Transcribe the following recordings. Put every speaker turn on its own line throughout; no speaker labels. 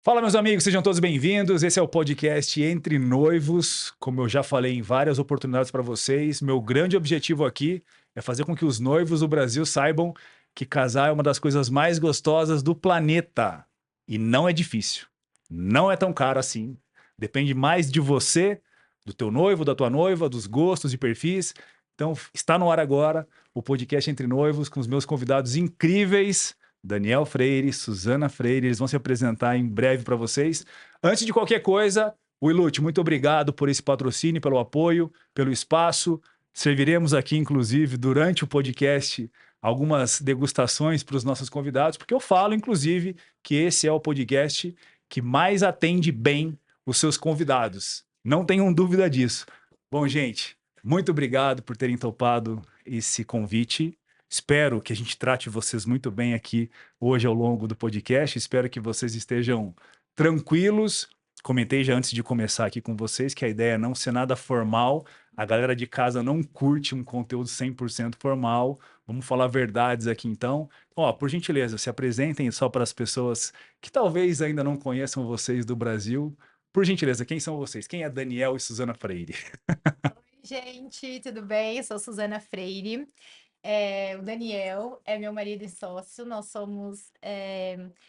Fala, meus amigos, sejam todos bem-vindos. Esse é o podcast Entre Noivos. Como eu já falei em várias oportunidades para vocês, meu grande objetivo aqui é fazer com que os noivos do Brasil saibam que casar é uma das coisas mais gostosas do planeta. E não é difícil. Não é tão caro assim. Depende mais de você, do teu noivo, da tua noiva, dos gostos e perfis. Então, está no ar agora o podcast Entre Noivos com os meus convidados incríveis. Daniel Freire, Suzana Freire, eles vão se apresentar em breve para vocês. Antes de qualquer coisa, Wilute, muito obrigado por esse patrocínio, pelo apoio, pelo espaço. Serviremos aqui, inclusive, durante o podcast, algumas degustações para os nossos convidados, porque eu falo, inclusive, que esse é o podcast que mais atende bem os seus convidados. Não tenham dúvida disso. Bom, gente, muito obrigado por terem topado esse convite. Espero que a gente trate vocês muito bem aqui hoje ao longo do podcast. Espero que vocês estejam tranquilos. Comentei já antes de começar aqui com vocês que a ideia é não ser nada formal. A galera de casa não curte um conteúdo 100% formal. Vamos falar verdades aqui então. Ó, por gentileza, se apresentem só para as pessoas que talvez ainda não conheçam vocês do Brasil. Por gentileza, quem são vocês? Quem é Daniel e Suzana Freire?
Gente, tudo bem? Eu sou Suzana Freire. O Daniel é meu marido e sócio. Nós somos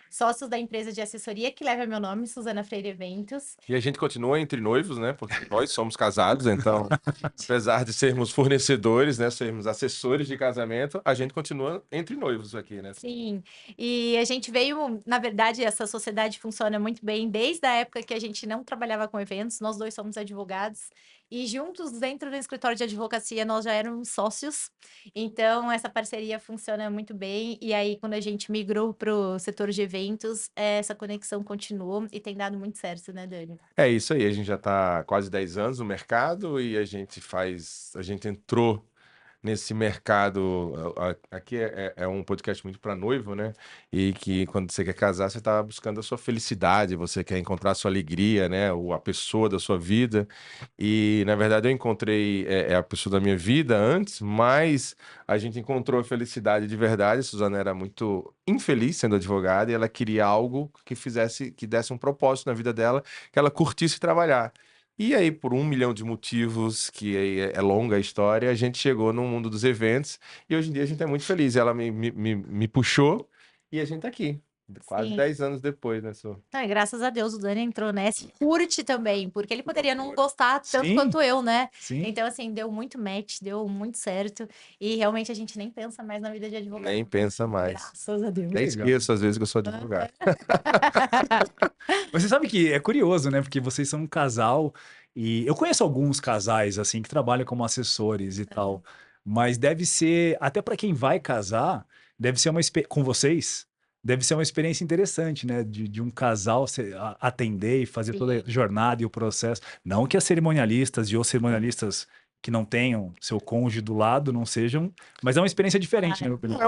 sócios da empresa de assessoria que leva meu nome, Suzana Freire Eventos.
E a gente continua entre noivos, né? Porque nós somos casados, então, apesar de sermos fornecedores, né? Sermos assessores de casamento, a gente continua entre noivos aqui, né?
Sim, e a gente veio, na verdade, essa sociedade funciona muito bem desde a época que a gente não trabalhava com eventos, nós dois somos advogados, e juntos dentro do escritório de advocacia nós já éramos sócios, então essa parceria funciona muito bem, e aí quando a gente migrou para o setor de eventos, essa conexão continuou e tem dado muito certo, né, Dani?
É isso aí, a gente já está quase 10 anos no mercado e a gente entrou nesse mercado. Aqui é um podcast muito para noivo, né? E que quando você quer casar, você está buscando a sua felicidade, você quer encontrar a sua alegria, né? Ou a pessoa da sua vida. E na verdade eu encontrei a pessoa da minha vida antes, mas a gente encontrou a felicidade de verdade. A Suzana era muito infeliz sendo advogada e ela queria algo que fizesse, que desse um propósito na vida dela, que ela curtisse trabalhar. E aí, por um milhão de motivos, que aí é longa a história, a gente chegou no mundo dos eventos e hoje em dia a gente é muito feliz. Ela me puxou e a gente tá aqui, quase
Sim.
10 anos depois, né, Su?
Não, e graças a Deus o Dani entrou nessa e curte também, porque ele poderia não gostar tanto
Sim,
quanto eu, né.
sim.
Então, assim, deu muito match, deu muito certo, e realmente a gente nem pensa mais na vida de
Nem
advogado,
pensa mais.
graças a
Que
Deus.
Até
legal.
esqueço às vezes que eu sou
Aham.
advogado.
Mas você sabe que é curioso, né? Porque vocês são um casal e eu conheço alguns casais assim que trabalham como assessores e tal, mas deve ser até para quem vai casar, deve ser com vocês, deve ser uma experiência interessante, né? De um casal atender e fazer toda a
Sim.
jornada e o processo. Não que as cerimonialistas e os cerimonialistas que não tenham seu cônjuge do lado não sejam, mas é uma experiência diferente, na minha opinião.
É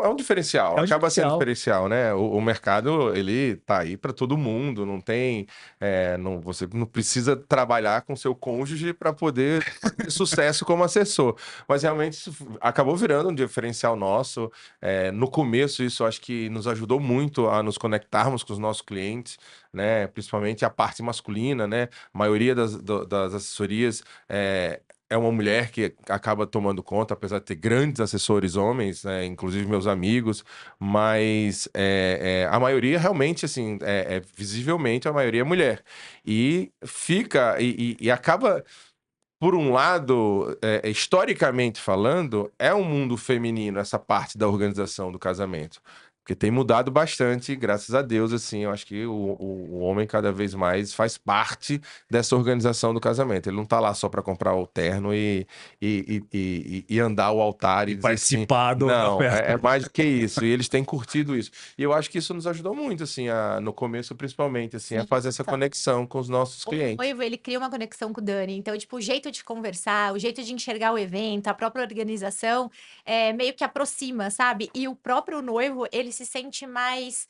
um diferencial,
É um
acaba sendo
diferencial.
diferencial, né? O mercado, ele tá aí para todo mundo, não tem, você não precisa trabalhar com seu cônjuge para poder ter sucesso como assessor. Mas realmente isso acabou virando um diferencial nosso. No começo, isso acho que nos ajudou muito a nos conectarmos com os nossos clientes, né? Principalmente a parte masculina, né? A maioria das assessorias é uma mulher que acaba tomando conta, apesar de ter grandes assessores homens, né, inclusive meus amigos, mas a maioria realmente, assim, visivelmente a maioria é mulher. E fica, e acaba, por um lado, historicamente falando, é um mundo feminino essa parte da organização do casamento. Porque tem mudado bastante, graças a Deus, assim, eu acho que o homem cada vez mais faz parte dessa organização do casamento. Ele não tá lá só para comprar o terno e andar o altar
E
e dizer assim,
participar da
não,
festa.
é mais do que isso. E eles têm curtido isso. E eu acho que isso nos ajudou muito, assim, no começo principalmente, assim, a
Sim,
fazer essa
total.
conexão com os nossos
O
clientes.
noivo, ele cria uma conexão com o Dani, então, tipo, o jeito de conversar, o jeito de enxergar o evento, a própria organização, meio que aproxima, sabe. E o próprio noivo, ele se sente mais,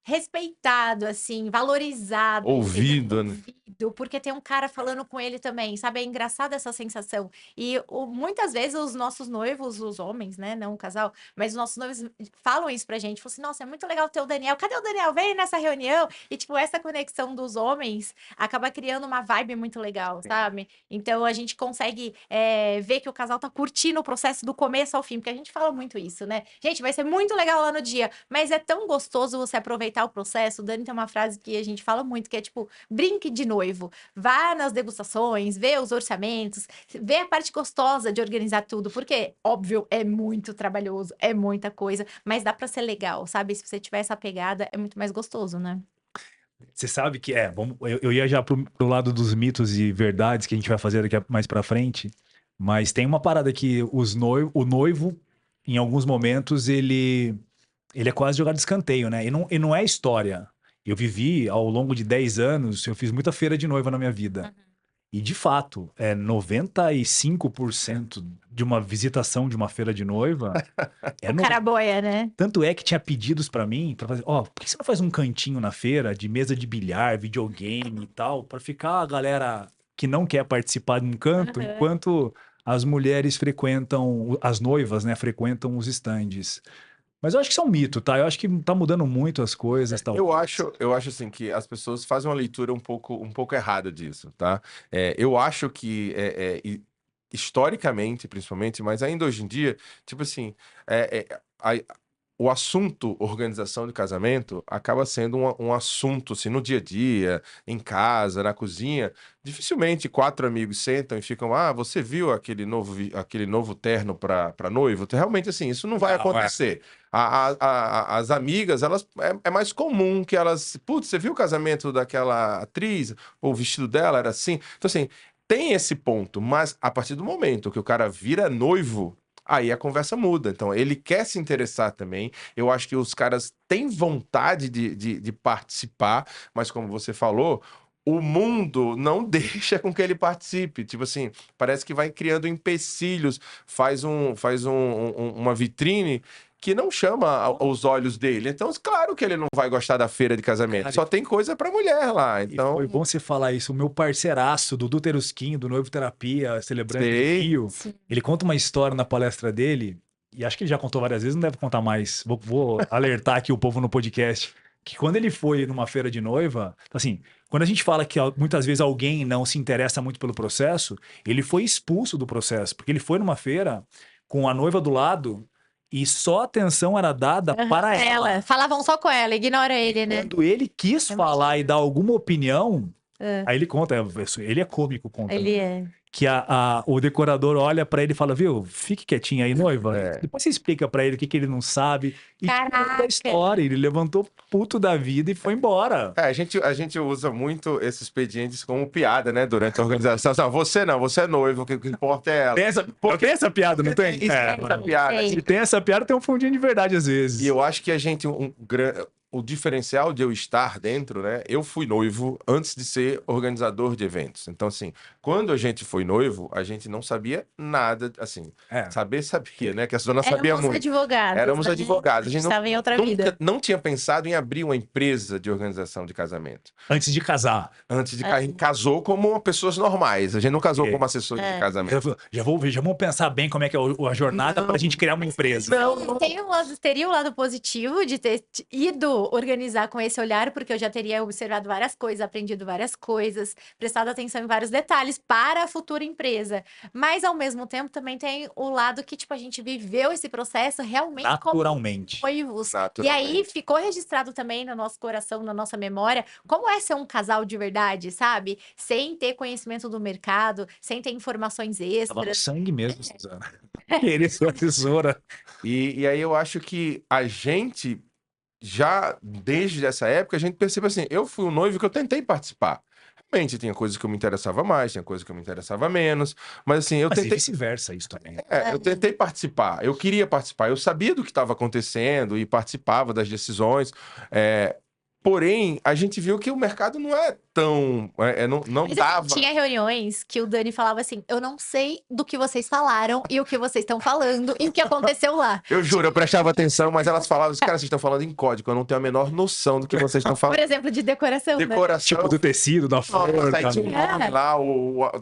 respeitado, assim, valorizado, ele é
Ouvido, né?
ouvido, porque tem um cara falando com ele também, sabe? É engraçada essa sensação. E muitas vezes os nossos noivos, os homens, né? Não o casal, mas os nossos noivos falam isso pra gente. Falam assim, nossa, é muito legal ter o Daniel. Cadê o Daniel? Vem nessa reunião. E, tipo, essa conexão dos homens acaba criando uma vibe muito legal, sabe? Então, a gente consegue ver que o casal tá curtindo o processo do começo ao fim, porque a gente fala muito isso, né? Gente, vai ser muito legal lá no dia, mas é tão gostoso você aproveitar o processo. O Dani tem uma frase que a gente fala muito, que é tipo, brinque de noivo. Vá nas degustações, vê os orçamentos, vê a parte gostosa de organizar tudo, porque, óbvio, é muito trabalhoso, é muita coisa, mas dá pra ser legal, sabe? Se você tiver essa pegada, é muito mais gostoso, né?
Você sabe que eu ia já pro lado dos mitos e verdades que a gente vai fazer daqui mais pra frente, mas tem uma parada que o noivo, em alguns momentos, ele é quase jogado de escanteio, né? E não é história. Eu vivi ao longo de 10 anos, eu fiz muita feira de noiva na minha vida. E, de fato, 95% de uma visitação de uma feira de noiva
O cara boia, né?
Tanto é que tinha pedidos pra mim, pra fazer, por que você não faz um cantinho na feira de mesa de bilhar, videogame e tal, pra ficar a galera que não quer participar de um canto, enquanto as mulheres frequentam, as noivas, né, frequentam os estandes. Mas eu acho que isso é um mito, tá? Eu acho que tá mudando muito as coisas, tal.
Eu acho assim que as pessoas fazem uma leitura um pouco errada disso, tá? Eu acho que historicamente, principalmente, mas ainda hoje em dia, tipo assim, o assunto organização de casamento acaba sendo um assunto assim, no dia a dia, em casa, na cozinha. Dificilmente 4 amigos sentam e ficam, você viu aquele novo terno para noivo? Realmente, assim, isso não vai acontecer. As amigas, elas é mais comum que elas. Putz, você viu o casamento daquela atriz? O vestido dela era assim. Então, assim, tem esse ponto, mas a partir do momento que o cara vira noivo. Aí a conversa muda. Então, ele quer se interessar também. Eu acho que os caras têm vontade de participar, mas como você falou, o mundo não deixa com que ele participe. Tipo assim, parece que vai criando empecilhos, faz uma vitrine que não chama os olhos dele. Então, claro que ele não vai gostar da feira de casamento.
Cara,
Só tem coisa pra mulher lá.
E
Então,
foi bom você falar isso. O meu parceiraço, Dudu Terusquinho, do Noivo Terapia, celebrante do
sei.
Rio,
Sim.
ele conta uma história na palestra dele, e acho que ele já contou várias vezes, não deve contar mais. Vou alertar aqui o povo no podcast, que quando ele foi numa feira de noiva, assim, quando a gente fala que muitas vezes alguém não se interessa muito pelo processo, ele foi expulso do processo, porque ele foi numa feira com a noiva do lado e só atenção era dada para ela.
Falavam só com ela, ignora ele, né?
Quando ele quis falar e dar alguma opinião,
É.
aí ele conta, ele é cômico, conta.
Ele é.
Que o decorador olha pra ele e fala, viu, fique quietinho aí, noiva. Depois você explica pra ele o que ele não sabe. E tirou da história, ele levantou puto da vida e foi embora.
A gente usa muito esses expedientes como piada, né? Durante a organização. Não, você é noivo, o que importa é ela.
Tem essa piada, não tem?
Tem essa piada.
Se tem essa piada, tem um fundinho de verdade às vezes.
E eu acho que o diferencial de eu estar dentro, né? Eu fui noivo antes de ser organizador de eventos. Então, assim, quando a gente foi noivo, a gente não sabia nada, assim, sabia, né? Que a Suzana sabia muito. Éramos advogados. A gente
estava em outra vida.
não tinha pensado em abrir uma empresa de organização de casamento.
Antes de casar.
A gente casou como pessoas normais. A gente não casou como assessores de casamento.
Já vamos pensar bem como é que é a jornada para a gente criar uma empresa.
Teria um lado positivo de ter ido organizar com esse olhar, porque eu já teria observado várias coisas, aprendido várias coisas, prestado atenção em vários detalhes para a futura empresa. Mas, ao mesmo tempo, também tem o lado que, tipo, a gente viveu esse processo realmente
naturalmente.
como noivos. E aí, ficou registrado também no nosso coração, na nossa memória, como é ser um casal de verdade, sabe? Sem ter conhecimento do mercado, sem ter informações extras.
Tava no sangue mesmo, Suzana. Querer sua tesoura.
E aí eu acho que a gente já desde essa época, a gente percebe assim, eu fui um noivo que eu tentei participar. Realmente, tinha coisas que eu me interessava mais, tinha coisas que eu me interessava menos, mas assim, eu tentei...
vice-versa isso também.
eu tentei participar, eu queria participar, eu sabia do que estava acontecendo e participava das decisões, Porém, a gente viu que o mercado não é tão... não
Mas, assim,
dava...
tinha reuniões que o Dani falava assim: eu não sei do que vocês falaram e o que vocês estão falando e o que aconteceu lá.
Eu juro, eu prestava atenção, mas elas falavam, cara, vocês estão falando em código, eu não tenho a menor noção do que vocês estão
Por
falando.
exemplo, de decoração, né?
Decoração.
Tipo do tecido, da flor.
Nossa, aí
cara.
tinha um nome lá,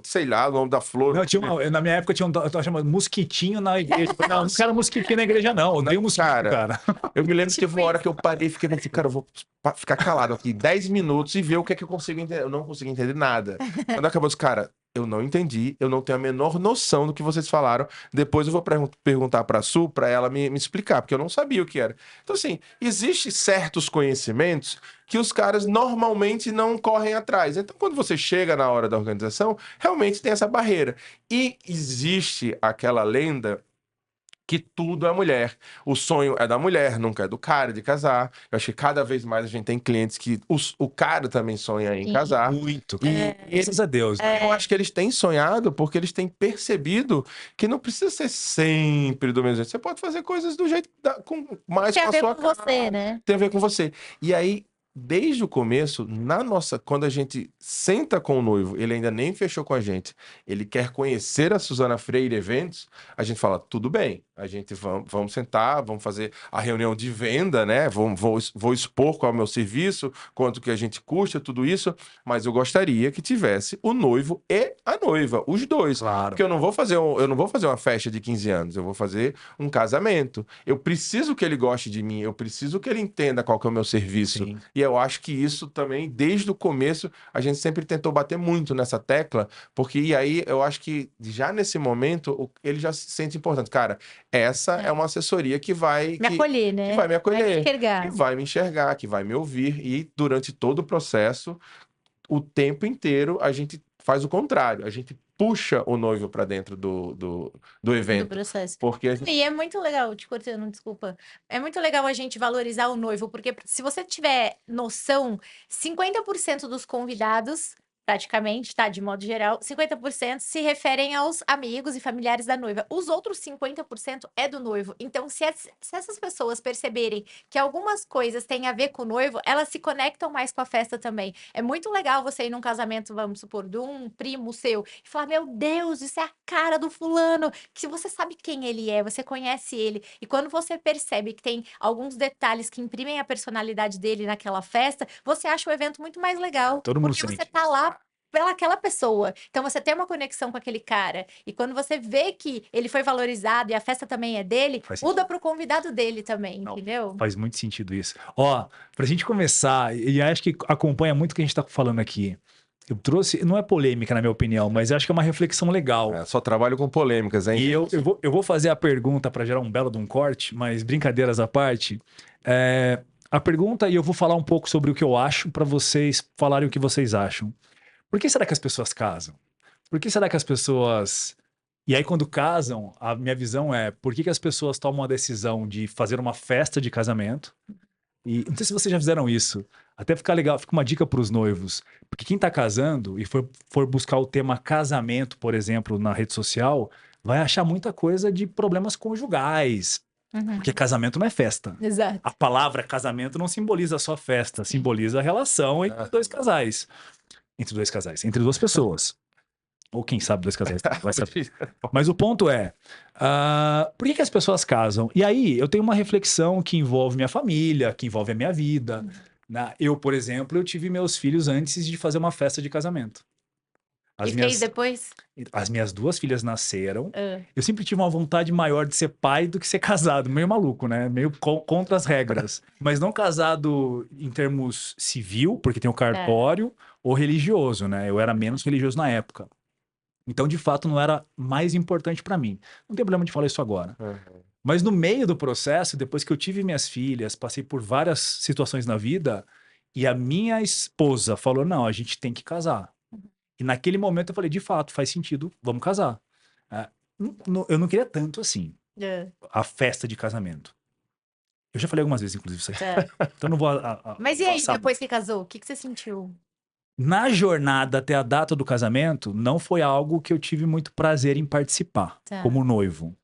sei lá, o nome da flor.
Não, na minha época tinha eu tava chamando mosquitinho na igreja. Não, não quero mosquitinho na igreja, não. Eu odeio mosquitinho, cara.
Eu me lembro que teve uma hora que eu parei e fiquei assim, cara, eu vou ficar calado aqui 10 minutos e ver o que é que eu consigo entender. Eu não consegui entender nada. Quando acabou, disse, cara, eu não entendi, eu não tenho a menor noção do que vocês falaram. Depois eu vou perguntar pra Su, pra ela me explicar, porque eu não sabia o que era. Então, assim, existem certos conhecimentos que os caras normalmente não correm atrás. Então, quando você chega na hora da organização, realmente tem essa barreira. E existe aquela lenda que tudo é mulher. O sonho é da mulher, nunca é do cara de casar. Eu acho que cada vez mais a gente tem clientes que o cara também sonha em
Sim.
casar.
Muito.
E
Graças a Deus.
eu acho que eles têm sonhado porque eles têm percebido que não precisa ser sempre do mesmo jeito. Você pode fazer coisas do jeito mais
Tem
com
a
a
ver
sua
com
cara.
você, né?
Tem a ver com você. E aí, desde o começo, quando a gente senta com o noivo, ele ainda nem fechou com a gente, ele quer conhecer a Suzana Freire Eventos, a gente fala, tudo bem, a gente vamos sentar, vamos fazer a reunião de venda, né? Vou expor qual é o meu serviço, quanto que a gente custa, tudo isso, mas eu gostaria que tivesse o noivo e a noiva, os dois.
Claro.
Porque eu não vou fazer uma festa de 15 anos, eu vou fazer um casamento. Eu preciso que ele goste de mim, eu preciso que ele entenda qual que é o meu serviço.
Sim.
E eu acho que isso também, desde o começo, a gente sempre tentou bater muito nessa tecla, porque e aí eu acho que já nesse momento ele já se sente importante. Cara, essa é uma assessoria que vai
Me acolher, né?
que vai me acolher,
Vai me enxergar.
que vai me enxergar, que vai me ouvir. E durante todo o processo, o tempo inteiro, a gente faz o contrário. A gente puxa o noivo para dentro do
Do
evento.
processo.
Porque a gente...
E é muito legal, te cortando, desculpa. É muito legal a gente valorizar o noivo, porque se você tiver noção, 50% dos convidados, praticamente, tá? De modo geral, 50% se referem aos amigos e familiares da noiva. Os outros 50% é do noivo. Então, se essas pessoas perceberem que algumas coisas têm a ver com o noivo, elas se conectam mais com a festa também. É muito legal você ir num casamento, vamos supor, de um primo seu, e falar: meu Deus, isso é a cara do fulano. Que se você sabe quem ele é, você conhece ele. E quando você percebe que tem alguns detalhes que imprimem a personalidade dele naquela festa, você acha o evento muito mais legal.
Todo mundo
Porque você
sente.
tá lá pelaquela pessoa. Então você tem uma conexão com aquele cara. E quando você vê que ele foi valorizado e a festa também é dele,
Faz
muda pro convidado dele também,
Não,
entendeu?
Faz muito sentido isso. Ó, pra gente começar, e acho que acompanha muito o que a gente tá falando aqui. Eu trouxe, não é polêmica na minha opinião, mas acho que é uma reflexão legal.
só trabalho com polêmicas, hein?
E eu vou fazer a pergunta para gerar um belo de um corte, mas brincadeiras à parte. A pergunta, e eu vou falar um pouco sobre o que eu acho para vocês falarem o que vocês acham. Por que será que as pessoas casam? Por que será que as pessoas... E aí, quando casam, a minha visão é por que as pessoas tomam a decisão de fazer uma festa de casamento? E não sei se vocês já fizeram isso. Até ficar legal, fica uma dica para os noivos. Porque quem está casando e for buscar o tema casamento, por exemplo, na rede social, vai achar muita coisa de problemas conjugais. Porque casamento não é festa.
Exato.
A palavra casamento não simboliza só festa, simboliza a relação entre dois casais. Entre duas pessoas. Ou quem sabe dois casais. Vai saber. Mas o ponto é, por que as pessoas casam? E aí eu tenho uma reflexão que envolve minha família, que envolve a minha vida. Eu, por exemplo, eu tive meus filhos antes de fazer uma festa de casamento.
Fez depois?
As minhas duas filhas nasceram. Eu sempre tive uma vontade maior de ser pai do que ser casado. Meio maluco, né? Meio contra as regras. Mas não casado em termos civil, porque tem o cartório, ou religioso, né? Eu era menos religioso na época. Então, de fato, não era mais importante para mim. Não tem problema de falar isso agora. Mas no meio do processo, depois que eu tive minhas filhas, passei por várias situações na vida, e a minha esposa falou, não, a gente tem que casar. E naquele momento eu falei, de fato, faz sentido, vamos casar. Eu não queria tanto assim, a festa de casamento. Eu já falei algumas vezes, inclusive, isso aí. Então não vou...
Mas e aí, depois que casou, o que você sentiu?
Na jornada até a data do casamento, não foi algo que eu tive muito prazer em participar, como noivo.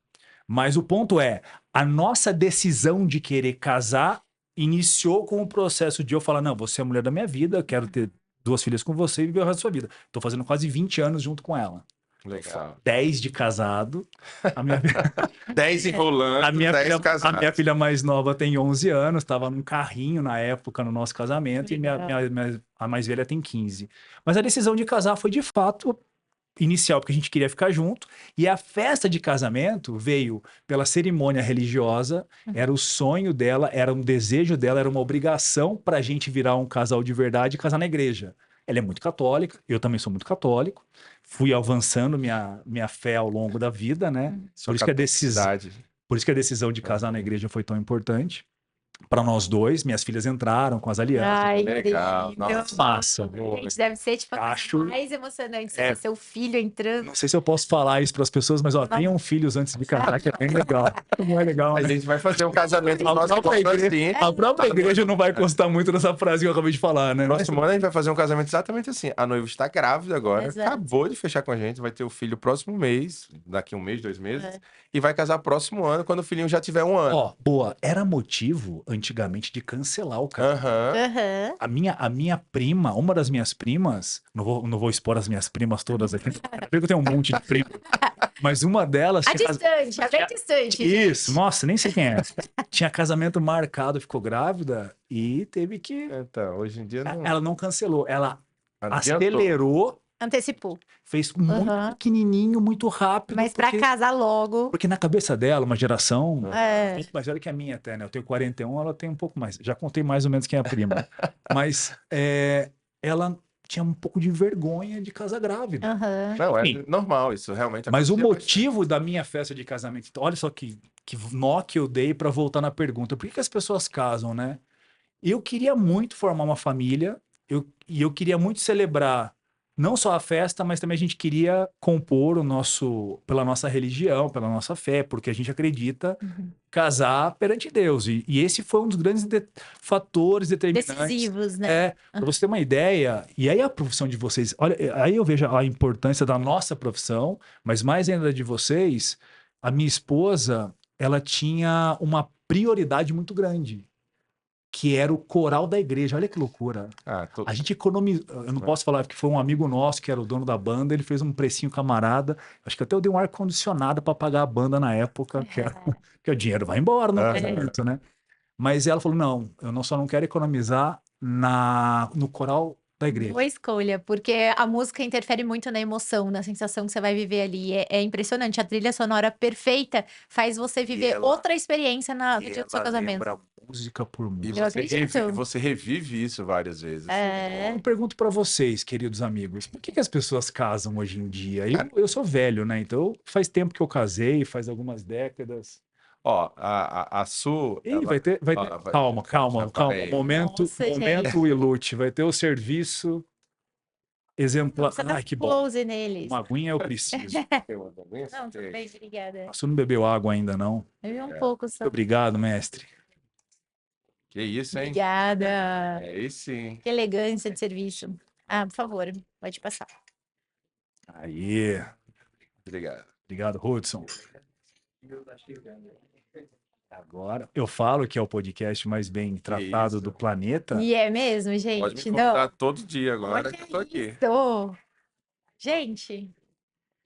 Mas o ponto é, a nossa decisão de querer casar iniciou com o processo de eu falar, não, você é a mulher da minha vida, eu quero ter 2 filhas com você e viver o resto da sua vida. Tô fazendo quase 20 anos junto com ela.
Legal.
10 de casado. A minha,
10 enrolando,
a minha
10
filha, a
casados.
minha filha mais nova tem 11 anos, estava num carrinho na época no nosso casamento, e
Legal.
a mais velha tem 15. Mas a decisão de casar foi de fato inicial, porque a gente queria ficar junto, e a festa de casamento veio pela cerimônia religiosa, era o sonho dela, era um desejo dela, era uma obrigação para a gente virar um casal de verdade e casar na igreja. Ela é muito católica, eu também sou muito católico, fui avançando minha fé ao longo da vida, né?
Sua
Por isso que
catolicidade.
por isso que a decisão de casar na igreja foi tão importante. Para nós dois, minhas filhas entraram com as alianças.
Ai,
Legal,
lindo.
nossa.
Massa.
Gente, deve ser tipo a coisa
Acho-
mais emocionante. Você
É.
ver seu filho entrando.
Não sei se eu posso falar isso para as pessoas, mas ó, tenham filhos antes de casar, que é bem legal. Não é legal,
A
né?
gente vai fazer um casamento no
A
nosso
própria
próximo
igreja-
assim.
A própria igreja não vai gostar muito dessa frase que eu acabei de falar, né?
No próximo ano a gente vai fazer um casamento exatamente assim. A noiva está grávida agora,
Exato.
acabou de fechar com a gente, vai ter o filho próximo mês, daqui 1 mês, 2 meses,
É.
e vai casar próximo ano, quando o filhinho já tiver 1 ano.
Ó, boa, era motivo antigamente de cancelar o casamento.
Aham.
Aham.
A minha prima, uma das minhas primas, não vou expor as minhas primas todas aqui, porque eu tenho um monte de prima, mas uma delas
A
tinha
distante, a bem distante.
Isso, nossa, nem sei quem é. Tinha casamento marcado, ficou grávida e teve que.
Então, hoje em dia não
Ela não cancelou, ela
adiantou.
acelerou,
Antecipou.
fez muito
Aham.
pequenininho, muito rápido.
Mas pra casar logo.
Porque na cabeça dela, uma geração
É.
muito mais velha que a minha até, né? Eu tenho 41, ela tem um pouco mais. Já contei mais ou menos quem é a prima. Mas ela tinha um pouco de vergonha de casar grávida.
Aham.
Não, é
Enfim.
normal isso, realmente.
Mas o
acontecia
motivo da minha festa de casamento, então, olha só que nó que eu dei para voltar na pergunta. Por que as pessoas casam, né? Eu queria muito formar uma família, e eu queria muito celebrar não só a festa, mas também a gente queria compor pela nossa religião, pela nossa fé, porque a gente acredita casar perante Deus. E esse foi um dos grandes fatores determinantes.
Decisivos, né?
É, para você ter uma ideia, e aí a profissão de vocês, olha, aí eu vejo a importância da nossa profissão, mas mais ainda de vocês, a minha esposa, ela tinha uma prioridade muito grande, que era o coral da igreja. Olha que loucura. A gente economizou, eu não posso falar, porque foi um amigo nosso que era o dono da banda, ele fez um precinho camarada, acho que até eu dei um ar-condicionado para pagar a banda na época, que o dinheiro vai embora no casamento, né? Mas ela falou, não, eu só não quero economizar no coral da igreja.
Boa escolha, porque a música interfere muito na emoção, na sensação que você vai viver ali. É impressionante. A trilha sonora perfeita faz você viver outra experiência no dia do seu casamento.
Lembra música por
E
música.
Eu
você,
acredito.
você revive isso várias vezes.
É.
Eu pergunto para vocês, queridos amigos, por que as pessoas casam hoje em dia? Eu sou velho, né? Então faz tempo que eu casei, faz algumas décadas.
Ó, a Su...
Ih,
ela-
vai ter.
ó, vai-
Calma.
Peraí.
Momento
Nossa,
Ilute. Vai ter o serviço exemplar.
Você dá
Ai, que bom.
close neles.
Uma aguinha eu preciso.
Não, tudo bem, obrigada.
Você não bebeu água ainda, não?
Eu vi um pouco só.
Muito obrigado, mestre.
Que isso, hein?
Obrigada.
É isso sim.
Que elegância de serviço. Ah, por favor, pode passar.
Aí.
Obrigado.
Obrigado, Hudson. Agora, eu falo que é o podcast mais bem tratado
isso.
do planeta.
E é mesmo,
Pode me
gente?
convidar todo dia agora
Olha
que eu tô aqui.
isso. Gente,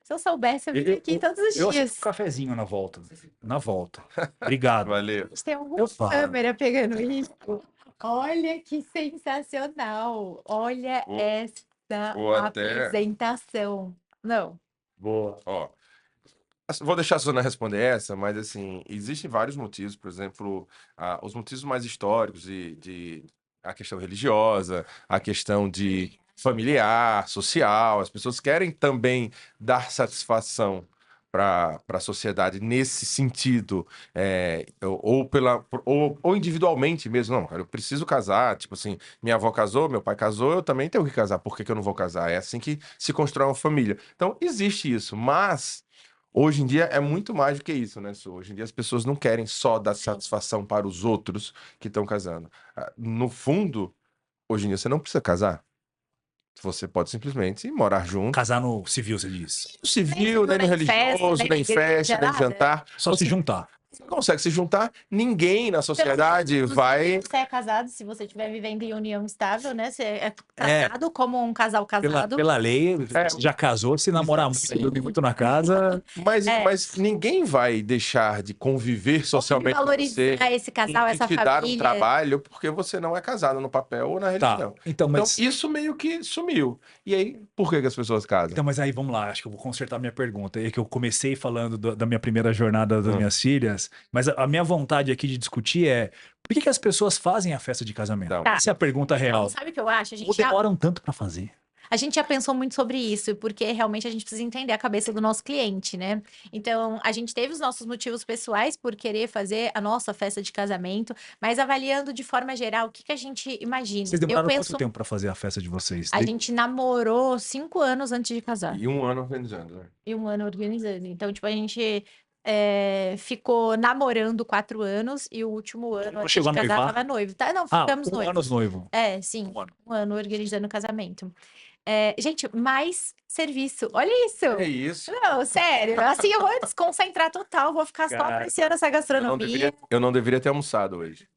se eu soubesse, eu vinha aqui todos os
Eu aceito
dias.
um cafezinho na volta. Na volta. Obrigado.
Valeu.
Tem alguma
Eu falo.
câmera pegando isso? Olha que sensacional. Olha essa
vou até-
apresentação. Não.
Boa.
Ó, vou deixar a Sônia responder essa, mas assim, existem vários motivos, por exemplo, os motivos mais históricos de a questão religiosa, a questão de familiar, social, as pessoas querem também dar satisfação para a sociedade nesse sentido, ou individualmente mesmo, não, cara, eu preciso casar, tipo assim, minha avó casou, meu pai casou, eu também tenho que casar, por que que eu não vou casar? É assim que se constrói uma família. Então, existe isso, mas hoje em dia é muito mais do que isso, né, Su? Hoje em dia as pessoas não querem só dar satisfação para os outros que estão casando. No fundo, hoje em dia você não precisa casar. Você pode simplesmente morar junto.
Casar no civil, você diz.
No civil, nem no
Nem festa,
religioso,
nem
nem
igreja,
festa, nem
nada.
jantar.
Só se juntar.
Você não consegue se juntar, ninguém na sociedade
Se
vai...
você é casado, se você estiver vivendo em união estável, né? Você é
É.
casado como um casal casado.
Pela lei,
É.
você já casou, se namorar muito,
Sim.
dormir muito na casa.
Mas ninguém vai deixar de conviver socialmente com você
Valorizar esse casal,
e
essa
te dar um
família.
trabalho porque você não é casado no papel ou na religião.
Tá. Então,
Então,
mas.
isso meio que sumiu. E aí, por que as pessoas casam?
Então, mas aí vamos lá, acho que eu vou consertar minha pergunta. É que eu comecei falando da minha primeira jornada das minhas filhas, mas a minha vontade aqui de discutir é por que as pessoas fazem a festa de casamento?
Então,
Tá.
Essa é a pergunta real.
Sabe o que eu acho?
Ou demoram tanto pra fazer?
A gente já pensou muito sobre isso, porque realmente a gente precisa entender a cabeça do nosso cliente, né? Então, a gente teve os nossos motivos pessoais por querer fazer a nossa festa de casamento, mas avaliando de forma geral, o que a gente imagina?
Vocês
Eu
demoraram
penso,
quanto tempo pra fazer a festa de vocês?
a gente namorou 5 anos antes de casar
e um ano organizando, né?
e 1 ano organizando. Então, tipo, a gente ficou namorando 4 anos e o último ano
Não
antes
chegou
de
a
casar
noivar?
tava noivo. Tá? Não,
Ah,
ficamos
1
noivos.
ano noivo.
É, sim.
1 ano.
1 ano organizando o casamento. Gente, mais serviço. Olha isso!
É isso.
Não, sério. Assim eu vou desconcentrar total, vou ficar só
Cara,
apreciando essa gastronomia.
Eu não deveria ter almoçado hoje.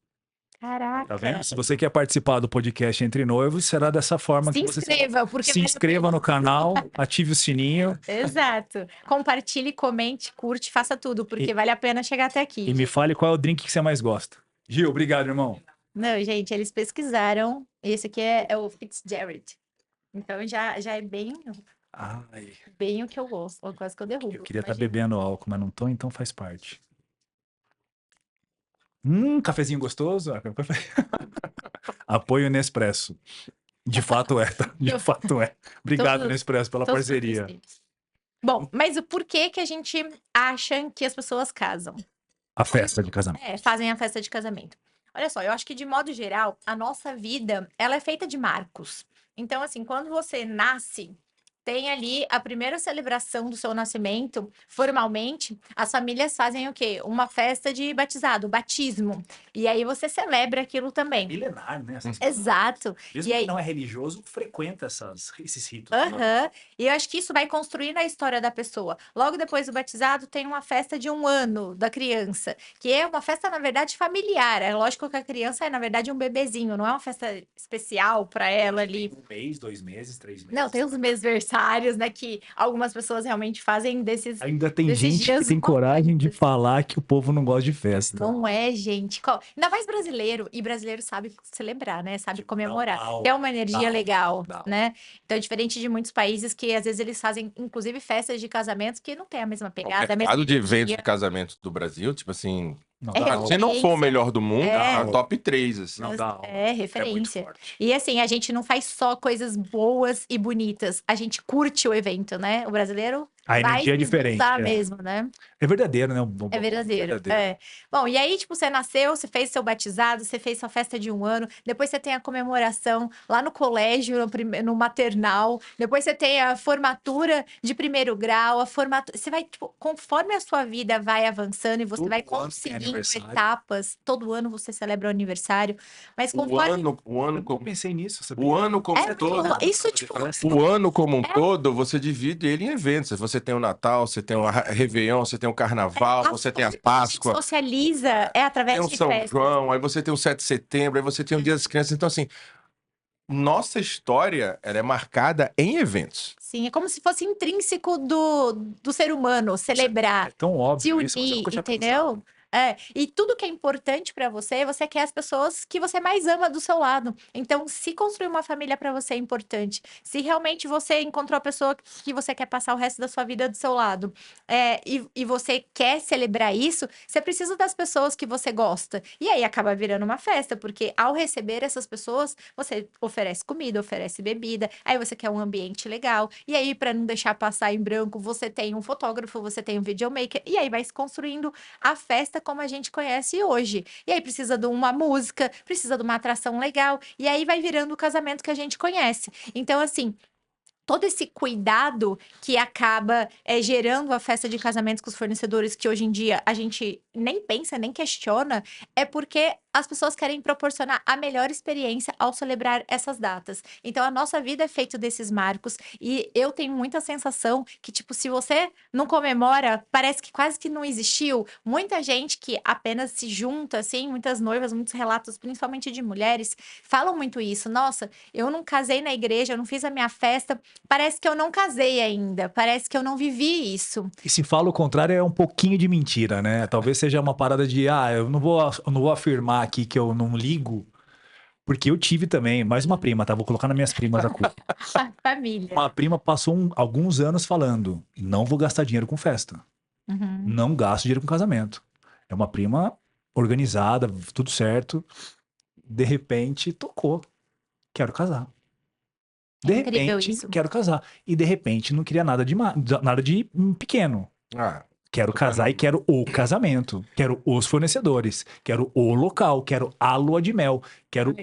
Caraca.
Tá vendo? Se você quer participar do podcast Entre Noivos, será dessa forma
Se
que você
inscreva, porque
se
vale a
inscreva
pena.
no canal, ative o sininho
Exato. Compartilhe, comente, curte, faça tudo, porque
E-
vale a pena chegar até aqui.
e me fale qual é o drink que você mais gosta. Gil, obrigado, irmão.
Não, gente, eles pesquisaram. Esse aqui é o Fitzgerald. Então já é
Ai,
bem o que eu gosto. Quase que eu derrubo.
eu queria estar
Imagina.
bebendo álcool, mas não tô, então faz parte. Cafezinho gostoso? Apoio Nespresso. De fato é, tá? De fato é. Obrigado,
Todos-
Nespresso, pela
Todos
parceria.
eles. Bom, mas o porquê que a gente acha que as pessoas casam?
A festa de casamento.
Fazem a festa de casamento. Olha só, eu acho que de modo geral, a nossa vida, ela é feita de marcos. Então, assim, quando você nasce, tem ali a primeira celebração do seu nascimento, formalmente, as famílias fazem o quê? Uma festa de batizado, batismo. E aí você celebra aquilo também.
Milenar, né?
Exato.
Mesmo
E aí-
que não é religioso, frequenta esses ritos.
Aham. E eu acho que isso vai construir na história da pessoa. Logo depois do batizado, tem uma festa de 1 ano da criança, que é uma festa, na verdade, familiar. É lógico que a criança é, na verdade, um bebezinho, não é uma festa especial para ela ali.
1 mês, 2 meses, 3 meses.
Não, tem os mesversários, né, que algumas pessoas realmente fazem desses.
Ainda tem
Desses
gente que
dias
tem coragem de
importantes.
falar que o povo não gosta de festa.
Não é, gente. Ainda mais brasileiro. E brasileiro sabe celebrar, né? Sabe comemorar.
Não,
É uma energia
não,
legal,
não.
né? Então, diferente de muitos países que às vezes eles fazem, inclusive, festas de casamentos que não tem a mesma
O
pegada, a mesma
mercado de eventos
energia.
de casamento do Brasil, tipo assim,
Não
É
dá aula.
se não for o melhor do mundo,
É.
tá top 3, assim.
Não dá aula.
É
É muito
referência.
forte.
E assim, a gente não faz só coisas boas e bonitas. A gente curte o evento, né? O brasileiro
A
vai
energia é
se
diferente.
esgotar
É.
mesmo, né?
É verdadeiro, né?
É verdadeiro. É. Bom, e aí, tipo, você nasceu, você fez seu batizado, você fez sua festa de 1 ano, depois você tem a comemoração lá no colégio, no maternal, depois você tem a formatura de 1º grau, a formatura. Você vai, tipo, conforme a sua vida vai avançando e você
Todo
vai
ano tem
conseguindo
aniversário.
etapas, todo ano você celebra o aniversário, mas
O
conforme.
ano
Eu não
como,
pensei nisso, sabia?
o ano como
É,
um todo.
isso, tipo,
O ano como um todo, você divide ele em eventos. Você tem o Natal, você tem o Réveillon, você tem o Carnaval, você tem a Páscoa,
socializa através
tem o
de
São
festas.
João, aí você tem o 7 de setembro, aí você tem o Dia das Crianças. Então, assim, nossa história, ela é marcada em eventos.
Sim, é como se fosse intrínseco do ser humano celebrar.
É tão
Se
óbvio isso, mas eu
unir,
nunca tinha
entendeu?
pensado.
E tudo que é importante pra você, você quer as pessoas que você mais ama do seu lado. Então, se construir uma família pra você é importante, se realmente você encontrou a pessoa que você quer passar o resto da sua vida do seu lado, e você quer celebrar isso, você precisa das pessoas que você gosta. E aí acaba virando uma festa, porque ao receber essas pessoas, você oferece comida, oferece bebida, aí você quer um ambiente legal. E aí, pra não deixar passar em branco, você tem um fotógrafo, você tem um videomaker, e aí vai se construindo a festa como a gente conhece hoje. E aí precisa de uma música, precisa de uma atração legal, e aí vai virando o casamento que a gente conhece. Então, assim, todo esse cuidado que acaba gerando a festa de casamentos com os fornecedores, que hoje em dia a gente nem pensa, nem questiona, é porque as pessoas querem proporcionar a melhor experiência ao celebrar essas datas. Então, a nossa vida é feita desses marcos e eu tenho muita sensação que, tipo, se você não comemora, parece que quase que não existiu. Muita gente que apenas se junta, assim, muitas noivas, muitos relatos, principalmente de mulheres, falam muito isso. Nossa, eu não casei na igreja, eu não fiz a minha festa, parece que eu não casei ainda, parece que eu não vivi isso.
E se fala o contrário, é um pouquinho de mentira, né? Talvez seja uma parada de, eu não vou afirmar aqui que eu não ligo, porque eu tive também, mais uma prima, tá? Vou colocar nas minhas primas a culpa.
Família.
Uma prima passou alguns anos falando, não vou gastar dinheiro com festa.
Uhum.
Não gasto dinheiro com casamento. É uma prima organizada, tudo certo. De repente, tocou. Quero casar. De
É incrível
repente,
isso.
quero casar. E de repente, não queria nada de pequeno.
Ah,
Quero casar e quero o casamento. Quero os fornecedores. Quero o local. Quero a lua de mel. Quero...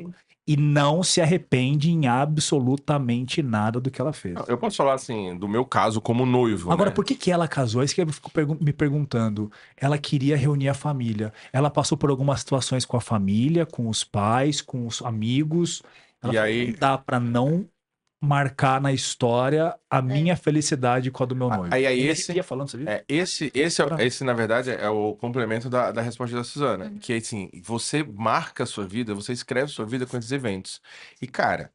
E não se arrepende em absolutamente nada do que ela fez.
eu posso falar assim, do meu caso como noivo,
Agora,
né?
por que que ela casou? É isso que eu fico me perguntando. Ela queria reunir a família. Ela passou por algumas situações com a família, com os pais, com os amigos. Ela
E
falou,
aí-
não dá pra não marcar na história a minha felicidade com a do meu noivo.
Aí
Eu me
esse-
arrepia falando, sabia?
Esse, na verdade, é o complemento da resposta da Suzana. Que assim, você marca a sua vida, você escreve a sua vida com esses eventos. E, cara,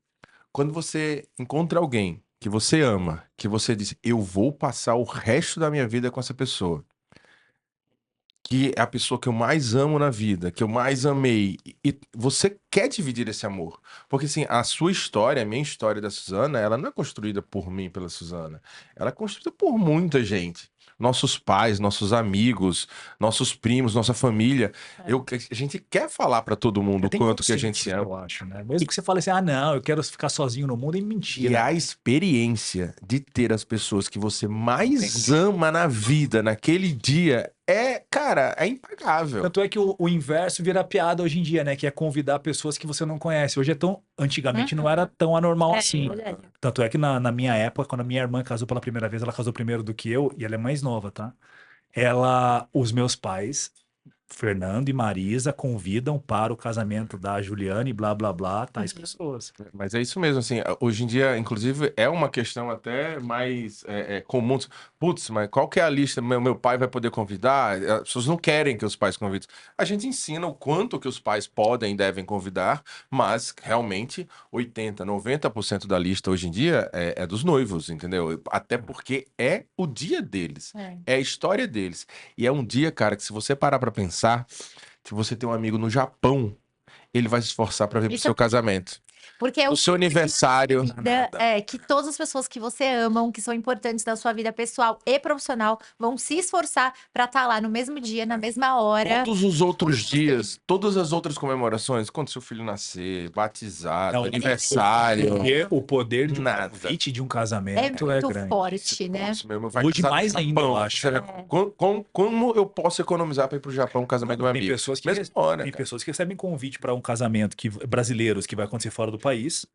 quando você encontra alguém que você ama, que você diz, eu vou passar o resto da minha vida com essa pessoa, que é a pessoa que eu mais amo na vida, que eu mais amei, e você quer dividir esse amor. Porque, assim, a sua história, a minha história da Suzana, ela não é construída por mim, pela Suzana. Ela é construída por muita gente. Nossos pais, nossos amigos, nossos primos, nossa família. A gente quer falar pra todo mundo o
Tem
quanto que a gente
consciência,
ama.
eu acho, né? Mesmo que você fale assim, não, eu quero ficar sozinho no mundo, é
E
mentira.
a experiência de ter as pessoas que você mais ama na vida, naquele dia, cara, é impagável.
Tanto é que o inverso vira piada hoje em dia, né? Que é convidar pessoas que você não conhece. Hoje é tão. Antigamente não era tão anormal assim.
verdade.
Tanto é que na minha época, quando a minha irmã casou pela primeira vez, ela casou primeiro do que eu, e ela é mais nova, tá? Os meus pais, Fernando e Marisa, convidam para o casamento da Juliana e blá blá blá, tais pessoas.
Mas é isso mesmo, assim, hoje em dia, inclusive, é uma questão até mais comum. Putz, mas qual que é a lista? Meu pai vai poder convidar? As pessoas não querem que os pais convidem. A gente ensina o quanto que os pais podem e devem convidar, mas realmente 80, 90% da lista hoje em dia é dos noivos, entendeu? Até porque é o dia deles, é a história deles. E é um dia, cara, que se você parar pra pensar, se você tem um amigo no Japão, ele vai se esforçar pra vir pro
Isso
seu casamento.
Porque é
O seu aniversário.
que todas as pessoas que você ama, que são importantes na sua vida pessoal e profissional, vão se esforçar para estar lá no mesmo dia, na mesma hora.
Todos os outros dias, todas as outras comemorações, quando seu filho nascer, batizado,
Não,
aniversário.
O poder de um
Nada.
convite de um
É
casamento é
muito
grande.
forte, né?
Nossa, meu irmão vai
Hoje
casar no
mais ainda,
Japão.
eu acho.
Você vê, como eu posso economizar para ir pro Japão, casamento do meu
Tem
amigo?
pessoas que,
Mesma hora,
tem
cara.
pessoas que recebem convite para um casamento brasileiros que vai acontecer fora do país.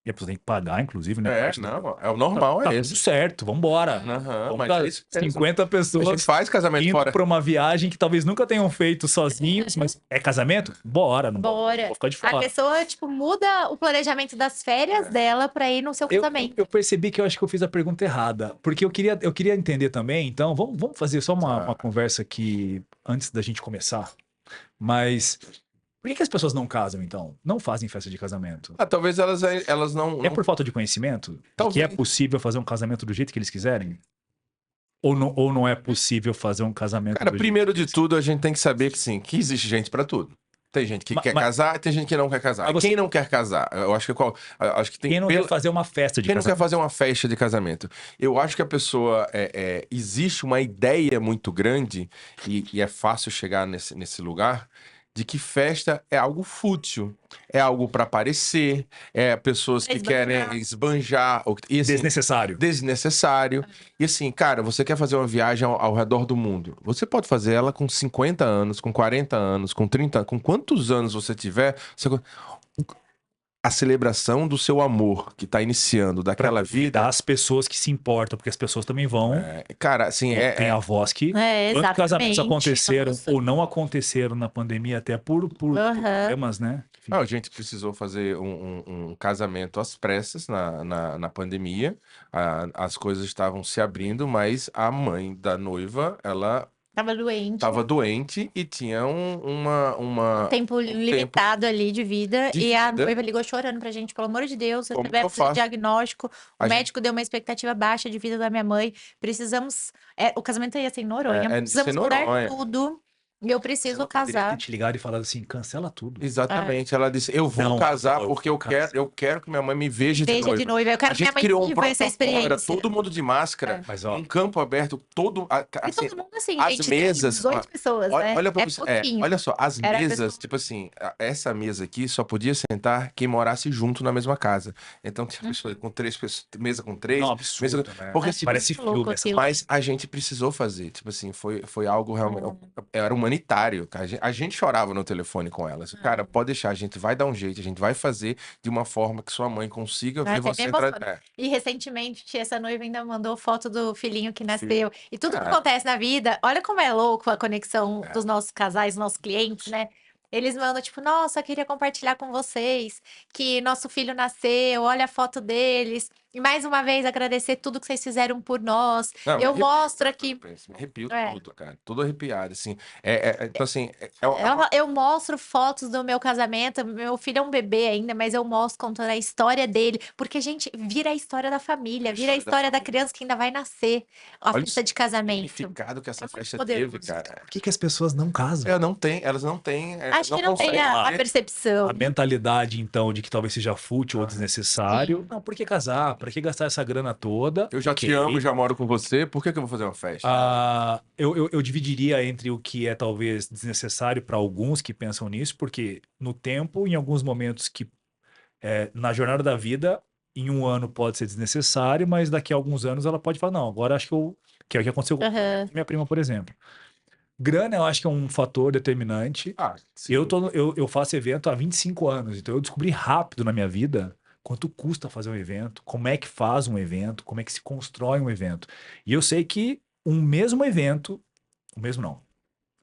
E a pessoa tem que pagar, inclusive, né? Parte
Não, é o normal,
tá
é
tudo
esse.
certo, vambora.
Aham,
Vamos
mas
pra
é isso mesmo.
50
A gente
pessoas
faz casamento
indo
fora.
para uma viagem que talvez nunca tenham feito sozinhos, mas é casamento? Bora, não
Bora.
vou ficar de
A
fora.
pessoa, tipo, muda o planejamento das férias dela para ir no seu casamento.
Eu percebi que eu acho que eu fiz a pergunta errada, porque eu queria entender também, então vamos fazer só uma conversa aqui antes da gente começar, mas por que as pessoas não casam, então? Não fazem festa de casamento?
Talvez elas não.
É por falta de conhecimento? De
Talvez.
que é possível fazer um casamento do jeito que eles quiserem? Ou não é possível fazer um casamento
Cara,
do
primeiro de
jeito que
tudo, a gente tem que saber que sim, que existe gente pra tudo. Tem gente que quer
Mas-
casar, tem gente que não quer casar.
Mas você-
Quem não quer casar? Eu acho que acho que tem
Quem não quer fazer uma festa de
Quem não quer
casamento?
fazer uma festa de casamento? Eu acho que a pessoa existe uma ideia muito grande e é fácil chegar nesse lugar de que festa é algo fútil, é algo para aparecer, é pessoas que querem esbanjar, e, assim,
Desnecessário.
desnecessário. E assim, cara, você quer fazer uma viagem ao redor do mundo. Você pode fazer ela com 50 anos, com 40 anos, com 30, com quantos anos você tiver. a celebração do seu amor que tá iniciando daquela vida.
Das pessoas que se importam, porque as pessoas também vão.
Cara, assim,
Tem avós que. Quantos casamentos
exatamente.
aconteceram
Nossa.
ou não aconteceram na pandemia, até por problemas, né? Enfim.
A gente precisou fazer um casamento às pressas na pandemia. As coisas estavam se abrindo, mas a mãe da noiva, ela
Tava doente.
estava doente e tinha
Um tempo limitado ali de vida.
de
E a
vida.
noiva ligou chorando pra gente, pelo amor de Deus,
Como que eu
recebemos esse
faço?
diagnóstico. O
A gente-
médico deu uma expectativa baixa de vida da minha mãe. Precisamos. O casamento ia ser em Noronha.
É
Precisamos
ser
mudar
Noronha.
tudo. E eu preciso
Ela poderia ter
casar.
te ligado e falado assim: cancela tudo.
Exatamente, ela disse: eu vou
Não,
casar
eu
porque
vou casar.
eu quero que minha mãe me veja de
Veja
noiva.
de noiva. Eu
A
quero que minha
gente
mãe
criou um
viva essa
protocolo, era
experiência.
todo mundo de máscara,
Mas, ó,
um campo aberto,
E
assim,
todo mundo assim,
as
gente,
mesas,
18 pessoas, né?
olha pra
É
você,
pouquinho.
olha só, as
Era a
mesas,
pessoa-
tipo assim, essa mesa aqui só podia sentar quem morasse junto na mesma casa. Então tinha pessoas com 3 pessoas, mesa com 3,
não,
mesa
absurdo, né?
porque
Parece
muito louco
filme essa
aquilo.
mas a gente precisou fazer, tipo assim, foi algo realmente, era humanitário, cara. A gente chorava no telefone com elas. Cara, pode deixar, a gente vai dar um jeito, a gente vai fazer de uma forma que sua mãe consiga ver
Até
você
me
entrar.
emociona. E recentemente, essa noiva ainda mandou foto do filhinho que
Filho.
nasceu. E tudo que
Ah.
acontece na vida, olha como é louco a conexão dos nossos casais, nossos clientes, né? Eles mandam, tipo, nossa, queria compartilhar com vocês que nosso filho nasceu, olha a foto deles. E mais uma vez agradecer tudo que vocês fizeram por nós.
Não, me
Eu
arrepio,
mostro
cara,
aqui.
me arrepio
É.
tudo, cara. Tudo arrepiado, assim. Então, assim,
Eu mostro fotos do meu casamento. Meu filho é um bebê ainda, mas eu mostro contando a história dele. Porque, gente, vira a história da família, vira a história da criança que ainda vai nascer. A
olha
festa
o
de casamento.
significado que essa
muito
festa
poderoso.
teve, cara.
Por que as pessoas não casam?
Elas não têm,
Acho que não tem
conseguem
a
ter.
percepção.
A mentalidade, então, de que talvez seja fútil ou desnecessário.
Sim.
Não, por que casar? Por que gastar essa grana toda?
Eu já te
Ok.
amo, já moro com você, por que eu vou fazer uma festa?
Eu dividiria entre o que é talvez desnecessário para alguns que pensam nisso, porque no tempo, em alguns momentos que na jornada da vida, em um ano pode ser desnecessário, mas daqui a alguns anos ela pode falar, não, agora acho que é o que aconteceu com
Aham.
minha prima, por exemplo. Grana, eu acho que é um fator determinante.
Sim.
Eu faço evento há 25 anos, então eu descobri rápido na minha vida quanto custa fazer um evento, como é que faz um evento, como é que se constrói um evento. E eu sei que um mesmo evento, o mesmo não,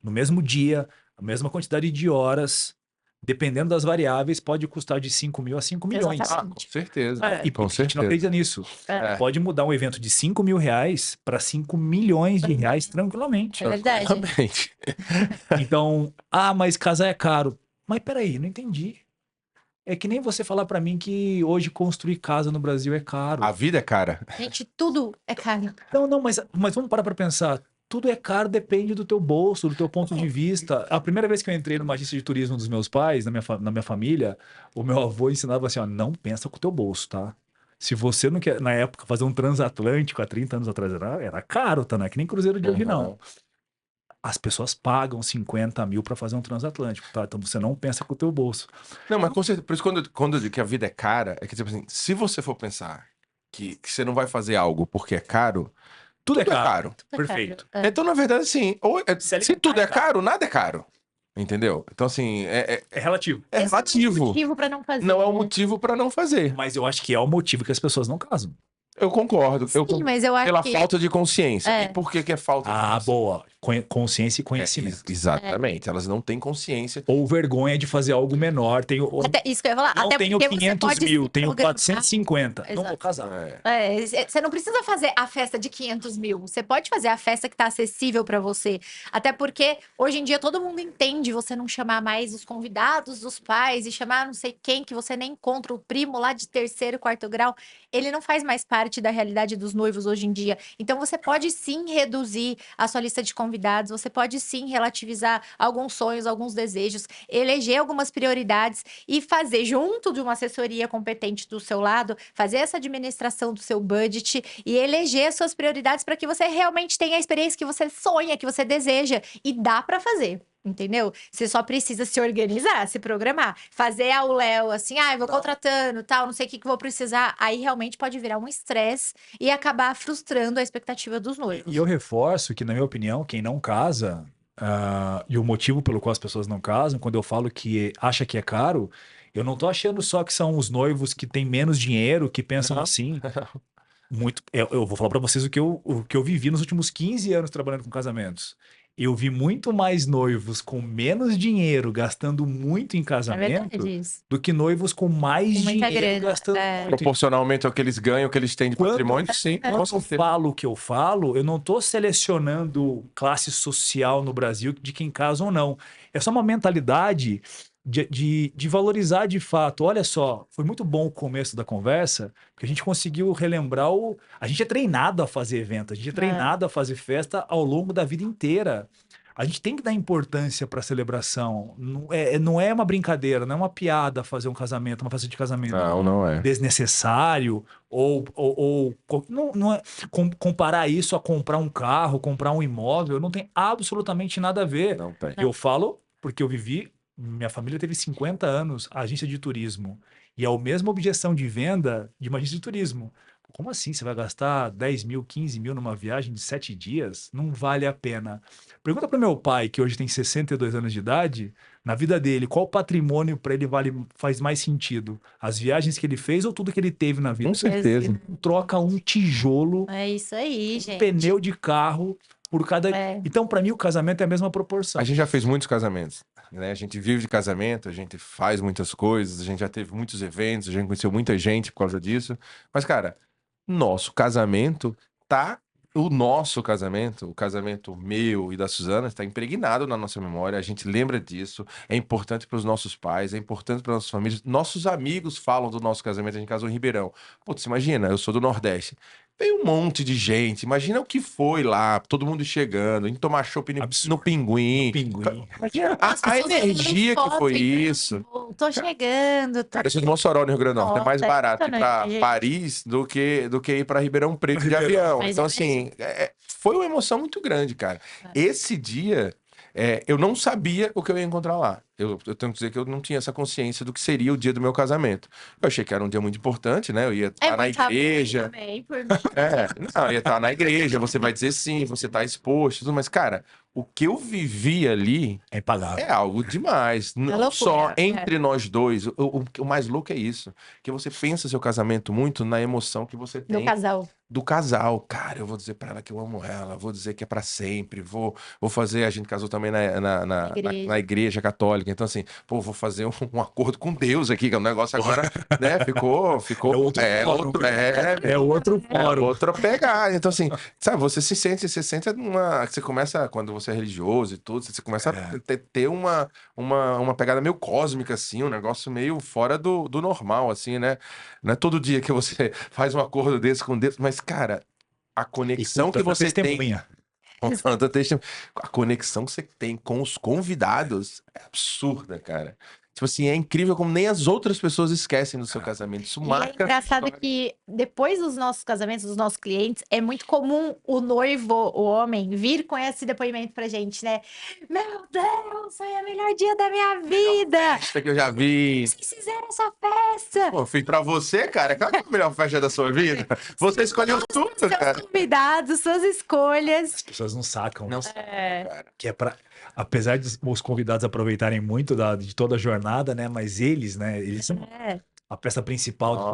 no mesmo dia, a mesma quantidade de horas, dependendo das variáveis, pode custar de 5 mil a 5 milhões.
Exatamente.
Com certeza.
E
com
a gente não
certeza.
acredita nisso.
É.
Pode mudar um evento de 5 mil reais para 5 milhões de reais tranquilamente.
É verdade.
Exatamente.
Então, mas casar é caro. Mas peraí, não entendi. É que nem você falar pra mim que hoje construir casa no Brasil é caro.
A vida é cara.
Gente, tudo é caro.
Não, mas vamos parar pra pensar. Tudo é caro, depende do teu bolso, do teu ponto de vista. A primeira vez que eu entrei numa agência de turismo dos meus pais, na minha família, o meu avô ensinava assim, ó, não pensa com o teu bolso, tá? Se você não quer, na época, fazer um transatlântico há 30 anos atrás, era caro, tá? Não é que nem cruzeiro de hoje, não.
Uhum.
As pessoas pagam 50 mil para fazer um transatlântico, tá? Então você não pensa com o teu bolso.
Não, mas com certeza, por isso quando eu digo que a vida é cara, é que tipo assim, se você for pensar que você não vai fazer algo porque é caro,
Tudo é
tudo é
caro.
caro.
Tudo é
Perfeito.
caro. É.
Então, na verdade, assim,
Se
se tudo é
alimentar é
caro, nada é caro. Entendeu? Então, assim,
É relativo.
é
Esse não é
relativo.
um motivo pra não fazer.
Não é um
né?
motivo para não fazer.
Mas eu acho que é o motivo que as pessoas não casam.
Eu concordo.
Sim, mas eu acho
Pela
que
falta de consciência.
É.
E por que é falta de consciência?
Boa. Consciência e conhecimento.
Exatamente. Elas não têm consciência.
Ou vergonha de fazer algo menor.
até isso que eu ia falar.
Não
Até
tenho
porque você
500
pode
mil,
se
tenho
programar.
450. Não
Exato.
vou casar.
Você não precisa fazer a festa de 500 mil. Você pode fazer a festa que está acessível para você. Até porque hoje em dia todo mundo entende você não chamar mais os convidados dos pais e chamar não sei quem que você nem encontra, o primo lá de terceiro, quarto grau. Ele não faz mais parte da realidade dos noivos hoje em dia. Então você pode sim reduzir a sua lista de convidados, você pode sim relativizar alguns sonhos, alguns desejos, eleger algumas prioridades e fazer junto de uma assessoria competente do seu lado, fazer essa administração do seu budget e eleger as suas prioridades para que você realmente tenha a experiência que você sonha, que você deseja e dá para fazer. Entendeu? Você só precisa se organizar, se programar. Fazer ao Léo assim, eu vou contratando, tal, não sei o que vou precisar. Aí realmente pode virar um estresse e acabar frustrando a expectativa dos noivos.
E eu reforço que, na minha opinião, quem não casa, e o motivo pelo qual as pessoas não casam, quando eu falo que acha que é caro, Eu não tô achando só que são os noivos que têm menos dinheiro, que pensam
Não.
assim. Muito, eu vou falar para vocês o que eu vivi nos últimos 15 anos trabalhando com casamentos. Eu vi muito mais noivos com menos dinheiro gastando muito em
É
casamento
verdade isso.
do que noivos com mais
Com muita
dinheiro
grana.
gastando
É.
muito.
Proporcionalmente ao que eles ganham, o que eles têm de
Quando-
patrimônio, sim, com
Quando eu
certeza.
falo o que eu falo, eu não estou selecionando classe social no Brasil de quem casa ou não. É só uma mentalidade de valorizar de fato. Olha só, foi muito bom o começo da conversa, porque a gente conseguiu relembrar o. A gente é treinado a fazer evento, a gente é treinado a fazer festa ao longo da vida inteira. A gente tem que dar importância para a celebração. Não é uma brincadeira, não é uma piada fazer um casamento, uma festa de casamento
Não, não é.
desnecessário não é comparar isso a comprar um carro, comprar um imóvel, não tem absolutamente nada a ver.
Não tem.
Eu falo porque eu vivi, minha família teve 50 anos, agência de turismo, e é a mesma objeção de venda de uma agência de turismo. Como assim? Você vai gastar 10 mil, 15 mil numa viagem de 7 dias? Não vale a pena. Pergunta para meu pai, que hoje tem 62 anos de idade, na vida dele, qual patrimônio para ele faz mais sentido? As viagens que ele fez ou tudo que ele teve na vida?
Com certeza.
Troca um tijolo,
É isso aí,
um
gente.
pneu de carro por cada.
É.
Então, para mim, o casamento é a mesma proporção.
A gente já fez muitos casamentos, né? A gente vive de casamento, a gente faz muitas coisas, a gente já teve muitos eventos, a gente conheceu muita gente por causa disso. Mas, cara, nosso casamento tá. O casamento meu e da Suzana, está impregnado na nossa memória. A gente lembra disso. É importante para os nossos pais, é importante para nossas famílias. Nossos amigos falam do nosso casamento. A gente casou em Ribeirão. Putz, imagina, eu sou do Nordeste. Veio um monte de gente. Imagina o que foi lá, todo mundo chegando, indo tomar chopp no
Absurdo.
Pinguim.
Pinguim.
Imagina
As
a
pessoas
energia
mandando
que foi
foto, então,
isso.
tipo, tô chegando. Tô...
Cara, eu sou de Mossoró, no Rio Grande do Norte. É mais
Nossa, é
barato ir
impressionante,
para
gente.
Paris do que ir para Ribeirão Preto de avião.
Mas
Então,
é
assim, foi uma emoção muito grande, cara. Esse dia, eu não sabia o que eu ia encontrar lá. Eu tenho que dizer que eu não tinha essa consciência do que seria o dia do meu casamento. Eu achei que era um dia muito importante, né? Eu ia estar na
muito rápido
igreja.
também, por mim.
Não, eu ia estar na igreja, você vai dizer sim, você tá exposto, tudo, mas, cara, o que eu vivi ali
É impagável.
é algo demais. Não
loucura,
só
é.
entre nós dois. O mais louco é isso. Que você pensa seu casamento muito na emoção que você
Do
tem
casal.
do casal. Cara, eu vou dizer pra ela que eu amo ela, vou dizer que é pra sempre, vou fazer. A gente casou também
Igreja.
na igreja católica. Então, assim, pô, vou fazer um acordo com Deus aqui, que é um negócio agora, né? Ficou.
É outro fórum. É outro fórum.
Outra pegada. Então, assim, sabe, você sente você começa, quando você é religioso e tudo, você começa a ter uma pegada meio cósmica, assim, um negócio meio fora do normal, assim, né? Não é todo dia que você faz um acordo desse com Deus, mas, cara, a conexão que você tem.
testemunha.
Contando testemunha, a conexão que você tem com os convidados é absurda, cara. Tipo assim, é incrível como nem as outras pessoas esquecem do seu casamento. Isso
E é
marca.
engraçado que depois dos nossos casamentos, dos nossos clientes, é muito comum o noivo, o homem, vir com esse depoimento pra gente, né? Meu Deus, foi o melhor dia da minha vida!
Festa que eu já vi.
Vocês fizeram essa festa!
Pô, fiz pra você, cara. Qual que é a melhor festa da sua vida? Você escolheu tudo,
Seus
cara.
convidados, suas escolhas.
As pessoas não sacam.
Não,
É,
Que é para, apesar de os convidados aproveitarem muito de toda a jornada, né? Mas eles são
é.
a peça principal de
Nossa,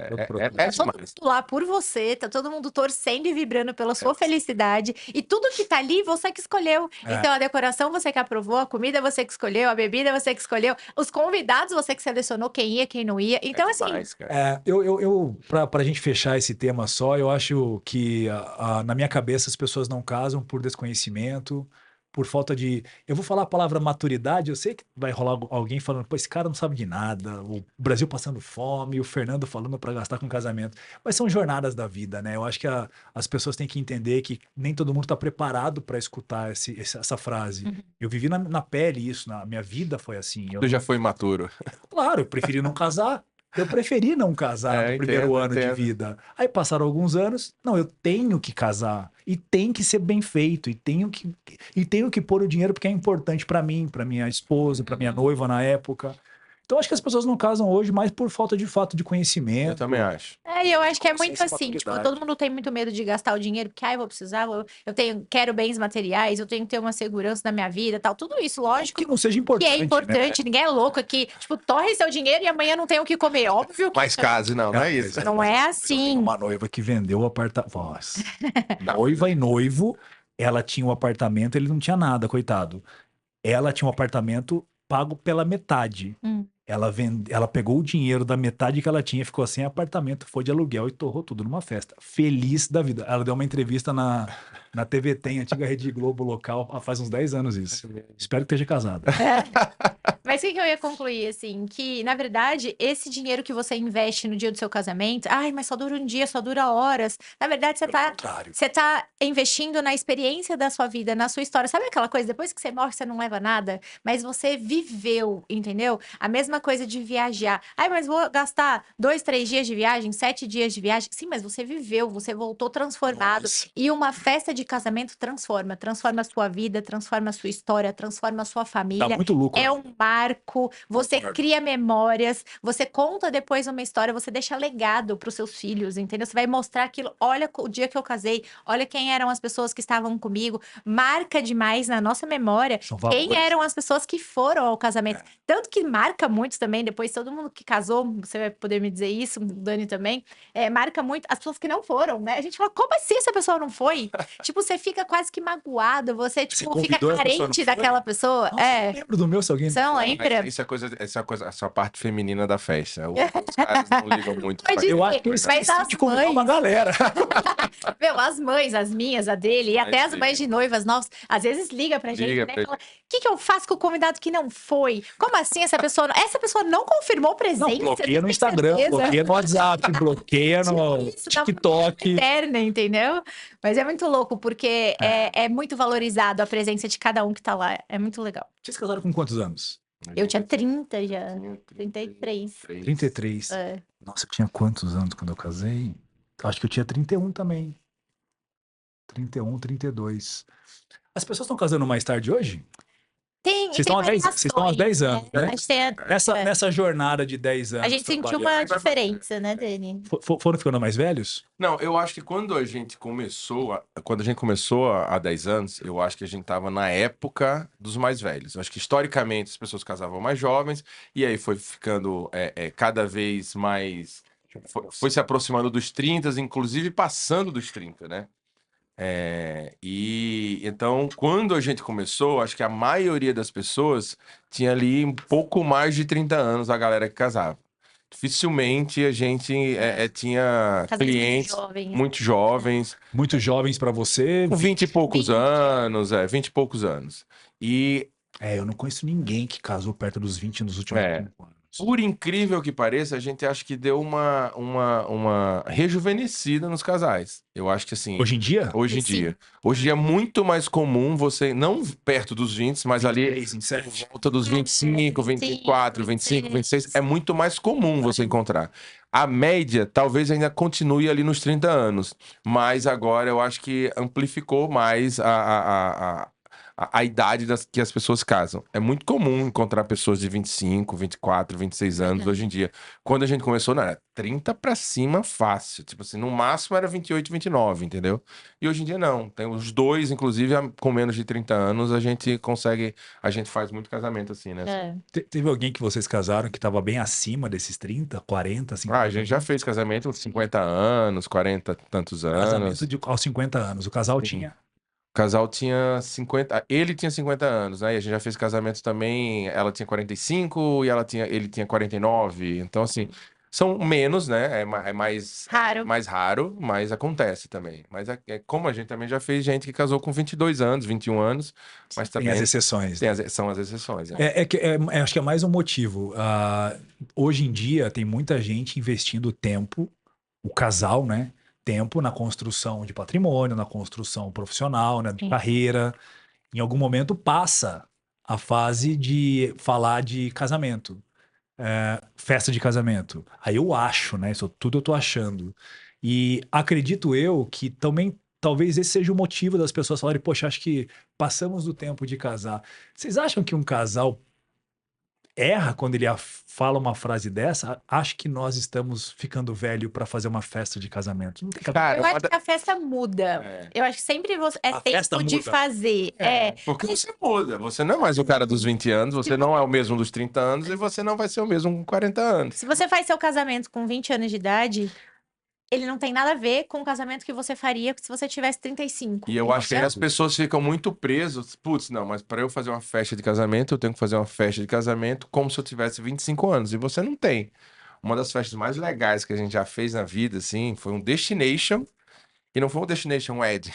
todo o produto.
Tá todo mundo
demais.
lá por você, tá todo mundo torcendo e vibrando pela sua felicidade. E tudo que tá ali, você que escolheu.
É.
Então, a decoração você que aprovou, a comida você que escolheu, a bebida você que escolheu, os convidados você que selecionou quem ia, quem não ia. Então, assim,
Demais, cara.
Pra gente fechar esse tema só, eu acho que na minha cabeça as pessoas não casam por desconhecimento, por falta de. Eu vou falar a palavra maturidade, eu sei que vai rolar alguém falando, pô, esse cara não sabe de nada, o Brasil passando fome, o Fernando falando para gastar com casamento. Mas são jornadas da vida, né? Eu acho que as pessoas têm que entender que nem todo mundo está preparado para escutar essa frase. Eu vivi na pele isso, na minha vida foi assim.
Tu já foi imaturo.
Claro, eu preferi não casar. Eu preferi não casar no primeiro ano de
entendo.
vida. Aí passaram alguns anos, não, eu tenho que casar e tem que ser bem feito e tenho que pôr o dinheiro porque é importante para mim, para minha esposa, para minha noiva na época. Então, acho que as pessoas não casam hoje mais por falta de fato de
Eu
conhecimento.
também acho.
E eu acho que é muito
Consciência e
assim, tipo,
maturidade.
todo mundo tem muito medo de gastar o dinheiro, porque, eu vou precisar, quero bens materiais, eu tenho que ter uma segurança na minha vida, tal, tudo isso, lógico,
Que não seja
que
importante,
é importante, ninguém é louco aqui, tipo, torre seu dinheiro e amanhã não tem o que comer, óbvio que
Mas case, não é isso.
não é
Eu tenho
assim.
uma noiva que vendeu o apartamento. Noiva e noivo, ela tinha um apartamento, ele não tinha nada, coitado. Ela tinha um apartamento pago pela metade.
Hum.
Ela pegou o dinheiro da metade que ela tinha, ficou sem apartamento, foi de aluguel e torrou tudo numa festa. Feliz da vida. Ela deu uma entrevista na TVT, antiga Rede Globo local, faz uns 10 anos isso. Espero que esteja casada.
Mas o que eu ia concluir, assim, que, na verdade, esse dinheiro que você investe no dia do seu casamento, mas só dura um dia, só dura horas. Na verdade,
Pelo contrário.
você tá investindo na experiência da sua vida, na sua história. Sabe aquela coisa, depois que você morre, você não leva nada, mas você viveu, entendeu? A mesma coisa de viajar. Mas vou gastar 2, 3 dias de viagem, 7 dias de viagem. Sim, mas você viveu, você voltou transformado.
Nossa.
E uma festa de casamento transforma a sua vida, transforma a sua história, transforma a sua
Dá
família.
muito lucro.
É um marco, você
Concordo.
cria memórias, você conta depois uma história, você deixa legado para os seus filhos, entendeu? Você vai mostrar aquilo, olha o dia que eu casei, olha quem eram as pessoas que estavam comigo, marca demais na nossa memória
São
quem
valores.
eram as pessoas que foram ao casamento. Tanto que marca muito também, depois todo mundo que casou, você vai poder me dizer isso, Dani também, marca muito as pessoas que não foram, né? A gente fala, como assim essa pessoa não foi? Tipo, você fica quase que magoado, você, tipo, fica
convidou, a pessoa não
carente
foi?
daquela pessoa.
Nossa, eu lembro do meu, se alguém...
Você não
Mas
lembra?
isso é coisa, essa parte feminina da festa. Os caras não ligam muito pra
Pode
isso.
Eu acho que eu
Mas
esqueci
as
de convidar uma
mães-
galera.
Meu, as mães, as minhas, a dele, e até as
sim.
mães de noivas novas, às vezes liga pra gente,
Liga
né?
pra
Fala, o que eu faço com o convidado que não foi? Como assim essa pessoa não confirmou
Não,
presença?
bloqueia
Você
no
tem
Instagram,
certeza?
bloqueia no WhatsApp, bloqueia no
Isso, dá uma
TikTok.
eterna, entendeu? Mas é muito louco, porque é muito valorizado a presença de cada um que tá lá. É muito legal.
Vocês casaram com quantos anos?
Eu tinha 30 já. 33.
33.
É.
Nossa, eu tinha quantos anos quando eu casei? Acho que eu tinha 31 também. 31, 32. As pessoas estão casando mais tarde hoje?
Tem
Vocês estão há 10,
variações,
vocês estão há 10 anos,
né?
né?
A gente tem
Nessa jornada de 10 anos.
a gente sentiu
trabalhando,
uma diferença, né, Dani?
Foram ficando mais velhos?
Não, eu acho que quando a gente começou, há 10 anos, eu acho que a gente estava na época dos mais velhos. Eu acho que historicamente as pessoas casavam mais jovens, e aí foi ficando cada vez mais. Foi se aproximando dos 30, inclusive passando dos 30, né? E então, quando a gente começou, acho que a maioria das pessoas tinha ali um pouco mais de 30 anos, a galera que casava. Dificilmente a gente tinha
Às vezes
clientes
jovens.
muito jovens,
Muito jovens pra você?
com 20 e poucos
20.
anos, 20 e poucos anos. E,
Eu não conheço ninguém que casou perto dos 20 nos últimos 5 anos.
por incrível que pareça, a gente acha que deu uma rejuvenescida nos casais. Eu acho que assim.
Hoje em dia?
Hoje em
Sim.
dia. Hoje em dia é muito mais comum você, não perto dos 20, mas ali
23, 27.
volta dos 25, 24, 25, 26, é muito mais comum você encontrar. A média talvez ainda continue ali nos 30 anos, mas agora eu acho que amplificou mais a idade que as pessoas casam. É muito comum encontrar pessoas de 25, 24, 26 anos hoje em dia. Quando a gente começou, não, era 30 pra cima fácil. Tipo assim, no máximo era 28, 29, entendeu? E hoje em dia não. Tem os dois, inclusive, com menos de 30 anos, a gente faz muito casamento assim, né?
Teve alguém que vocês casaram que estava bem acima desses 30, 40, 50?
A gente já fez casamento com 50 anos, 40 e tantos anos.
Casamento aos 50 anos. O casal
Sim.
tinha.
O casal tinha 50, ele tinha 50 anos, né? E a gente já fez casamento também, ela tinha 45 e ele tinha 49. Então, assim, são menos, né? É mais
Raro.
mais raro, mas acontece também. Mas como a gente também já fez gente que casou com 22 anos, 21 anos, mas
Tem
também
as exceções.
são as exceções. Né?
Acho que é mais um motivo. Hoje em dia tem muita gente investindo tempo, o casal, né? Tempo na construção de patrimônio, na construção profissional, né? De
Sim.
carreira. Em algum momento passa a fase de falar de casamento. Festa de casamento. Aí eu acho, né? Isso tudo eu tô achando. E acredito eu que também talvez esse seja o motivo das pessoas falarem, poxa, acho que passamos do tempo de casar. Vocês acham que um casal erra quando ele fala uma frase dessa, acho que nós estamos ficando velho para fazer uma festa de casamento. Não tem cabimento.
Cara,
Eu acho que a festa muda.
É.
Eu acho que sempre é
A festa
tempo de
muda.
fazer.
Porque você muda. Você não é mais o cara dos 20 anos, você não é o mesmo dos 30 anos e você não vai ser o mesmo com 40 anos.
Se você faz seu casamento com 20 anos de idade, ele não tem nada a ver com o casamento que você faria se você tivesse 35.
E eu acho que aí
entendeu?
as pessoas ficam muito presas. Putz, não, mas para eu fazer uma festa de casamento, eu tenho que fazer uma festa de casamento como se eu tivesse 25 anos. E você não tem. Uma das festas mais legais que a gente já fez na vida, assim, foi um Destination. E não foi um Destination Wedding.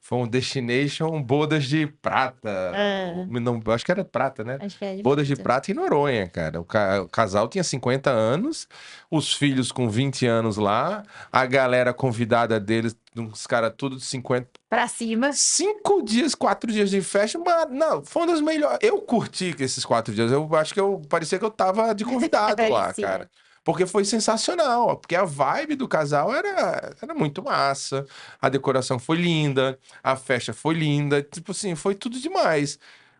Foi um Destination Bodas de Prata.
Ah,
Não, acho que era prata, né?
acho que é
Bodas de
difícil.
Prata em Noronha, cara. O casal tinha 50 anos, os filhos com 20 anos lá, a galera convidada deles, uns caras tudo de 50.
Pra cima.
5 dias, 4 dias de festa, mas não, foi um dos melhores. Eu curti que esses 4 dias. Eu acho que parecia que eu tava de convidado lá,
Parecia.
cara. Porque foi sensacional, ó, porque a vibe do casal era muito massa, a decoração foi linda, a festa foi linda, tipo assim, foi tudo demais.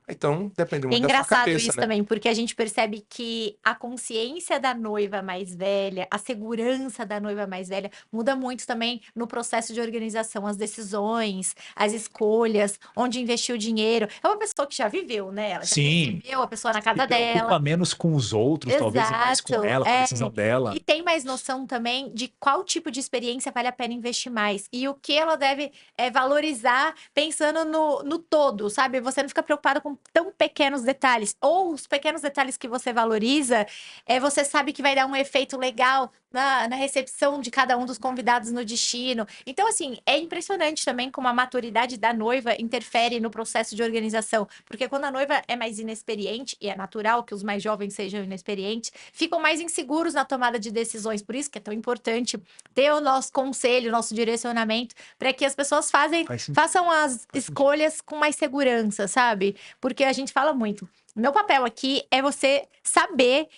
Então, depende
É
muito da sua
engraçado
cabeça,
isso
né?
também, porque a gente percebe que a consciência da noiva mais velha, a segurança da noiva mais velha, muda muito também no processo de organização, as decisões, as escolhas, onde investir o dinheiro. É uma pessoa que já viveu, né? Ela já
Sim.
recebeu a pessoa na
Se
casa
preocupa
dela.
menos com os outros, talvez, e mais com
Exato,
ela, com a decisão dela.
E tem mais noção também de qual tipo de experiência vale a pena investir mais e o que ela deve valorizar pensando no todo, sabe? Você não fica preocupado com tão pequenos detalhes. Ou os pequenos detalhes que você valoriza, você sabe que vai dar um efeito legal na recepção de cada um dos convidados no destino. Então, assim, é impressionante também como a maturidade da noiva interfere no processo de organização. Porque quando a noiva é mais inexperiente, e é natural que os mais jovens sejam inexperientes, ficam mais inseguros na tomada de decisões. Por isso que é tão importante ter o nosso conselho, o nosso direcionamento, para que as pessoas façam as escolhas com mais segurança, sabe? Porque a gente fala muito. Meu papel aqui é você saber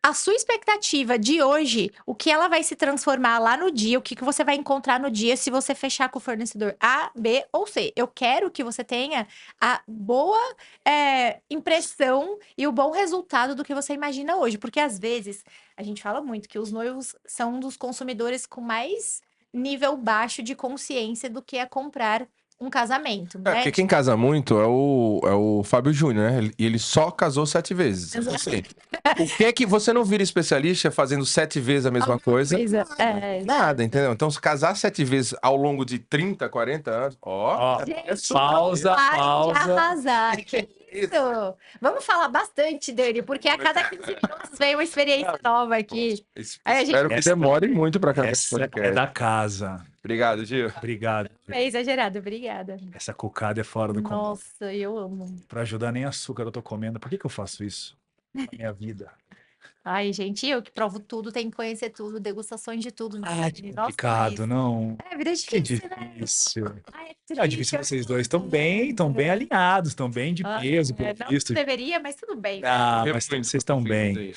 a sua expectativa de hoje, o que ela vai se transformar lá no dia, o que você vai encontrar no dia se você fechar com o fornecedor A, B ou C. Eu quero que você tenha a boa impressão e o bom resultado do que você imagina hoje. Porque às vezes a gente fala muito que os noivos são um dos consumidores com mais nível baixo de consciência do que é comprar um casamento, né?
Porque quem casa muito é o Fábio Júnior, né? E ele só casou 7 vezes.
Exato.
Assim, o que é que você não vira especialista fazendo 7 vezes a mesma coisa? Nada, entendeu? Então, se casar 7 vezes ao longo de 30, 40 anos, ó.
Ó,
Gente,
pausa,
parem de
pausa.
arrasar. Que isso? Vamos falar bastante, Dani, porque a cada 15 minutos vem uma experiência nova aqui. Aí a gente
Espero que demore muito pra acabar esse
Essa é
podcast.
da casa.
Obrigado, Gil.
Obrigado.
é exagerado, obrigada.
Essa cocada é fora do comum.
Nossa, eu amo.
Pra ajudar, nem açúcar eu tô comendo. Por que eu faço isso na minha vida?
Ai, gente, eu que provo tudo, tenho que conhecer tudo, degustações de tudo.
Ah, que
Nossa,
complicado,
mas-
não.
vida é
Que
difícil, né?
difícil.
Ai,
É difícil, vocês dois estão bem alinhados, estão bem de peso, pelo
não
visto.
deveria, mas tudo bem.
Ah, mas vocês estão bem.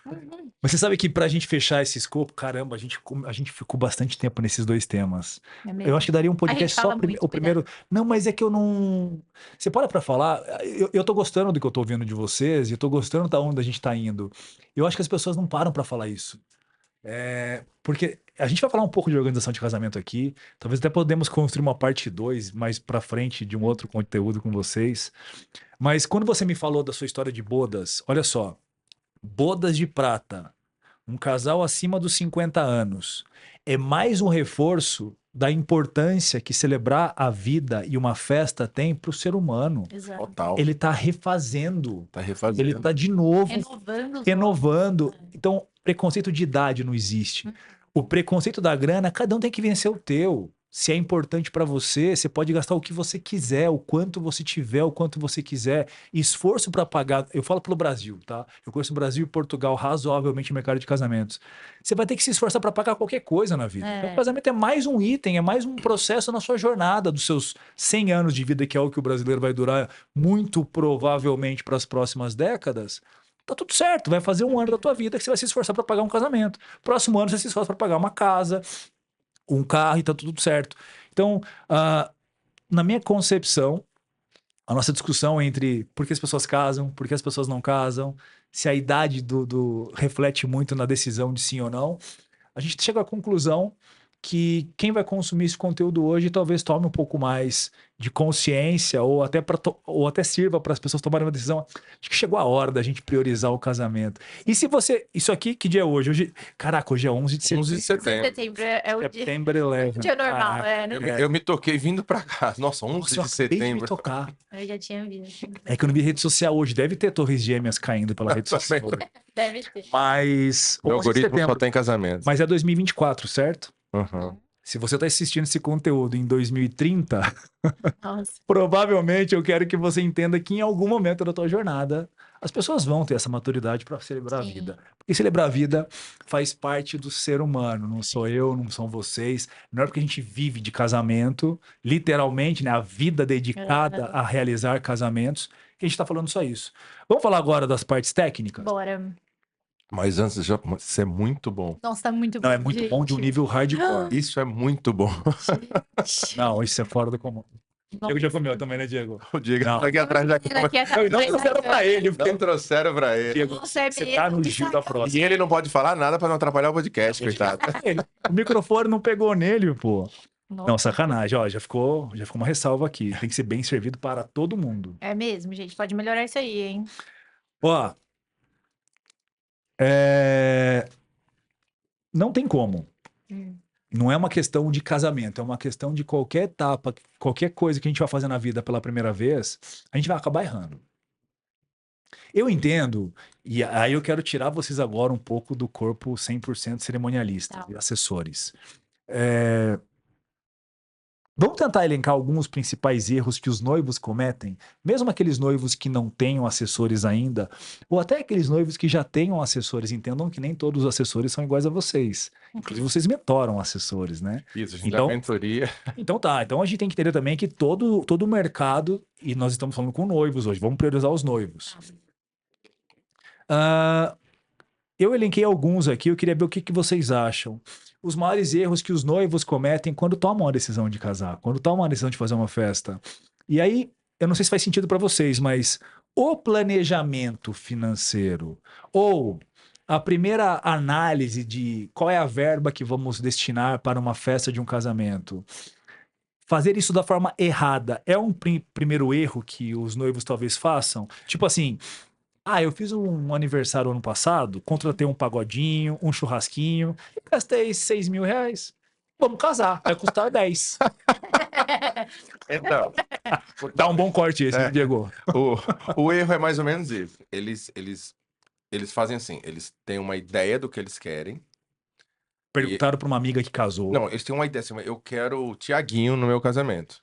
Uhum.
Mas você sabe que pra gente fechar esse escopo, caramba, a gente ficou bastante tempo nesses dois temas.
É mesmo.
Eu acho que daria um
A
podcast
gente
só
fala muito,
o primeiro. Não, mas é que eu não. Você para pra falar. Eu tô gostando do que eu tô ouvindo de vocês e eu tô gostando da onde a gente tá indo. Eu acho que as pessoas não param pra falar isso. Porque a gente vai falar um pouco de organização de casamento aqui. Talvez até podemos construir uma parte 2 mais pra frente de um outro conteúdo com vocês. Mas quando você me falou da sua história de bodas, olha só. Bodas de prata. Um casal acima dos 50 anos. É mais um reforço da importância que celebrar a vida e uma festa tem para o ser humano.
Exato.
Total.
Ele está refazendo.
Tá refazendo.
Ele está de novo
Renovando. os
renovando. Então, preconceito de idade não existe. O preconceito da grana, cada um tem que vencer o teu. Se é importante para você, você pode gastar o que você quiser, o quanto você tiver, o quanto você quiser. Esforço para pagar. Eu falo pelo Brasil, tá? Eu conheço o Brasil e Portugal razoavelmente no mercado de casamentos. Você vai ter que se esforçar para pagar qualquer coisa na vida. Então, o casamento é mais um item, é mais um processo na sua jornada dos seus 100 anos de vida, que é o que o brasileiro vai durar muito provavelmente para as próximas décadas. Tá tudo certo, vai fazer um ano da tua vida que você vai se esforçar para pagar um casamento. Próximo ano você se esforça para pagar uma casa, um carro e tá tudo certo. Então, na minha concepção, a nossa discussão entre por que as pessoas casam, por que as pessoas não casam, se a idade reflete muito na decisão de sim ou não, a gente chega à conclusão que quem vai consumir esse conteúdo hoje talvez tome um pouco mais de consciência ou até sirva para as pessoas tomarem uma decisão. Acho que chegou a hora da gente priorizar o casamento. E se você... Isso aqui, que dia é hoje? Caraca, hoje é 11 de setembro.
11 de setembro.
Setembro é o dia,
September 11.
dia normal,
Caraca.
né?
Eu me toquei vindo pra cá. Nossa, 11
Nossa, eu
de
acabei de me
setembro.
tocar.
Eu já tinha visto.
É que eu não vi rede social hoje. Deve ter torres gêmeas caindo pela rede social.
Deve ter.
Mas...
O
11 de
algoritmo
setembro.
só tem casamento.
Mas é 2024, certo?
Uhum.
Se você está assistindo esse conteúdo em 2030,
Nossa.
provavelmente eu quero que você entenda que em algum momento da tua jornada as pessoas vão ter essa maturidade para celebrar
Sim.
a vida. Porque celebrar a vida faz parte do ser humano, não sou eu, não são vocês. Não é porque a gente vive de casamento, literalmente, né, a vida dedicada a realizar casamentos, que a gente está falando só isso. Vamos falar agora das partes técnicas?
Bora.
Mas antes, isso é muito bom.
Nossa, tá muito
Não,
bom.
é muito bom de um
gente.
nível hardcore.
Isso é muito bom.
Não, isso é fora do comum. Diego já comeu também, né, Diego?
O Diego
Não.
tá aqui atrás da
Aqui atrás.
Não trouxeram pra ele, porque
Não trouxeram pra ele.
Diego,
Nossa, é
você
mesmo,
tá no
que
Gil da
sacanagem.
próxima.
E ele não pode falar nada pra não atrapalhar o podcast, coitado.
O microfone não pegou nele, pô.
Nossa.
Não, sacanagem. Ó, já ficou uma ressalva aqui. Tem que ser bem servido para todo mundo.
É mesmo, gente. Pode melhorar isso aí, hein?
Ó, não tem como. Não é uma questão de casamento, é uma questão de qualquer etapa, qualquer coisa que a gente vai fazer na vida pela primeira vez, a gente vai acabar errando. Eu entendo, e aí eu quero tirar vocês agora um pouco do corpo 100% cerimonialista,
Tá.
e assessores. Vamos tentar elencar alguns principais erros que os noivos cometem, mesmo aqueles noivos que não tenham assessores ainda, ou até aqueles noivos que já tenham assessores. Entendam que nem todos os assessores são iguais a vocês. Inclusive, vocês mentoram assessores, né?
Isso, a gente
Então-
dá mentoria.
Então tá, então a gente tem que entender também que todo o mercado, e nós estamos falando com noivos hoje, vamos priorizar os noivos. Eu elenquei alguns aqui, eu queria ver o que vocês acham. Os maiores erros que os noivos cometem quando tomam a decisão de casar, quando tomam a decisão de fazer uma festa. E aí, eu não sei se faz sentido para vocês, mas o planejamento financeiro ou a primeira análise de qual é a verba que vamos destinar para uma festa de um casamento, fazer isso da forma errada é um primeiro erro que os noivos talvez façam? Tipo assim, eu fiz um aniversário ano passado, contratei um pagodinho, um churrasquinho, e gastei 6 mil reais. Vamos casar, vai custar 10.
Então,
Dá um bom corte esse,
É.
Diego.
o erro é mais ou menos isso. Eles fazem assim, eles têm uma ideia do que eles querem.
Perguntaram para uma amiga que casou.
Não, eles têm uma ideia assim, eu quero o Tiaguinho no meu casamento.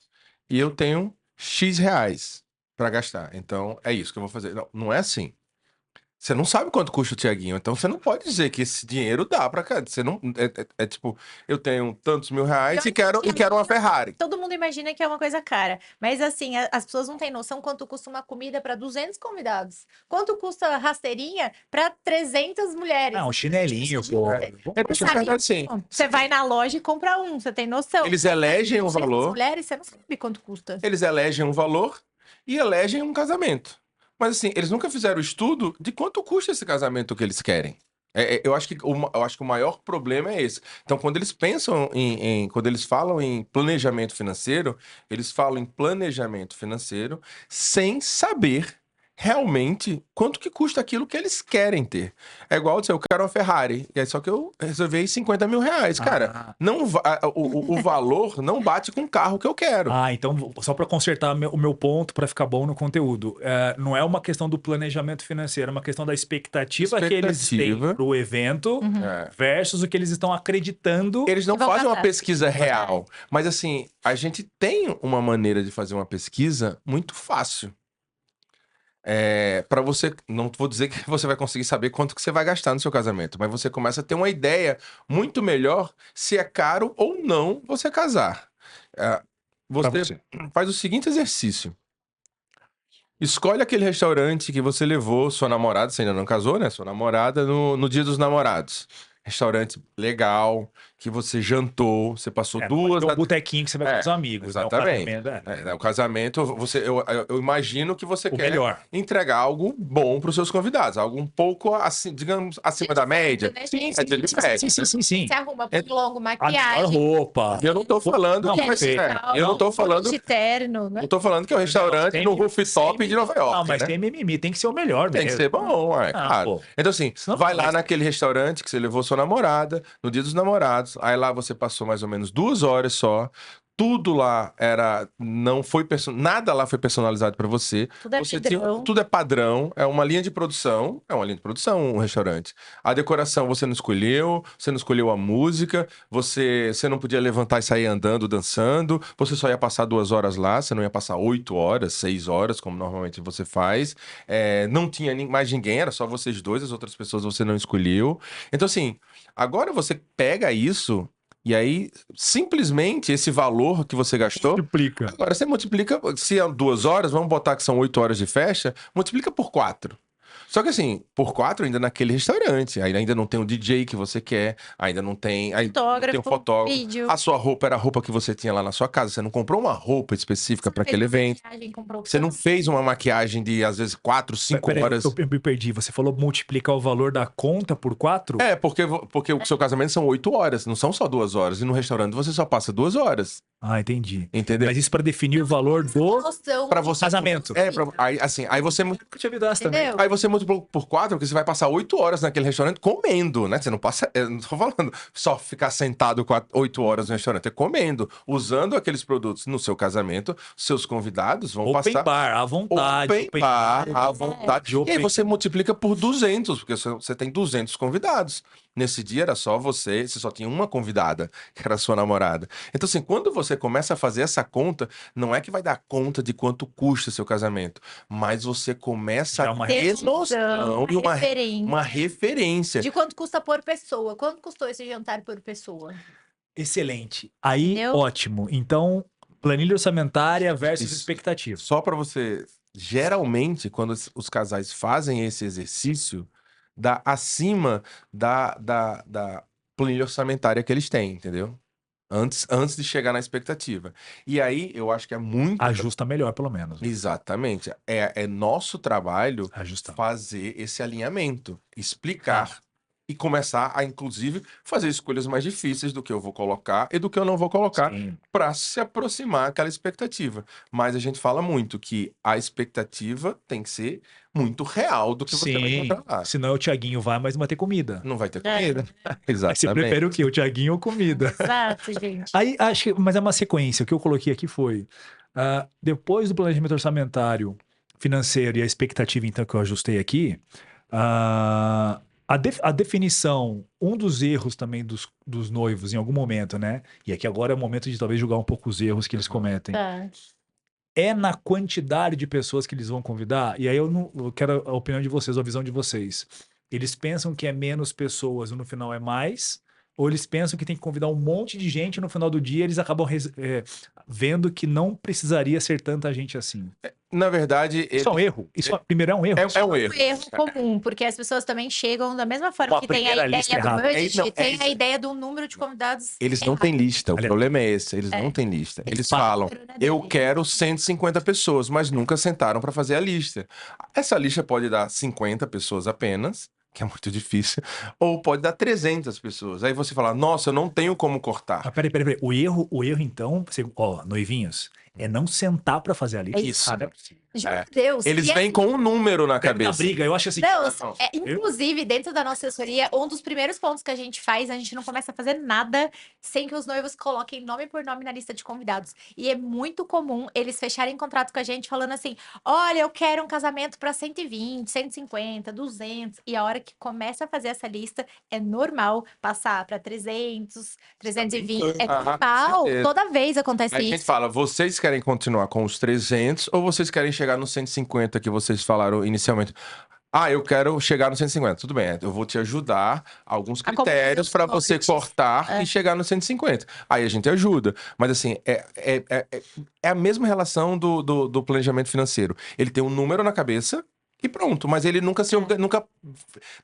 E eu tenho X reais pra gastar. Então, é isso que eu vou fazer. Não, não é assim. Você não sabe quanto custa o Tiaguinho, então você não pode dizer que esse dinheiro dá pra cá. Você não é tipo, eu tenho tantos mil reais e quero uma Ferrari.
Todo mundo imagina que é uma coisa cara. Mas assim, as pessoas não têm noção quanto custa uma comida para 200 convidados. Quanto custa a rasteirinha para 300 mulheres.
Um chinelinho,
Tipo,
pô.
Porque na verdade, sim.
Você vai na loja e compra um, você tem noção.
Eles elegem um
200
valor,
mulheres, você não sabe quanto custa.
eles elegem um valor e elegem um casamento. Mas assim, eles nunca fizeram estudo de quanto custa esse casamento que eles querem. Eu acho que o maior problema é esse. Então, quando eles pensam quando eles falam em planejamento financeiro, eles falam em planejamento financeiro sem saber realmente quanto que custa aquilo que eles querem ter. É igual dizer, eu quero uma Ferrari, e aí só que eu reservei 50 mil reais. Cara, não o valor não bate com o carro que eu quero.
Então, só para consertar o meu ponto, para ficar bom no conteúdo, não é uma questão do planejamento financeiro, é uma questão da expectativa que eles têm para o evento
É.
versus o que eles estão acreditando.
Eles não
Vão
fazem uma
casar.
pesquisa real. Mas assim, a gente tem uma maneira de fazer uma pesquisa muito fácil. Para você, não vou dizer que você vai conseguir saber quanto que você vai gastar no seu casamento, mas você começa a ter uma ideia muito melhor se é caro ou não você casar. Você faz o seguinte exercício. Escolhe aquele restaurante que você levou sua namorada, você ainda não casou, né? Sua namorada no Dia dos Namorados. Restaurante legal, que você jantou, você passou
É,
duas...
um botequinho que você vai com os amigos.
Exatamente.
Né? O casamento,
O casamento, eu imagino que você
o
quer
melhor.
entregar algo bom para os seus convidados, algo um pouco, assim, digamos, acima da média.
Né,
Sim,
gente?
sim.
Se arruma pro longo,
A melhor
maquiagem,
roupa.
Eu não tô falando
Não,
que vai ser.
perfeito.
Eu não tô falando.
de terno, né?
Não tô falando que é um restaurante
Sempre-
no rooftop de Nova York.
Não, mas
né?
tem mimimi, tem que ser o melhor
Tem que
mesmo.
ser bom, claro.
Pô.
Então, assim,
Senão
vai
não
lá
vai.
naquele restaurante que você levou sua namorada, no dia dos namorados. Aí lá você passou mais ou menos 2 horas só. Tudo lá não foi nada lá foi personalizado para você.
Tudo é padrão.
Tudo é padrão, é uma linha de produção, um restaurante. A decoração você não escolheu a música, você não podia levantar e sair andando, dançando, você só ia passar 2 horas lá, você não ia passar 8 horas, 6 horas, como normalmente você faz. Não tinha mais ninguém, era só vocês dois, as outras pessoas você não escolheu. Então, assim, agora você pega isso. E aí, simplesmente, esse valor que você gastou,
Multiplica.
agora você multiplica, se é 2 horas, vamos botar que são 8 horas de festa, multiplica por 4. Só que assim, por 4 ainda naquele restaurante, ainda não tem o DJ que você quer, ainda não tem, aí não tem o fotógrafo.
Vídeo.
A sua roupa era a roupa que você tinha lá na sua casa, você não comprou uma roupa específica para aquele evento. Você não fez uma maquiagem de, às vezes, 4, 5
Peraí,
horas.
eu me perdi. Você falou multiplicar o valor da conta por 4?
Porque o seu casamento são 8 horas, não são só 2 horas. E no restaurante você só passa 2 horas.
Ah, entendi.
Entendeu?
Mas isso para definir o valor do
Para você.
casamento.
Aí você.
Eu tinha ouvido essa também.
Entendeu?
Aí você multiplica por 4, porque você vai passar 8 horas naquele restaurante comendo, né? Você não passa. Eu não tô falando só ficar sentado 8 horas no restaurante, é comendo, usando aqueles produtos no seu casamento. Seus convidados vão
Open
passar.
bar, à vontade.
Open bar, à vontade. E aí você multiplica por 200, porque você tem 200 convidados. Nesse dia era só você só tinha uma convidada, que era a sua namorada. Então, assim, quando você começa a fazer essa conta, não é que vai dar conta de quanto custa seu casamento, mas você começa
Já
a
uma
ter noção e
referência
uma referência.
de quanto custa por pessoa. Quanto custou esse jantar por pessoa?
Excelente. Aí,
Entendeu?
ótimo. Então, planilha orçamentária versus
Isso.
expectativa.
Só para você, geralmente, quando os casais fazem esse exercício, dá acima da planilha orçamentária que eles têm, entendeu? Antes de chegar na expectativa. E aí, eu acho que é muito...
Ajusta melhor, pelo menos.
Exatamente. É nosso trabalho
Ajustar.
fazer esse alinhamento, explicar e começar a, inclusive, fazer escolhas mais difíceis do que eu vou colocar e do que eu não vou colocar
Sim.
para se aproximar daquela expectativa. Mas a gente fala muito que a expectativa tem que ser muito real do que você vai
Sim.
encontrar lá.
Senão o Thiaguinho vai, mas não vai ter comida.
Não vai ter
É.
comida.
Aí você
Exatamente.
prefere o quê? O Thiaguinho ou comida?
Exato, gente.
Aí, acho que, mas é uma sequência. O que eu coloquei aqui foi, depois do planejamento orçamentário, financeiro e a expectativa, então, que eu ajustei aqui, a definição, um dos erros também dos noivos em algum momento, né? E aqui agora é o momento de talvez julgar um pouco os erros que eles cometem.
Tá.
É na quantidade de pessoas que eles vão convidar? E aí eu quero a opinião de vocês, a visão de vocês. Eles pensam que é menos pessoas e no final é mais? Ou eles pensam que tem que convidar um monte de gente e no final do dia eles acabam vendo que não precisaria ser tanta gente assim?
Na verdade,
Isso é um erro. Primeiro é um erro.
é um erro.
Um erro comum, porque as pessoas também chegam da mesma forma
Com a
que tem a
primeira lista
ideia do
errada.
budget,
Não,
tem a ideia do número de convidados.
Eles não têm lista, o
Aliás,
problema é esse, eles não têm lista. Eles
falam,
falam, eu quero 150 pessoas, mas nunca sentaram para fazer a lista. Essa lista pode dar 50 pessoas apenas, que é muito difícil, ou pode dar 300 pessoas. Aí você fala, nossa, eu não tenho como cortar.
Ah, peraí. O erro, então, noivinhos, é não sentar pra fazer a lista.
Isso.
Ah, não é possível.
Meu Deus.
Eles
e
vêm com um número na
Deve dar
cabeça.
briga, eu acho assim.
Deus,
Não.
inclusive, dentro da nossa assessoria, um dos primeiros pontos que a gente faz, a gente não começa a fazer nada sem que os noivos coloquem nome por nome na lista de convidados. E é muito comum eles fecharem contrato com a gente falando assim: olha, eu quero um casamento para 120, 150, 200. E a hora que começa a fazer essa lista, é normal passar para 300, 320. É
Ah,
normal.
certeza.
Toda vez acontece
Aí a gente
isso.
fala, vocês querem continuar com os 300 ou vocês querem chegar no 150 que vocês falaram inicialmente? Ah, eu quero chegar no 150. Tudo bem, eu vou te ajudar alguns
A compreensão
critérios para
dos
você
budgets.
cortar e chegar no 150. Aí a gente ajuda. Mas assim, é a mesma relação do planejamento financeiro. Ele tem um número na cabeça E pronto, mas ele nunca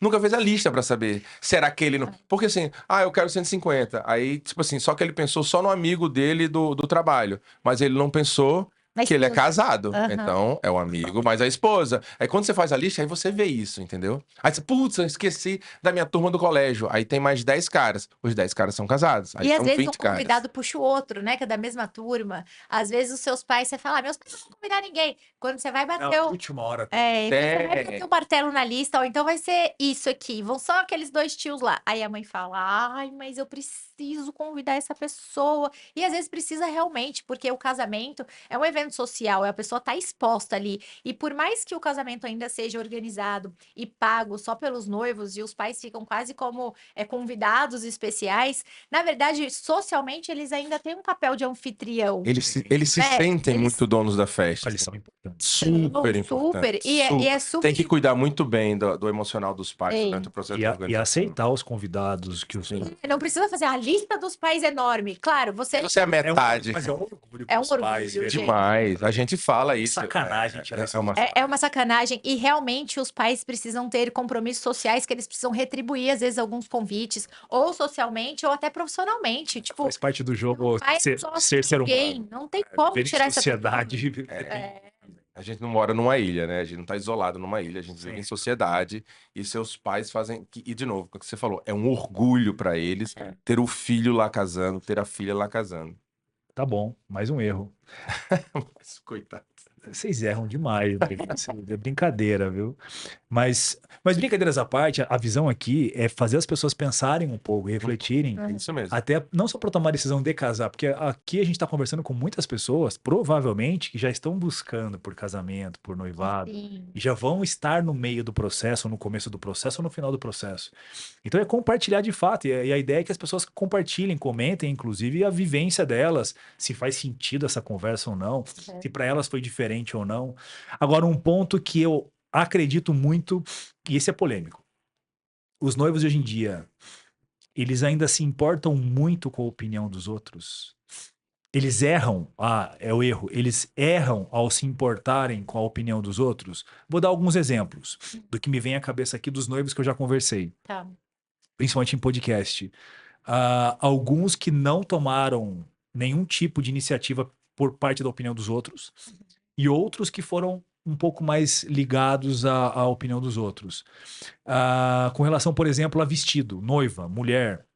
nunca fez a lista pra saber. Será que ele não. Porque assim, eu quero 150. Aí, tipo assim, só que ele pensou só no amigo dele do trabalho. Mas ele não pensou
Na
que ele é
esposa.
casado.
Aham.
Então, é o amigo, mas a esposa. Aí quando você faz a lista, aí você vê isso, entendeu? Aí você, putz, eu esqueci da minha turma do colégio. Aí tem mais 10 caras. Os 10 caras são casados. Aí
E às
são
vezes um
20 caras.
convidado puxa o outro, né? Que é da mesma turma. Às vezes os seus pais, você fala, meus pais não vão convidar ninguém. Quando você vai bater
Na
o.
última hora.
Quando você vai
É.
bater o martelo na lista, ou então vai ser isso aqui. Vão só aqueles 2 tios lá. Aí a mãe fala, ai, mas eu preciso convidar essa pessoa. E às vezes precisa realmente, porque o casamento é um evento social, a pessoa tá exposta ali. E por mais que o casamento ainda seja organizado e pago só pelos noivos, e os pais ficam quase como convidados especiais, na verdade, socialmente, eles ainda têm um papel de anfitrião.
Eles se
É,
sentem
eles-
muito donos da festa.
Eles são importantes.
Super importante.
Super. E é super.
Tem que cuidar muito bem do emocional dos pais
Sim.
durante o processo
E,
de
e
organização.
aceitar os convidados que os.
Sim.
Não precisa fazer a lista dos pais enorme. Claro, você.
Você é metade.
Mas é um orgulho
É um
pros pais,
orgulho,
velho.
gente.
Demais. A gente fala isso.
Sacanagem tirar isso.
É uma sacanagem. E realmente os pais precisam ter compromissos sociais que eles precisam retribuir, às vezes, alguns convites, ou socialmente, ou até profissionalmente. Tipo,
Faz parte do jogo
pai
ser,
só
ser
ninguém.
humano.
Não tem como
Viver em
tirar essa
sociedade.
A gente não mora numa ilha, né? A gente não tá isolado numa ilha, a gente vive
Sim.
em sociedade e seus pais fazem. E, de novo, o que você falou, é um orgulho pra eles ter o filho lá casando, ter a filha lá casando.
Tá bom, mais um erro.
Mas, coitado.
Vocês erram demais, né? É brincadeira, viu? Mas brincadeiras à parte, a visão aqui é fazer as pessoas pensarem um pouco, refletirem,
É isso mesmo.
até não só para tomar a decisão de casar, porque aqui a gente está conversando com muitas pessoas, provavelmente, que já estão buscando por casamento, por noivado,
Sim.
e já vão estar no meio do processo, no começo do processo ou no final do processo. Então é compartilhar de fato, e a ideia é que as pessoas compartilhem, comentem, inclusive, a vivência delas, se faz sentido essa conversa ou não, se para elas foi diferente ou não. Agora, um ponto que eu acredito muito, e esse é polêmico. Os noivos de hoje em dia, eles ainda se importam muito com a opinião dos outros. Eles erram, é o erro, eles erram ao se importarem com a opinião dos outros. Vou dar alguns exemplos do que me vem à cabeça aqui dos noivos que eu já conversei,
Tá.
principalmente em podcast. Alguns que não tomaram nenhum tipo de iniciativa por parte da opinião dos outros, e outros que foram um pouco mais ligados à opinião dos outros. Com relação, por exemplo, a vestido, noiva, mulher.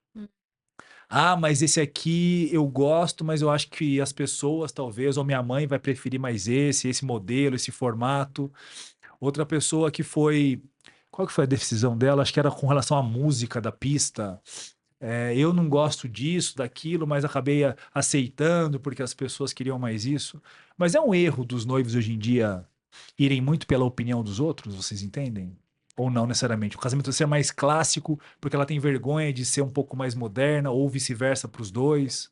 Mas esse aqui eu gosto, mas eu acho que as pessoas, talvez, ou minha mãe vai preferir mais esse modelo, esse formato. Outra pessoa que foi... Qual que foi a decisão dela? Acho que era com relação à música da pista. Eu não gosto disso, daquilo, mas acabei aceitando porque as pessoas queriam mais isso. Mas é um erro dos noivos hoje em dia irem muito pela opinião dos outros, vocês entendem? Ou não necessariamente? O casamento ser mais clássico porque ela tem vergonha de ser um pouco mais moderna, ou vice-versa para os dois.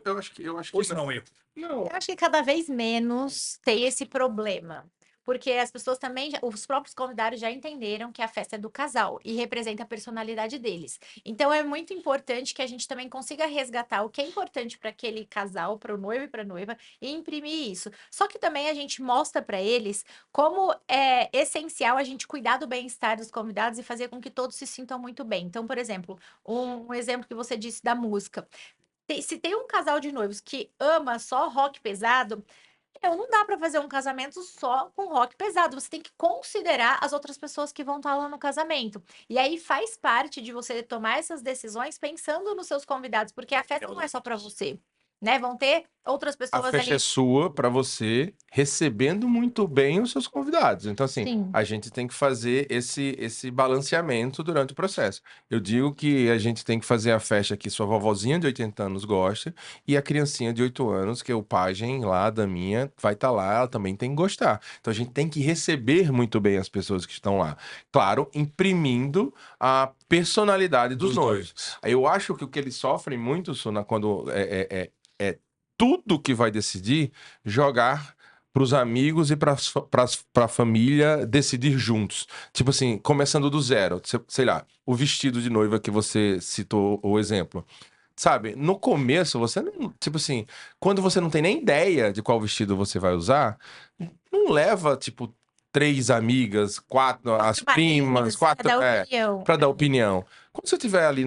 Eu acho que
Ou isso não é um erro?
não.
Eu acho que cada vez menos tem esse problema. Porque as pessoas também, os próprios convidados já entenderam que a festa é do casal e representa a personalidade deles. Então é muito importante que a gente também consiga resgatar o que é importante para aquele casal, para o noivo e para a noiva, e imprimir isso. Só que também a gente mostra para eles como é essencial a gente cuidar do bem-estar dos convidados e fazer com que todos se sintam muito bem. Então, por exemplo, um exemplo que você disse da música. Se tem um casal de noivos que ama só rock pesado, não dá para fazer um casamento só com rock pesado. Você tem que considerar as outras pessoas que vão estar lá no casamento. E aí faz parte de você tomar essas decisões pensando nos seus convidados, porque a festa não é só para você, né? Vão ter outras
A
pessoas
festa
ali.
é sua para você, recebendo muito bem os seus convidados. Então, assim,
Sim.
a gente tem que fazer esse balanceamento durante o processo. Eu digo que a gente tem que fazer a festa que sua vovozinha de 80 anos gosta e a criancinha de 8 anos, que é o pajem lá da minha, vai estar lá, ela também tem que gostar. Então, a gente tem que receber muito bem as pessoas que estão lá. Claro, imprimindo a personalidade dos noivos. Aí eu acho que o que eles sofrem muito, Suna, quando é tudo que vai decidir, jogar para os amigos e para a família decidir juntos. Tipo assim, começando do zero. Sei lá, o vestido de noiva que você citou o exemplo. Sabe, no começo, você não. Tipo assim, quando você não tem nem ideia de qual vestido você vai usar, não leva, tipo, 3 amigas, 4, as primas, 4,
Pra dar opinião.
para dar opinião. Quando você estiver ali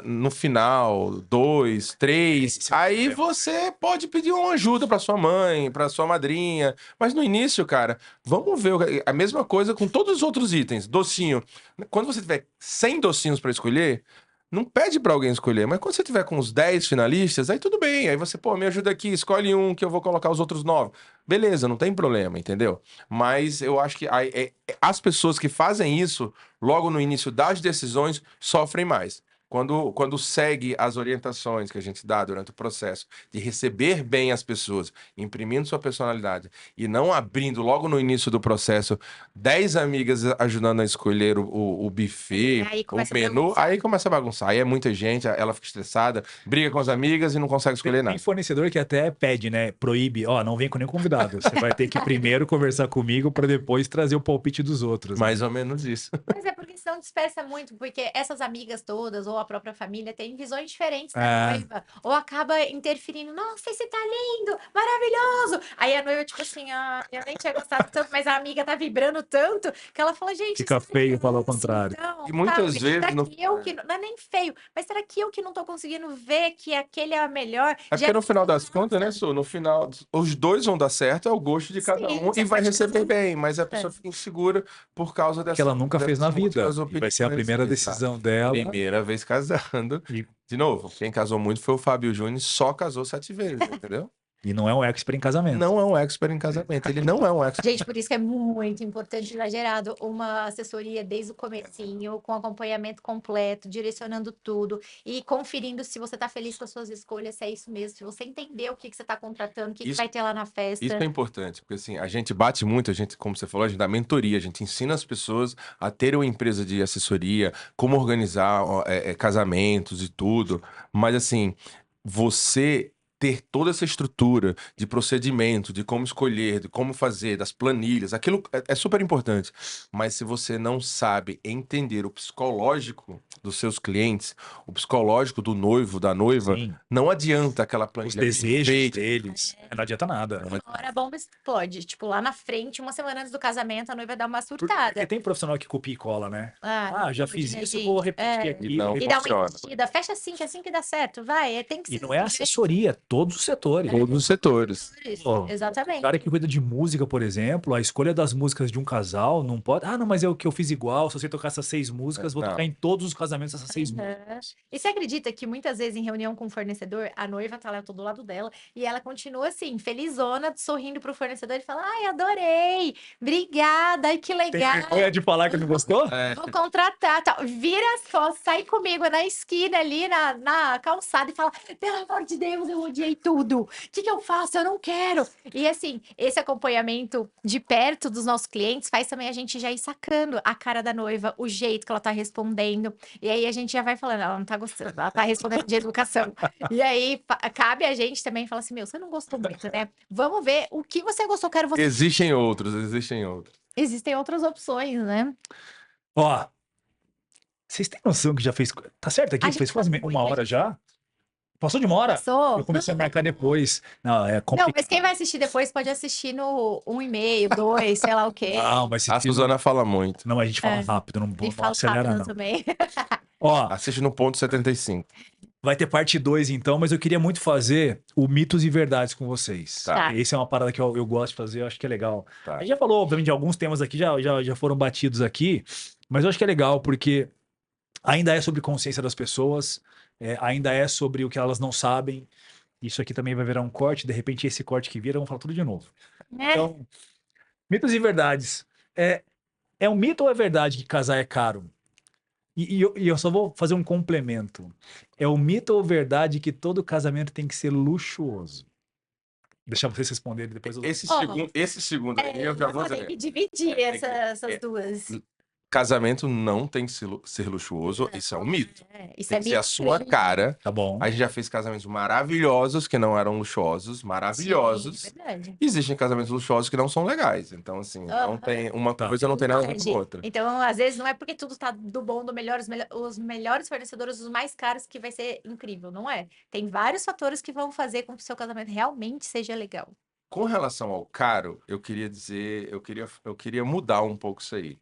no final, 2, 3, aí você pode pedir uma ajuda para sua mãe, para sua madrinha. Mas no início, cara, vamos ver a mesma coisa com todos os outros itens. Docinho. Quando você tiver 100 docinhos para escolher, não pede para alguém escolher. Mas quando você tiver com os 10 finalistas, aí tudo bem. Aí você, pô, me ajuda aqui, escolhe um que eu vou colocar os outros 9. Beleza, não tem problema, entendeu? Mas eu acho que as pessoas que fazem isso logo no início das decisões sofrem mais. Quando segue as orientações que a gente dá durante o processo de receber bem as pessoas, imprimindo sua personalidade e não abrindo logo no início do processo 10 amigas ajudando a escolher o buffet,
Aí
o
começa a
menu,
bagunçar.
aí começa a bagunçar. Aí é muita gente, ela fica estressada, briga com as amigas e não consegue escolher
Tem
nada.
fornecedor que até pede, né? Proíbe, ó, não vem com nenhum convidado. Você vai ter que primeiro conversar comigo para depois trazer o palpite dos outros. Né?
Mais ou menos isso.
Mas é porque senão dispersa muito, porque essas amigas todas, ou a própria família, têm visões diferentes da
É.
noiva. Ou acaba interferindo, nossa, esse tá lindo, maravilhoso. Aí a noiva, tipo assim, eu nem tinha gostado tanto, mas a amiga tá vibrando tanto, que ela fala, gente,
Fica
isso tá
feio falar o
assim,
contrário.
então,
E muitas
sabe?
vezes
Será
não-
que eu que não é nem feio, mas será que eu que não tô conseguindo ver que aquele é o melhor?
É porque no final das contas, né, Su? No final, os dois vão dar certo, é o gosto de cada
Sim,
um e
são
vai receber
particularidades.
bem, mas a pessoa fica insegura por causa
Que ela nunca fez na
dessas
vida.
múltiplas
E vai ser a
opiniões.
primeira
Exato.
decisão dela.
Primeira vez casando.
E,
De novo, quem casou muito foi o Fábio Júnior, só casou 7 vezes, entendeu?
e não é um expert em casamento.
Não é um expert em casamento, ele não é um expert.
Gente, por isso que é muito importante exagerado uma assessoria desde o comecinho, com acompanhamento completo, direcionando tudo e conferindo se você tá feliz com as suas escolhas, se é isso mesmo, se você entender o que você tá contratando, o que
Isso-
vai ter lá na festa.
Isso é importante, porque assim, a gente bate muito, a gente, como você falou, a gente dá mentoria, a gente ensina as pessoas a terem uma empresa de assessoria, como organizar casamentos e tudo, mas assim, você ter toda essa estrutura de procedimento, de como escolher, de como fazer, das planilhas, aquilo é super importante. Mas se você não sabe entender o psicológico dos seus clientes, o psicológico do noivo, da noiva,
Sim,
não adianta aquela
os
planilha
desejos
perfeita.
deles. Não adianta nada.
Uma hora a bomba explode. Tipo, lá na frente, uma semana antes do casamento, a noiva dá uma
Porque
surtada.
tem profissional que copia e cola, né?
Ah,
Ah, já
pode,
fiz
né,
isso,
gente?
vou repetir
É.
aqui.
E não
E dá uma
funciona.
investida, fecha assim, que é assim que dá certo, vai. Tem que
E
ser
não é
assim,
assessoria, todos os setores.
Todos os setores.
direito.
Pô, O
Exatamente.
cara que cuida de música, por exemplo, a escolha das músicas de um casal não pode. Ah, não, mas é o que eu fiz igual. Se você tocar essas 6 músicas, vou
Não.
tocar em todos os casamentos essas 6
Aham.
músicas.
E você acredita que muitas vezes em reunião com o fornecedor, a noiva tá lá do lado dela e ela continua assim, felizona, sorrindo pro fornecedor e fala: Ai, adorei, obrigada, ai, que
Tem
legal.
vergonha de falar que não gostou?
Vou contratar, tal. Vira as costas, sai comigo na esquina ali, na calçada e fala: pelo amor de Deus, eu odiei tudo. O que eu faço? Eu não quero. E assim, esse acompanhamento de perto dos nossos clientes faz também a gente já ir sacando a cara da noiva, o jeito que ela tá respondendo. E aí a gente já vai falando, ela não tá gostando, ela tá respondendo de educação. E aí cabe a gente também falar assim: meu, você não gostou muito, né? Vamos ver o que você gostou, quero você.
Existem outros, existem outros.
Existem outras opções, né?
Ó, vocês têm noção que já fez. Tá certo aqui?
A
Fez
gente
quase
faz
uma
muito,
hora já? Passou de uma hora?
Passou?
Eu comecei a marcar depois. Não, é
Não,
complicado.
mas quem vai assistir depois pode assistir no 1,5, 2, sei lá o quê.
Não, mas se
A Suzana fala muito.
Não, a gente fala
É.
rápido, não,
E
não
fala
acelera,
rápido
não.
também.
Ó,
Assiste no ponto 75.
vai ter parte 2 então, mas eu queria muito fazer o mitos e verdades com vocês.
Tá.
Essa é uma parada que eu gosto de fazer, eu acho que é legal.
Tá.
A gente já falou, obviamente, de alguns temas aqui, já foram batidos aqui, mas eu acho que é legal porque ainda é sobre consciência das pessoas, ainda é sobre o que elas não sabem. Isso aqui também vai virar um corte, de repente esse corte que vira, vamos falar tudo de novo.
Né?
Então, mitos e verdades. É um mito ou é verdade que casar é caro? E eu só vou fazer um complemento. É um mito ou verdade que todo casamento tem que ser luxuoso? Deixar vocês responderem depois.
Esse segundo aí, eu já vou
Tem que
dizer.
dividir essas duas.
Casamento não tem que ser luxuoso, isso é um mito.
Isso
Tem
é
que ser a
mito
sua
mesmo.
cara.
Tá bom.
A gente já fez casamentos maravilhosos que não eram luxuosos, maravilhosos.
Sim, verdade.
Existem casamentos luxuosos que não são legais. Então, assim, não tem uma
Tá.
coisa não tem nada a ver com
Verdade.
a outra.
Então, às vezes, não é porque tudo tá do bom, do melhor, os melhores fornecedores, os mais caros, que vai ser incrível, não é? Tem vários fatores que vão fazer com que o seu casamento realmente seja legal.
Com relação ao caro, eu queria dizer, eu queria mudar um pouco isso aí.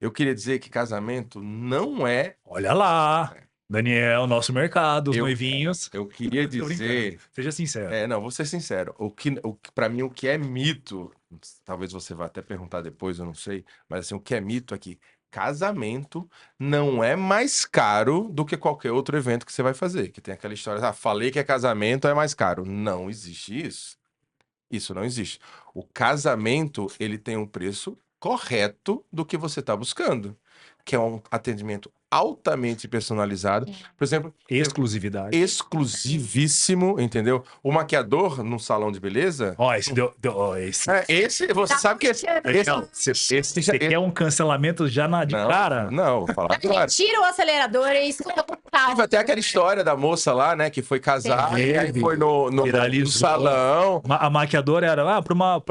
Eu queria dizer que casamento não é.
Olha lá, Daniel, nosso mercado, os
Eu,
noivinhos.
eu queria
Tô brincando.
dizer.
Seja sincero.
Não, vou ser sincero. Para mim, o que é mito, talvez você vá até perguntar depois, eu não sei, mas assim, o que é mito é que casamento não é mais caro do que qualquer outro evento que você vai fazer. Que tem aquela história, falei que é casamento, é mais caro. Não existe isso. Isso não existe. O casamento, ele tem um preço correto do que você está buscando, que é um atendimento altamente personalizado. Por exemplo,
Exclusividade.
exclusivíssimo, entendeu? O maquiador num salão de beleza.
Ó, esse ó, esse.
Esse, você
Tá
sabe que esse,
puxando.
Você quer um cancelamento já de
não,
cara?
não, vou falar agora.
Tira o acelerador e escuta com calma.
Teve até aquela história da moça lá, né, que foi casar e aí
Teve.
foi no
Viralizou.
salão.
A maquiadora era,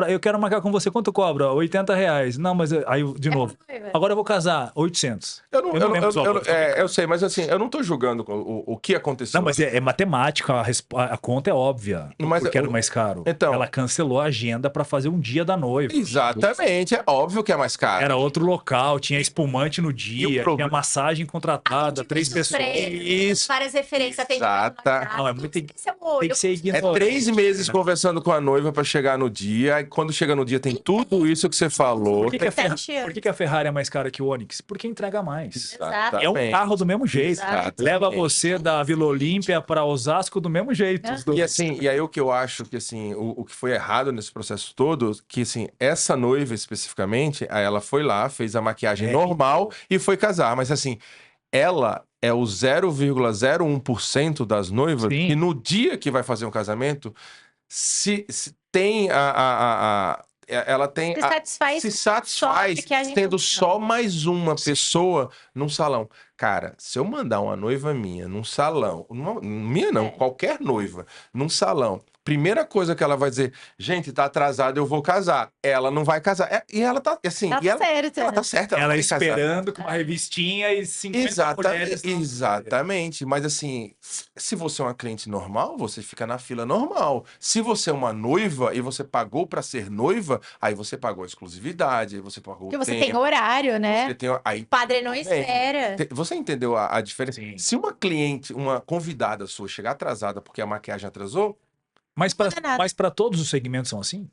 eu quero marcar com você, quanto cobra? R$ 80. Não, mas aí, de novo, agora eu vou casar, 800.
Eu não
lembro os valores.
eu sei, mas assim, eu não tô julgando o que aconteceu.
Não, mas é matemática, a conta é óbvia.
Mas
Porque era mais caro.
então-
Ela cancelou a agenda pra fazer um dia da noiva.
Exatamente, é óbvio que é mais caro.
Era outro local, tinha espumante no dia, tinha massagem contratada, 3 pessoas.
Isso.
Várias referências.
Exata.
Não, é muito-
Tem que ser o olho.
Tem que ser
É
ignorante.
3 meses conversando com a noiva pra chegar no dia. E quando chega no dia, tem tudo isso que você falou.
Por que, que a Ferrari,
7 anos.
por que que a Ferrari é mais cara que o Onix? Porque entrega mais.
Exato.
É um carro do mesmo jeito.
Exato.
Leva você da Vila Olímpia para Osasco do mesmo jeito. os dois.
E assim, e aí o que eu acho que assim, o que foi errado nesse processo todo, que assim, essa noiva especificamente, aí ela foi lá, fez a maquiagem normal e foi casar, mas assim, ela é o 0,01% das noivas
Sim.
que no dia que vai fazer um casamento, se tem ela tem
Se satisfaz
se
só
satisfaz
maquiagem
tendo
funcional.
só mais uma pessoa num salão. Cara, se eu mandar uma noiva minha num salão, minha não,
É.
qualquer noiva, num salão, primeira coisa que ela vai dizer, gente, tá atrasado, eu vou casar. Ela não vai casar. E ela tá assim,
Tá
e ela,
certo.
ela tá certa.
Ela
vai casar.
esperando com uma revistinha e 50 mulheres.
Exatamente. Mas assim, se você é uma cliente normal, você fica na fila normal. Se você é uma noiva e você pagou para ser noiva, aí você pagou a exclusividade, aí você pagou
Porque
o
você
tempo.
tem horário, né?
Você tem, aí,
O padre não espera.
você entendeu a diferença?
Sim.
Se uma cliente, uma convidada sua chegar atrasada porque a maquiagem atrasou,
Mas
Não muda nada.
para todos os segmentos são assim?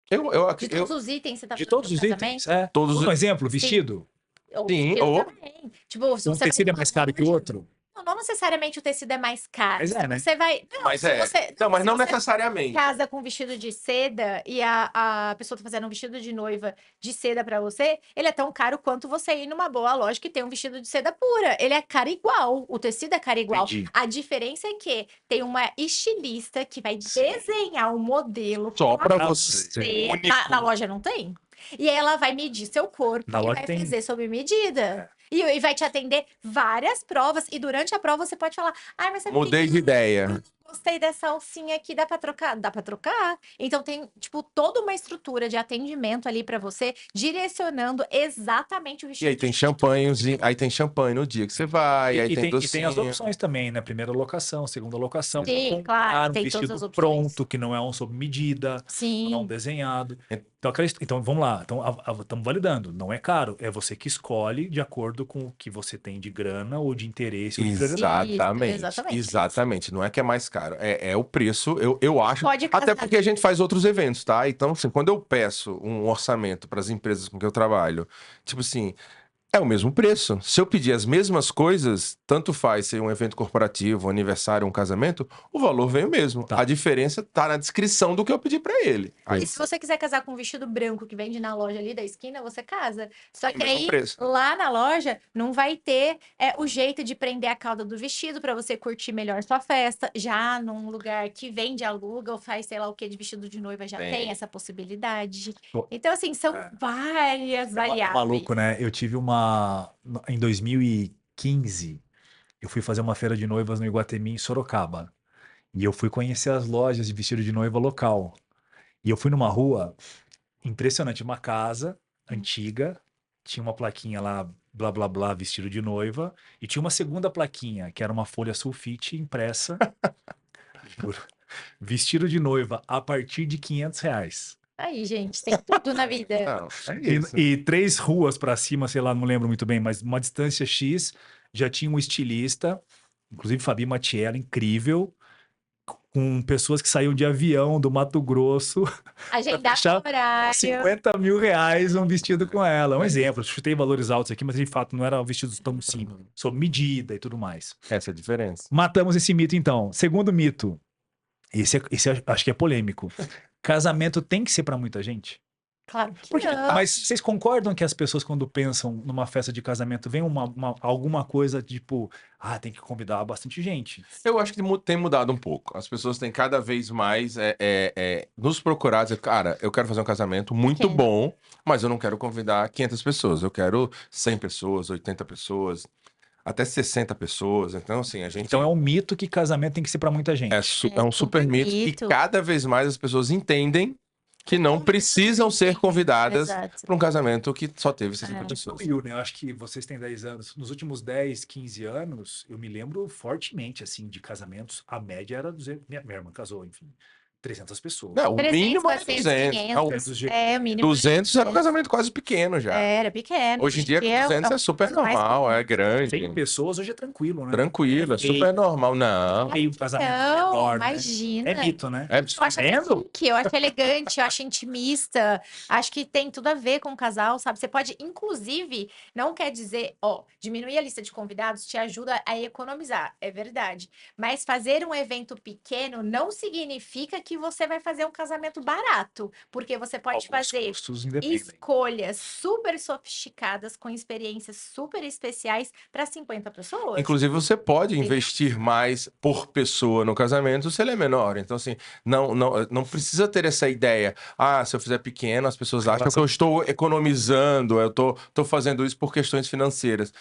De todos os itens, você tá
De
falando
todos
do
os itens?
casamento?
É.
Todos os-
Um exemplo,
Sim.
vestido.
Ou
Sim,
vestido
ou-
também. Tipo, se
Um
você vai
tecido é
numa
mais caro que o
loja-
outro?
Não necessariamente o tecido é mais caro.
Mas é,
Se
né?
Você vai. Não,
mas
se
é.
você-
Não, mas
se
não
você
necessariamente.
casa com vestido de seda e a pessoa tá fazendo um vestido de noiva de seda pra você, ele é tão caro quanto você ir numa boa loja que tem um vestido de seda pura. Ele é caro igual, o tecido é caro igual.
Entendi.
A diferença é que tem uma estilista que vai desenhar um modelo
Só para
Ah,
você.
sim.
Único.
na loja não tem. E ela vai medir seu corpo
Na
e
loja
vai
tem.
fazer sob medida. E vai te atender várias provas. E durante a prova você pode falar: ai, mas você
Mudei de ideia.
gostei dessa alcinha aqui, dá pra trocar? Dá pra trocar. Então tem, tipo, toda uma estrutura de atendimento ali pra você, direcionando exatamente o
E
vestido.
aí tem champanhezinho, aí tem champanhe no dia que você vai, aí
E
tem
tem as
docinho.
opções também, né? Primeira locação, segunda locação.
Sim,
Comprar
claro,
um
tem todas
vestido
as opções.
pronto, que não é um sob medida, não é um
Sim.
desenhado. Então vamos lá. Então estamos validando. Não é caro. É você que escolhe de acordo com o que você tem de grana ou de interesse ou de prioridade.
Exatamente,
exatamente.
exatamente. Não é que é mais caro, é o preço, eu acho.
Pode
Até
casar.
porque a gente faz outros eventos, tá? Então, assim, quando eu peço um orçamento para as empresas com que eu trabalho, tipo assim, é o mesmo preço. Se eu pedir as mesmas coisas, tanto faz ser um evento corporativo, um aniversário, um casamento, o valor vem o mesmo.
Tá.
A diferença tá na descrição do que eu pedi para ele. Aí,
E se você quiser casar com um vestido branco que vende na loja ali da esquina, você casa. Só que
mesmo
aí,
preço.
lá na loja, não vai ter o jeito de prender a cauda do vestido para você curtir melhor sua festa. Já num lugar que vende, aluga ou faz sei lá o que de vestido de noiva, já tem essa possibilidade.
Pô,
Então, assim, são várias variáveis.
Maluco, né? Eu tive em 2015, eu fui fazer uma feira de noivas no Iguatemi, em Sorocaba. E eu fui conhecer as lojas de vestido de noiva local. E eu fui numa rua impressionante, uma casa antiga, tinha uma plaquinha lá, blá blá blá, vestido de noiva, e tinha uma segunda plaquinha, que era uma folha sulfite impressa. Juro. Vestido de noiva a partir de R$ 500.
Aí, gente, tem tudo na vida.
Não, é isso.
E 3 ruas pra cima, sei lá, não lembro muito bem, mas uma distância X, já tinha um estilista, inclusive Fabi Matiello, incrível, com pessoas que saíam de avião do Mato Grosso,
Agendar
fechar
o horário.
R$ 50 mil um vestido com ela. Um exemplo, eu chutei valores altos aqui, mas de fato não era um vestido tão simples, sob medida e tudo mais.
Essa é a diferença.
Matamos esse mito, então. Segundo mito, esse acho que é polêmico. Casamento tem que ser pra muita gente?
Claro que
Porque,
não.
mas vocês concordam que as pessoas, quando pensam numa festa de casamento, vem alguma coisa tipo, tem que convidar bastante gente?
Eu acho que tem mudado um pouco. As pessoas têm cada vez mais nos procurado dizer, cara, eu quero fazer um casamento muito
Quero.
bom, mas eu não quero convidar 500 pessoas. Eu quero 100 pessoas, 80 pessoas, até 60 pessoas. Então, assim, a gente...
Então é um mito que casamento tem que ser pra muita gente.
É um super mito. E cada vez mais as pessoas entendem que não precisam ser convidadas
Exato.
para um casamento que só teve 60 pessoas.
Né? Eu acho que vocês têm 10 anos. Nos últimos 10, 15 anos, eu me lembro fortemente, assim, de casamentos. A média era 200. Minha irmã casou, enfim, 300 pessoas.
Não, o
300,
mínimo é
400,
200.
500.
Não,
É, o mínimo.
200 era um casamento quase pequeno já.
Era pequeno.
Hoje em dia, 200 é super
mais
normal, é grande.
100 pessoas hoje é tranquilo, né?
Tranquilo, é super normal. Não.
Aí um casamento
Não,
menor, né?
imagina.
É mito, né?
É
Eu acho chique, eu acho elegante, eu acho intimista, acho que tem tudo a ver com o casal, sabe? Você pode, inclusive, não quer dizer, diminuir a lista de convidados te ajuda a economizar, é verdade. Mas fazer um evento pequeno não significa que você vai fazer um casamento barato, porque você pode
Alguns
fazer
custos independem.
escolhas super sofisticadas, com experiências super especiais para 50 pessoas.
Inclusive, você pode investir mais por pessoa no casamento se ele é menor. Então, assim, não precisa ter essa ideia. Se eu fizer pequeno, as pessoas acham que eu estou economizando, eu estou fazendo isso por questões financeiras.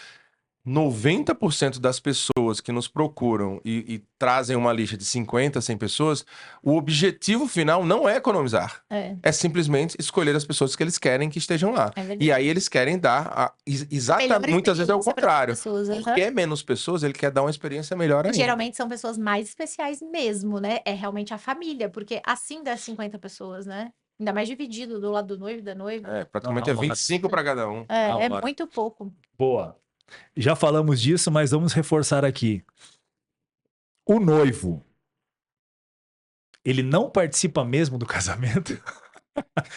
90% das pessoas que nos procuram e trazem uma lista de 50, 100 pessoas, o objetivo final não é economizar. É simplesmente escolher as pessoas que eles querem que estejam lá. E aí eles querem dar exatamente, muitas vezes é o contrário. Porque é menos pessoas, ele quer dar uma experiência melhor ainda.
Geralmente são pessoas mais especiais mesmo, né? É realmente a família, porque assim dá 50 pessoas, né? Ainda mais dividido do lado do noivo e da noiva.
Praticamente é 25 para cada um.
É muito pouco.
Boa. Já falamos disso, mas vamos reforçar aqui. O noivo, ele não participa mesmo do casamento?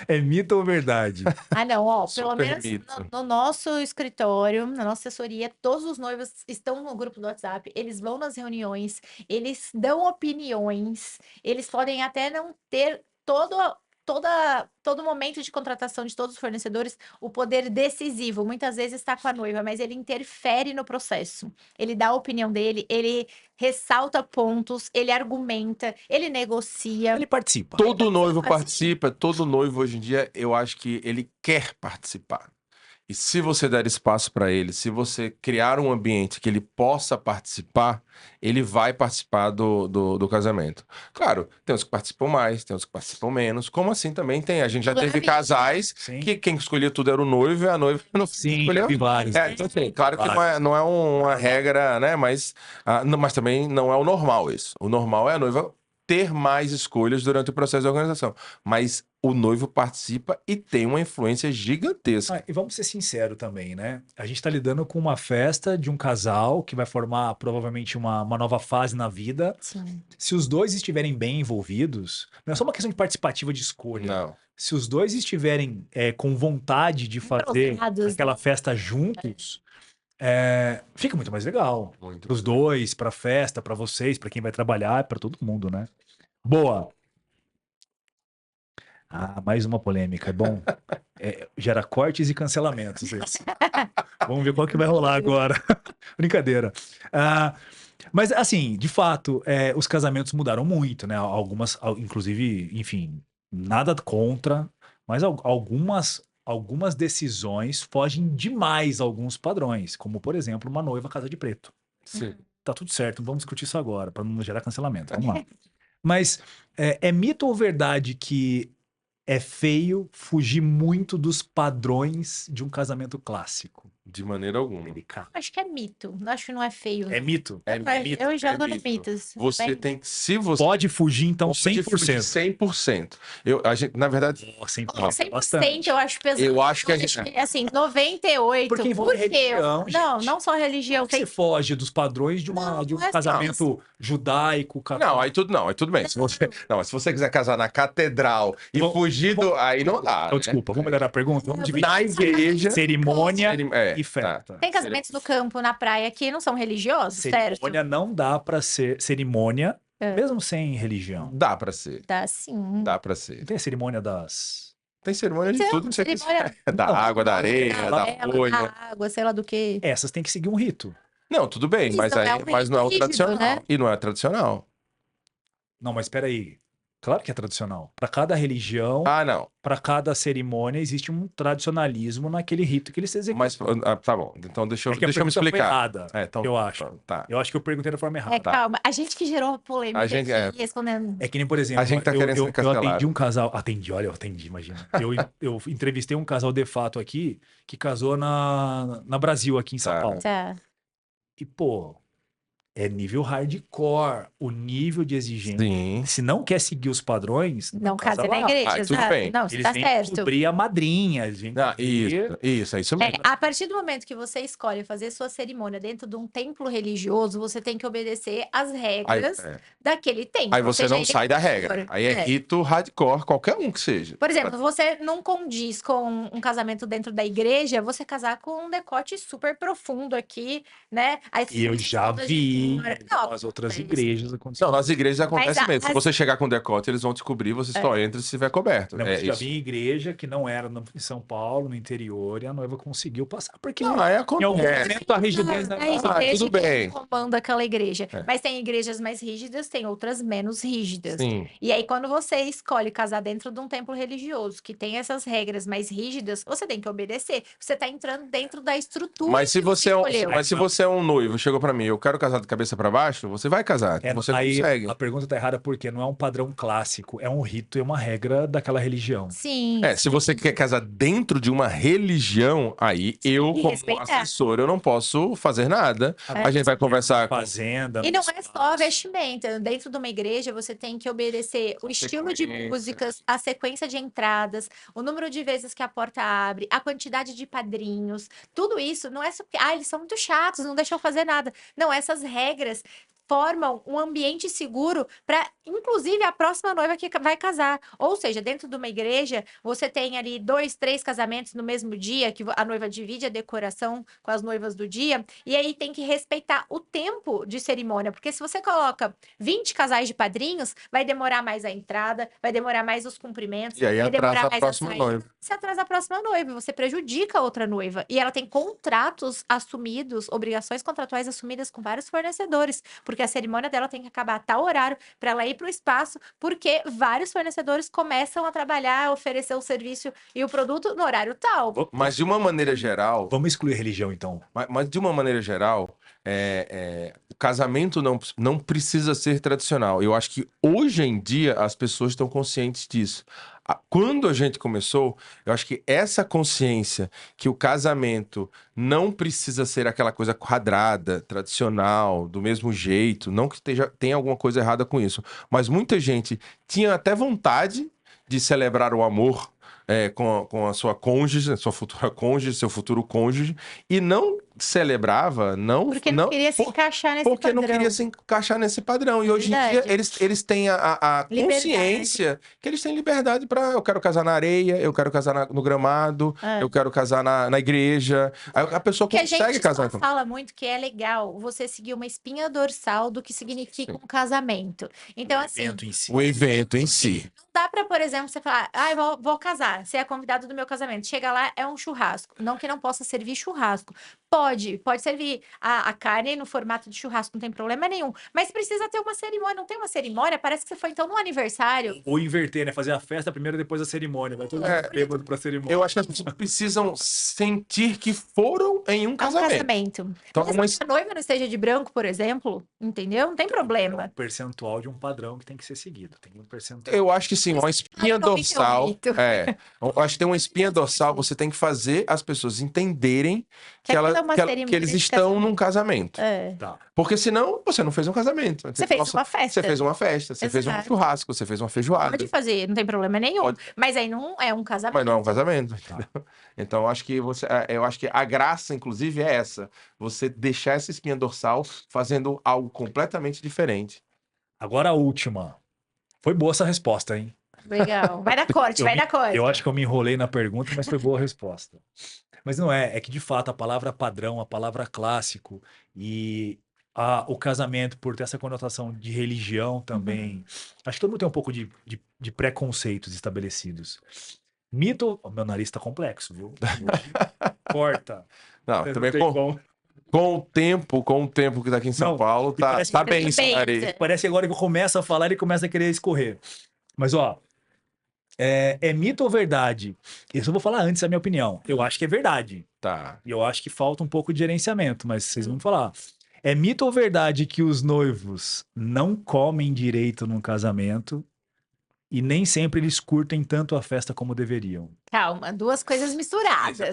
É mito ou verdade?
Não, pelo
Super
menos
mito.
no nosso escritório, na nossa assessoria, todos os noivos estão no grupo do WhatsApp, eles vão nas reuniões, eles dão opiniões, eles podem até não ter todo momento de contratação de todos os fornecedores, o poder decisivo, muitas vezes está com a noiva, mas ele interfere no processo. Ele dá a opinião dele, ele ressalta pontos, ele argumenta, ele negocia.
Ele participa.
Todo noivo participa, todo noivo hoje em dia, eu acho que ele quer participar. E se você der espaço para ele, se você criar um ambiente que ele possa participar, ele vai participar do casamento. Claro, tem uns que participam mais, tem uns que participam menos. Como assim também tem? A gente já teve casais que quem escolhia tudo era o noivo e a noiva não escolheu.
Sim, vários.
Então, assim, claro que não é uma regra, né? Mas também não é o normal isso. O normal é a noiva ter mais escolhas durante o processo de organização. Mas o noivo participa e tem uma influência gigantesca.
E vamos ser sinceros também, né? A gente está lidando com uma festa de um casal que vai formar provavelmente uma nova fase na vida.
Sim.
Se os dois estiverem bem envolvidos, não é só uma questão de participativa de escolha.
Não.
Se os dois estiverem com vontade de fazer aquela festa juntos, fica muito mais legal. Para os dois, para a festa, para vocês, para quem vai trabalhar, para todo mundo, né? Boa. Mais uma polêmica. É bom. Gera cortes e cancelamentos. Esse. Vamos ver qual que vai rolar agora. Brincadeira. Mas, assim, de fato, os casamentos mudaram muito, né? Algumas, inclusive, enfim, nada contra, mas algumas decisões fogem demais a alguns padrões, como, por exemplo, uma noiva casa de preto.
Sim.
Tá tudo certo, não vamos discutir isso agora, para não gerar cancelamento. Vamos lá. Mas é mito ou verdade que é feio fugir muito dos padrões de um casamento clássico?
De maneira alguma.
Delicado.
Acho que é mito. Acho que não é feio.
É mito?
É mito,
Eu jogo
é
no
mito.
mitos.
Você
Bem,
tem que, se você
Pode fugir, então,
pode fugir
100%.
100%. A gente, na verdade,
Oh, 100%
Ó,
é
100%
bastante.
eu acho pesado.
eu acho que a
Eu
gente.
acho que, assim, 98%.
Porque envolve
Por quê?
religião,
Não,
gente.
não só religião.
Como que
Tem...
você foge dos padrões de um
Não, não é assim.
casamento judaico,
Não,
católico?
aí tudo bem. Se você, não, mas se você quiser casar na catedral e
Vamos-
fugir do. Aí não dá.
Então,
Né?
desculpa, vamos melhorar a pergunta? Vamos dividir.
Na igreja.
Cerimônia
É,
e festa.
Tem casamentos no campo, na praia, que não são religiosos, certo?
Cerimônia não dá pra ser cerimônia,
É.
mesmo sem religião.
Dá pra ser.
Dá sim.
Dá pra ser.
Não tem a cerimônia das...
Tem cerimônia de
Então,
tudo que você
cerimônia-
quiser. Da
Não.
água, da areia, da
Vela,
folha.
da água, sei lá do que.
Essas têm que seguir um rito.
Não, tudo bem,
Mas
mas,
não
aí,
é um
mas não é o
rito rígido,
tradicional.
né?
E não é tradicional.
Não, mas espera aí. Claro que é tradicional. Para cada religião,
Ah, não.
para cada cerimônia, existe um tradicionalismo naquele rito que eles executam.
Mas tá bom. Então deixa eu,
É que a
deixa eu me
pergunta foi
explicar.
errada,
Então,
eu acho.
Tá.
Eu acho que eu perguntei da forma errada.
É, calma. A gente que gerou a polêmica
A gente-
aqui, respondendo.
É que nem, por exemplo,
A gente tá querendo ser
eu
cancelado.
atendi um casal. Olha, eu atendi, imagina. Eu entrevistei um casal de fato aqui que casou na Brasil, aqui em São
Tá.
Paulo.
Tá.
E, pô, é nível hardcore, o nível de exigência.
Sim.
Se não quer seguir os padrões,
Não
casa
casa na
lá.
igreja,
Ah, tudo
exato.
bem.
Não, você
Eles
tá
vêm
certo.
cobrir a madrinha. Eles vêm
Ah,
cobrir-
isso, é isso
É,
mesmo.
a partir do momento que você escolhe fazer sua cerimônia dentro de um templo religioso, você tem que obedecer às regras
Aí,
daquele templo.
aí você
seja
não
ele
sai da
qual
regra.
for.
Aí é rito hardcore, qualquer um que seja.
Por exemplo, você não condiz com um casamento dentro da igreja, você casar com um decote super profundo aqui, né? Aí,
E eu já vi
Não,
nas outras
acontece.
igrejas acontecer.
Não, nas igrejas acontece
Mas
mesmo. Se
as-
você chegar com decote, eles vão descobrir, você só entra se estiver coberto.
Não,
É
eu já
isso.
vi em igreja que não era em São Paulo, no interior, e a noiva conseguiu passar. Porque
Não, aí
em algum
acontece.
momento a rigidez da
É a
Ah,
igreja
tudo
que
bem.
comanda aquela igreja.
É.
Mas tem igrejas mais rígidas, tem outras menos rígidas.
Sim.
E aí, quando você escolhe casar dentro de um templo religioso que tem essas regras mais rígidas, você tem que obedecer. Você tá entrando dentro da estrutura
Mas se
que
você é um,
escolheu.
mas se você é um noivo, chegou pra mim, eu quero casar de cabeça pra baixo, você vai casar. Você
aí
consegue.
a pergunta tá errada porque não é um padrão clássico, é um rito e uma regra daquela religião.
Sim.
Se você quer casar dentro de uma religião, aí eu,
E
como
respeitar.
assessor, eu não posso fazer nada. A gente vai conversar com...
Fazenda.
E não é
espaço.
só vestimenta. Dentro de uma igreja, você tem que obedecer o estilo de
sequência.
músicas, a sequência de entradas, o número de vezes que a porta abre, a quantidade de padrinhos. Tudo isso não é só porque, eles são muito chatos, não deixam eu fazer nada. Não, essas regras formam um ambiente seguro para, inclusive, a próxima noiva que vai casar. Ou seja, dentro de uma igreja, você tem ali 2, 3 casamentos no mesmo dia, que a noiva divide a decoração com as noivas do dia, e aí tem que respeitar o tempo de cerimônia, porque se você coloca 20 casais de padrinhos, vai demorar mais a entrada, vai demorar mais os cumprimentos,
E aí
vai demorar
atrasa a
mais
próxima
saída.
noiva.
Você atrasa a próxima noiva, você prejudica a outra noiva. E ela tem contratos assumidos, obrigações contratuais assumidas com vários fornecedores, porque a cerimônia dela tem que acabar a tal horário para ela ir para o espaço, porque vários fornecedores começam a trabalhar, oferecer o serviço e o produto no horário tal.
Mas de uma maneira geral,
Vamos excluir religião, então.
mas de uma maneira geral, o casamento não precisa ser tradicional. Eu acho que hoje em dia as pessoas estão conscientes disso. Quando a gente começou, eu acho que essa consciência que o casamento não precisa ser aquela coisa quadrada, tradicional, do mesmo jeito, não que tenha alguma coisa errada com isso, mas muita gente tinha até vontade de celebrar o amor com a sua cônjuge, sua futura cônjuge, seu futuro cônjuge, e não celebrava,
Porque não queria se encaixar nesse
porque
padrão.
não queria se encaixar nesse padrão. E hoje em dia
Verdade.
eles têm a consciência que eles têm liberdade para eu quero casar na areia, eu quero casar no gramado, eu quero casar na igreja. Aí a pessoa
Porque a
consegue
gente
casar.
só fala muito que é legal você seguir uma espinha dorsal do que significa um casamento. Então, assim,
Evento em si.
O evento em si.
não dá pra, por exemplo, você falar, vou casar, você é convidado do meu casamento. Chega lá, é um churrasco. Não que não possa servir churrasco. Pode servir a carne no formato de churrasco, não tem problema nenhum. Mas precisa ter uma cerimônia. Não tem uma cerimônia? Parece que você foi então no aniversário.
Ou inverter, né? Fazer a festa primeiro e depois a cerimônia. Vai todo mundo bêbado pra cerimônia.
Eu acho que as pessoas precisam sentir que foram em um
É um
casamento.
casamento.
Então,
Mesmo que a noiva não esteja de branco, por exemplo, entendeu? Não tem
É um
problema.
percentual de um padrão que tem que ser seguido. Tem um percentual.
eu acho que sim, uma espinha dorsal.
98.
Eu acho que tem uma espinha dorsal, você tem que fazer as pessoas entenderem que,
aquilo é uma
que
cerimônia
eles
de
estão num casamento.
É.
Tá.
Porque senão você não fez um casamento.
Você fez uma festa.
Você fez uma festa, você fez um
Exato.
churrasco, você fez uma feijoada.
Pode fazer, não tem problema nenhum.
Pode.
Mas aí não é um casamento.
Mas não é um casamento.
Tá.
Entendeu? Então, eu acho que a graça, inclusive, é essa. Você deixar essa espinha dorsal fazendo algo completamente diferente.
Agora a última. Foi boa essa resposta, hein?
Legal. Vai dar corte, vai dar corte.
Eu acho que eu me enrolei na pergunta, mas foi boa a resposta. Mas não é, é que de fato a palavra padrão, a palavra clássico e o casamento, por ter essa conotação de religião também, acho que todo mundo tem um pouco de preconceitos estabelecidos. Mito, o meu nariz tá complexo, viu? Corta.
Não,
Não
também
tem como.
com o tempo que tá aqui em São
Não,
Paulo,
e
tá,
parece
tá
que
bem,
tá bem,
Sari.
Parece que agora que eu começo a falar, ele começa a querer escorrer. Mas, ó, é mito ou verdade? Isso eu vou falar antes, é a minha opinião. Eu acho que é verdade.
Tá.
E eu acho que falta um pouco de gerenciamento, mas vocês vão falar. É mito ou verdade que os noivos não comem direito num casamento e nem sempre eles curtem tanto a festa como deveriam?
Calma, duas coisas misturadas.
Tem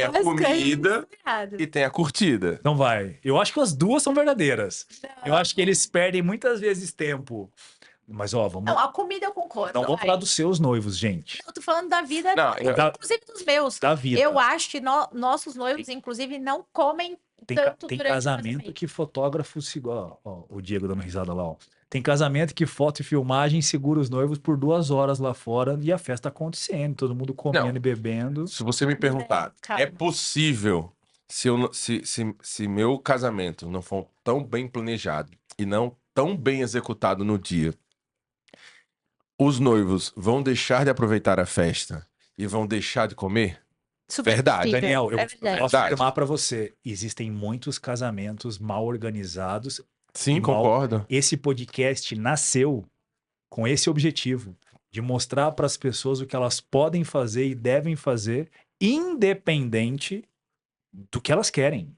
a
Duas coisas
comida
misturadas.
e tem a curtida.
Então vai. Eu acho que as duas são verdadeiras. Eu acho que eles perdem muitas vezes tempo. Mas, ó, vamos.
Não, a comida eu concordo.
Não vamos
vai.
falar dos seus noivos, gente.
Eu tô falando da vida,
Não,
inclusive dos meus.
Da vida.
Eu acho que nossos noivos, inclusive, não comem
Tem,
tanto
tem
durante o
casamento que fotógrafo segura. Ó, o Diego dando risada lá, ó. Tem casamento que foto e filmagem segura os noivos por 2 horas lá fora e a festa acontecendo, todo mundo comendo
Não.
e bebendo.
Se você me perguntar,
calma.
é possível se meu casamento não for tão bem planejado e não tão bem executado no dia, os noivos vão deixar de aproveitar a festa e vão deixar de comer?
Super
Verdade.
possível.
Daniel, eu
É verdade.
posso
Verdade.
afirmar para você, existem muitos casamentos mal organizados.
Sim,
E mal-
concordo.
Esse podcast nasceu com esse objetivo, de mostrar para as pessoas o que elas podem fazer e devem fazer, independente do que elas querem.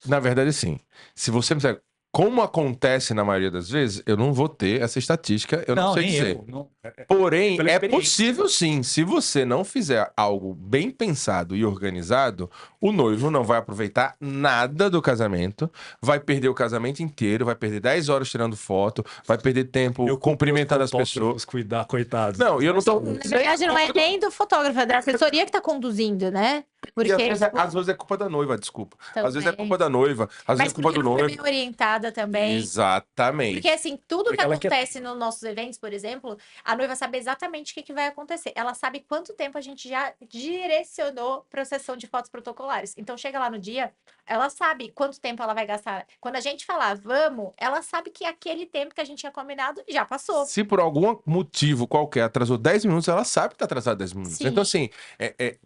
Na verdade, sim. Se você me disser como acontece na maioria das vezes, eu não vou ter essa estatística, eu não sei
nem
dizer.
eu. Não,
Porém,
Pela
é
experiência.
possível sim. Se você não fizer algo bem pensado e organizado, o noivo não vai aproveitar nada do casamento, vai perder o casamento inteiro, vai perder 10 horas tirando foto, vai perder tempo
eu
cumprimentando as
fotógrafos
pessoas.
Cuidar, coitados.
Não, e eu não tô.
Na verdade, não é nem do fotógrafo, é da assessoria que tá conduzindo, né? Porque
E às vezes é culpa da noiva, desculpa. Às vezes é
Também.
culpa da noiva, às vezes
Mas
é culpa
porque
do
não foi
noivo.
bem orientada também.
Exatamente.
Porque assim, tudo
Porque
que
ela quer-
acontece nos nossos eventos, por exemplo, a noiva sabe exatamente o que vai acontecer. Ela sabe quanto tempo a gente já direcionou para a sessão de fotos protocolares. Então chega lá no dia, ela sabe quanto tempo ela vai gastar. Quando a gente falar vamos, ela sabe que aquele tempo que a gente tinha combinado já passou.
Se por algum motivo qualquer atrasou 10 minutos, ela sabe que tá atrasado 10 minutos.
Sim.
Então, assim,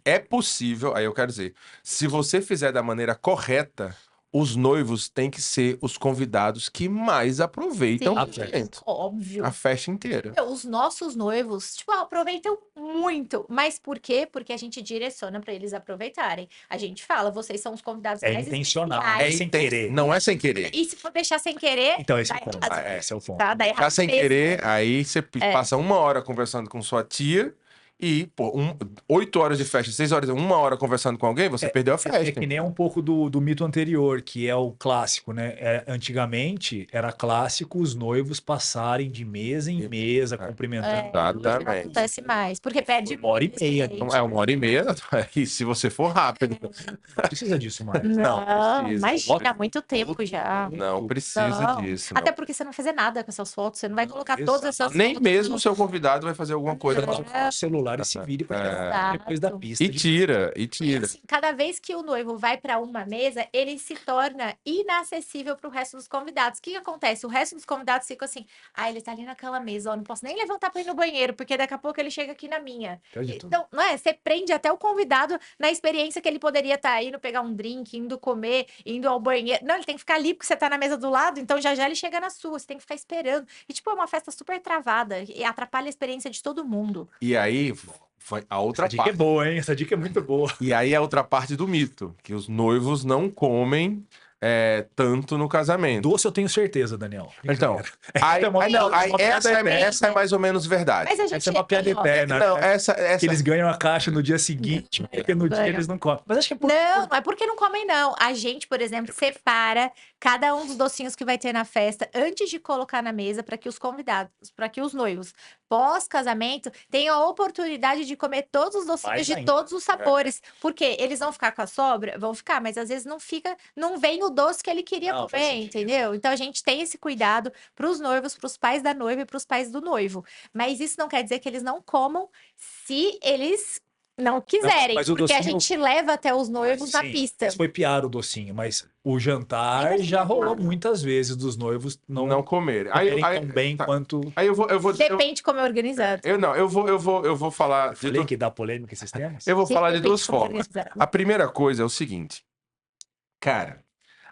é possível, aí eu quero dizer, se você fizer da maneira correta, os noivos têm que ser os convidados que mais aproveitam
Sim,
o evento.
óbvio.
A festa inteira.
Os nossos noivos, tipo, aproveitam muito. Mas por quê? Porque a gente direciona para eles aproveitarem. A gente fala, vocês são os convidados
É
mais
intencional,
especiais.
é sem querer.
Não é sem querer.
E se for deixar sem querer,
Então, esse é
dá
o ponto.
errado.
Esse é o ponto.
Tá? Dá
Já
errado
sem
mesmo.
querer, aí você passa 1 hora conversando com sua tia e, pô, 8 horas de festa, 6 horas, 1 hora conversando com alguém, você perdeu a festa.
É que nem um pouco do mito anterior, que é o clássico, né? Antigamente era clássico os noivos passarem de mesa em mesa, cumprimentando.
Hoje
Exatamente.
não acontece mais. Porque perde
1h30.
muito,
Então,
gente.
é 1h30, e se você for rápido.
Não precisa disso mais.
Não,
precisa.
imagina, há muito tempo já.
Não precisa
Não.
disso.
Até
não.
porque você não vai fazer nada com essas fotos, você não vai colocar
exato.
todas essas
Nem
fotos.
mesmo o seu convidado vai fazer alguma coisa.
Não.
O celular celular e se vire pra
É.
tirar depois da
Exato.
pista.
E tira, e
E
tira.
assim, cada vez que o noivo vai para uma mesa, ele se torna inacessível para o resto dos convidados. O que que acontece? O resto dos convidados ficam assim: ah, ele tá ali naquela mesa, ó, não posso nem levantar para ir no banheiro, porque daqui a pouco ele chega aqui na minha.
Acredito.
Então, não é? Você prende até o convidado na experiência que ele poderia estar indo pegar um drink, indo comer, indo ao banheiro. Não, ele tem que ficar ali porque você tá na mesa do lado, então já já ele chega na sua, você tem que ficar esperando. E, tipo, é uma festa super travada e atrapalha a experiência de todo mundo.
E aí foi a outra
Essa dica é
parte.
boa, hein? Essa dica é muito boa.
E aí a outra parte do mito, que os noivos não comem tanto no casamento.
Doce eu tenho certeza, Daniel.
Então,
Essa é uma- uma piada
essa é
né?
mais ou menos verdade.
Mas a gente
Essa é uma piada
ó,
eterna.
Não,
né?
essa
Que eles ganham a caixa no dia seguinte, porque no dia
Ganham.
eles não comem. Mas acho que é por...
Não, não é porque não comem, não. A gente, por exemplo, separa cada um dos docinhos que vai ter na festa antes de colocar na mesa para que os convidados, para que os noivos, pós-casamento, tenham a oportunidade de comer todos os docinhos
Mais
de
ainda.
todos os sabores. Porque eles vão ficar com a sobra? Vão ficar, mas às vezes não fica, não vem o doce que ele queria
Não, faz
comer,
sentido.
entendeu? Então a gente tem esse cuidado para os noivos, para os pais da noiva e para os pais do noivo. Mas isso não quer dizer que eles não comam se eles não quiserem,
mas o
porque a
docinho-
gente leva até os noivos na
Sim,
pista.
mas foi piada o docinho, mas o jantar
Ainda
já
assim,
rolou
claro.
muitas vezes dos noivos
não
não
comerem.
comerem tão bem
tá.
quanto...
Aí eu vou
Depende como é organizado.
eu vou falar
Falei que dá polêmica esses temas?
eu vou falar de
Depende
duas
como é
formas.
organizado.
A primeira coisa é o seguinte, cara,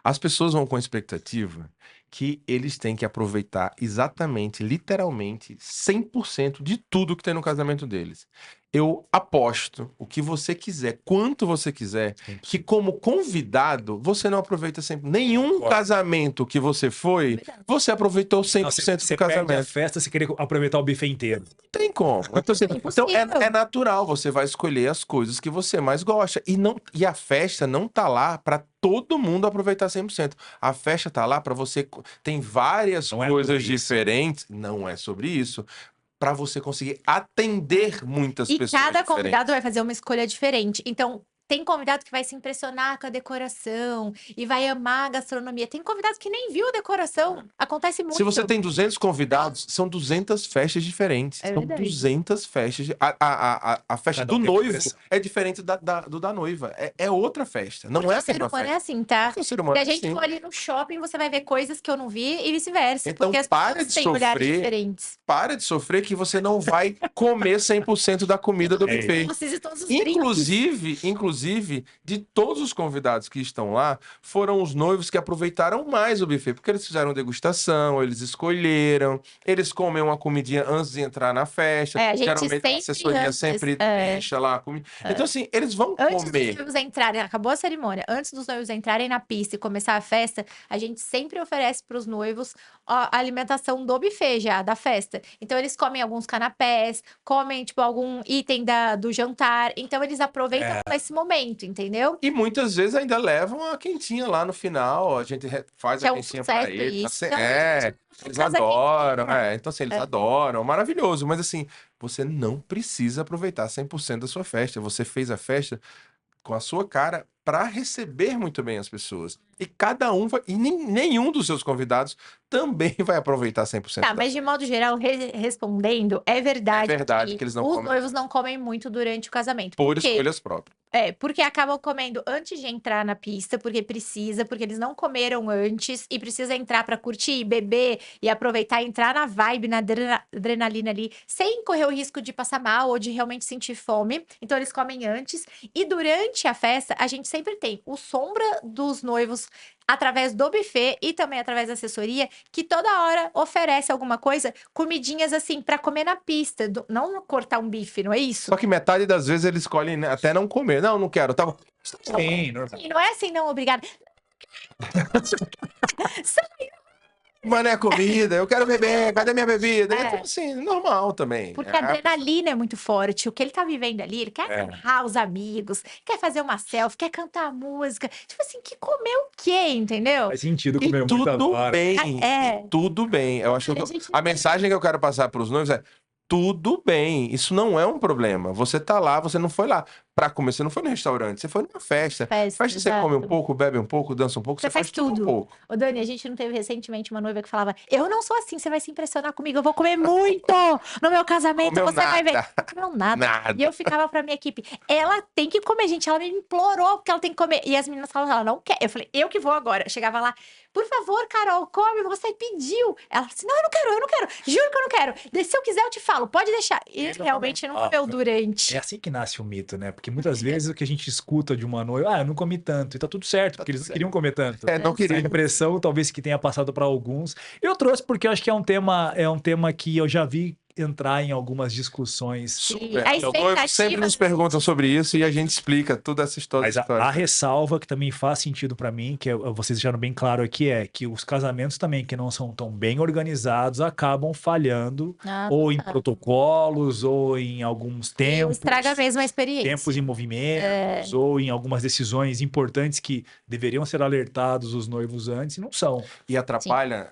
as pessoas vão com a expectativa que eles têm que aproveitar exatamente, literalmente, 100% de tudo que tem no casamento deles. Eu aposto o que você quiser, quanto você quiser, que como convidado, você não aproveita sempre. Nenhum
Concordo.
casamento que você foi,
Verdade.
você aproveitou 100%
Não,
do
você perde a
casamento.
festa se querer aproveitar o buffet inteiro.
Não tem como. Então, assim, então
Impossível.
é natural, você vai escolher as coisas que você mais gosta. E a festa não tá lá para todo mundo aproveitar 100%. A festa tá lá para você. Tem várias
Não é
coisas
sobre isso.
diferentes. Não é sobre isso. Para você conseguir atender muitas
E
pessoas
cada
diferentes.
convidado vai fazer uma escolha diferente. Então, tem convidado que vai se impressionar com a decoração e vai amar a gastronomia. Tem convidado que nem viu a decoração. Acontece muito.
Se você tem 200 convidados, são 200 festas diferentes.
É
São
verdade.
200 festas. A festa
Cada um
do
tem uma
noivo
expressão.
é diferente da noiva. É outra festa. Não é a
o ser
mesma
humano
festa.
é assim, tá?
Porque o ser humano
Se
é
a gente
assim.
for ali no shopping, você vai ver coisas que eu não vi e vice-versa.
Então,
porque as
para
pessoas
de
têm olhares
sofrer.
diferentes.
Para de sofrer que você não vai comer 100% da comida do
É.
buffet.
Vocês estão todos os drinks.
Inclusive, de todos os convidados que estão lá, foram os noivos que aproveitaram mais o buffet, porque eles fizeram degustação, eles escolheram, eles comem uma comidinha antes de entrar na festa.
É, a gente
Geralmente a
sempre
assessoria
antes,
sempre
é.
deixa lá a comida. Então, assim, eles vão
Antes dos
comer.
noivos entrarem, acabou a cerimônia, antes dos noivos entrarem na pista e começar a festa, a gente sempre oferece para os noivos a alimentação do buffet já, da festa. Então, eles comem alguns canapés, comem, tipo, algum item do jantar. Então, eles aproveitam esse momento, entendeu?
E muitas vezes ainda levam a quentinha lá no final, a gente faz
Que é
a
um
quentinha para
sucesso
eles.
isso.
Assim,
Então,
eles
casa
adoram.
quentinha.
Então, assim, eles adoram, maravilhoso. Mas, assim, você não precisa aproveitar 100% da sua festa. Você fez a festa com a sua cara para receber muito bem as pessoas. E cada um vai. E nenhum dos seus convidados também vai aproveitar 100%.
Tá, mas de modo geral, respondendo, é verdade,
É verdade que eles não
os
comem.
noivos não comem muito durante o casamento.
Por
quê?
escolhas próprias.
Porque acabam comendo antes de entrar na pista, porque eles não comeram antes e precisa entrar pra curtir, beber e aproveitar, entrar na vibe, na adrenalina ali, sem correr o risco de passar mal ou de realmente sentir fome. Então eles comem antes e durante a festa a gente sempre tem o sombra dos noivos através do buffet e também através da assessoria, que toda hora oferece alguma coisa, comidinhas assim pra comer na pista, não cortar um bife, não é isso?
Só que metade das vezes eles escolhem né, até não comer. Não quero. Tá bom.
Sim, normal.
E não é assim, não, obrigada.
Mas não é comida, eu quero beber, cadê minha bebida?
É.
Então, assim, normal também.
Porque a adrenalina é muito forte. O que ele tá vivendo ali, ele quer agarrar os amigos, quer fazer uma selfie, quer cantar música. Tipo assim, que comer o quê, entendeu?
Faz sentido
E
comer muito
tudo
agora.
bem,
É.
e tudo bem. Eu acho que
A gente-
a mensagem que eu quero passar para os noivos é tudo bem, isso não é um problema. Você tá lá, você não foi lá pra comer, você não foi no restaurante, você foi numa festa.
Festa,
Festa você come um
exato.
pouco, bebe um pouco, dança um pouco,
Você faz
um
tudo.
pouco.
Ô, Dani, a gente não teve recentemente uma noiva que falava: Eu não sou assim, você vai se impressionar comigo, eu vou comer muito no meu casamento,
Comeu
você vai ver.
nada.
Não comeu nada.
Nada.
E eu ficava pra minha equipe: Ela tem que comer, gente. Ela me implorou porque ela tem que comer. E as meninas falavam: Ela não quer. Eu falei: Eu que vou agora. Eu chegava lá: Por favor, Carol, come, você pediu. Ela disse: Não, eu não quero, eu não quero. Juro que eu não quero. Se eu quiser, eu te falo, pode deixar. E realmente não comeu durante.
É assim que nasce o mito, né? Porque muitas vezes o que a gente escuta de uma noiva, eu não comi tanto, e tá tudo certo, porque eles não queriam comer tanto.
Não
Essa
queria.
impressão, talvez que tenha passado para alguns. Eu trouxe porque eu acho que é um tema que eu já vi entrar em algumas discussões.
Super.
A
Os noivos sempre nos perguntam sobre isso e a gente explica toda essa história.
Mas a ressalva que também faz sentido para mim, que vocês deixaram bem claro aqui, é que os casamentos também que não são tão bem organizados acabam falhando ou em protocolos ou em alguns tempos.
Estraga mesmo a experiência.
Tempos em movimentos ou em algumas decisões importantes que deveriam ser alertados os noivos antes e não são.
E atrapalha,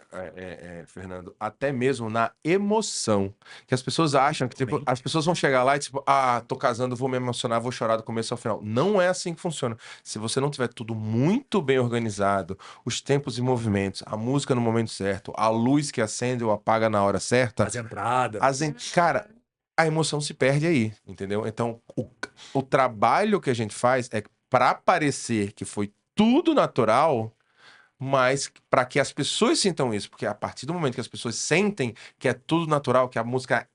Fernando, até mesmo na emoção. Que as pessoas acham que, tipo, as pessoas vão chegar lá e, tipo, tô casando, vou me emocionar, vou chorar do começo ao final. Não é assim que funciona. Se você não tiver tudo muito bem organizado, os tempos e movimentos, a música no momento certo, a luz que acende ou apaga na hora certa.
As entradas.
Cara, a emoção se perde aí, entendeu? Então, o trabalho que a gente faz é para parecer que foi tudo natural, mas para que as pessoas sintam isso, porque a partir do momento que as pessoas sentem que é tudo natural, que a música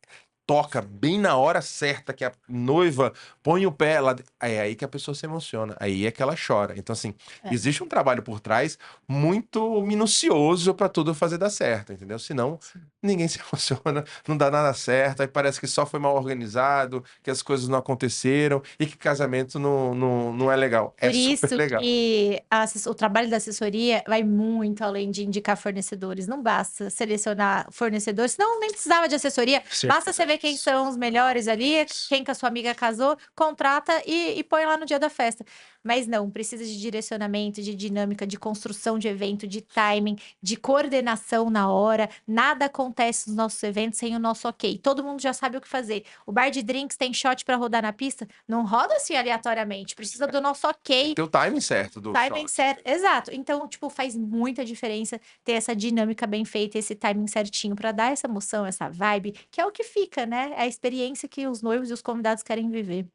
toca bem na hora certa, que a noiva põe o pé, é aí que a pessoa se emociona, aí é que ela chora. Então, assim, existe um trabalho por trás muito minucioso para tudo fazer dar certo, entendeu? Senão, ninguém se emociona, não dá nada certo, aí parece que só foi mal organizado, que as coisas não aconteceram e que casamento não é legal.
Por isso
super legal.
que o trabalho da assessoria vai muito além de indicar fornecedores. Não basta selecionar fornecedores, senão nem precisava de assessoria. Basta você ver quem são os melhores ali, quem que a sua amiga casou, contrata e põe lá no dia da festa. Mas não, precisa de direcionamento, de dinâmica, de construção de evento, de timing, de coordenação na hora. Nada acontece nos nossos eventos sem o nosso ok. Todo mundo já sabe o que fazer. O bar de drinks tem shot para rodar na pista? Não roda assim aleatoriamente. Precisa do nosso ok.
Tem o timing certo do
timing certo, exato. Então, tipo, faz muita diferença ter essa dinâmica bem feita, esse timing certinho para dar essa emoção, essa vibe, que é o que fica, né? É a experiência que os noivos e os convidados querem viver.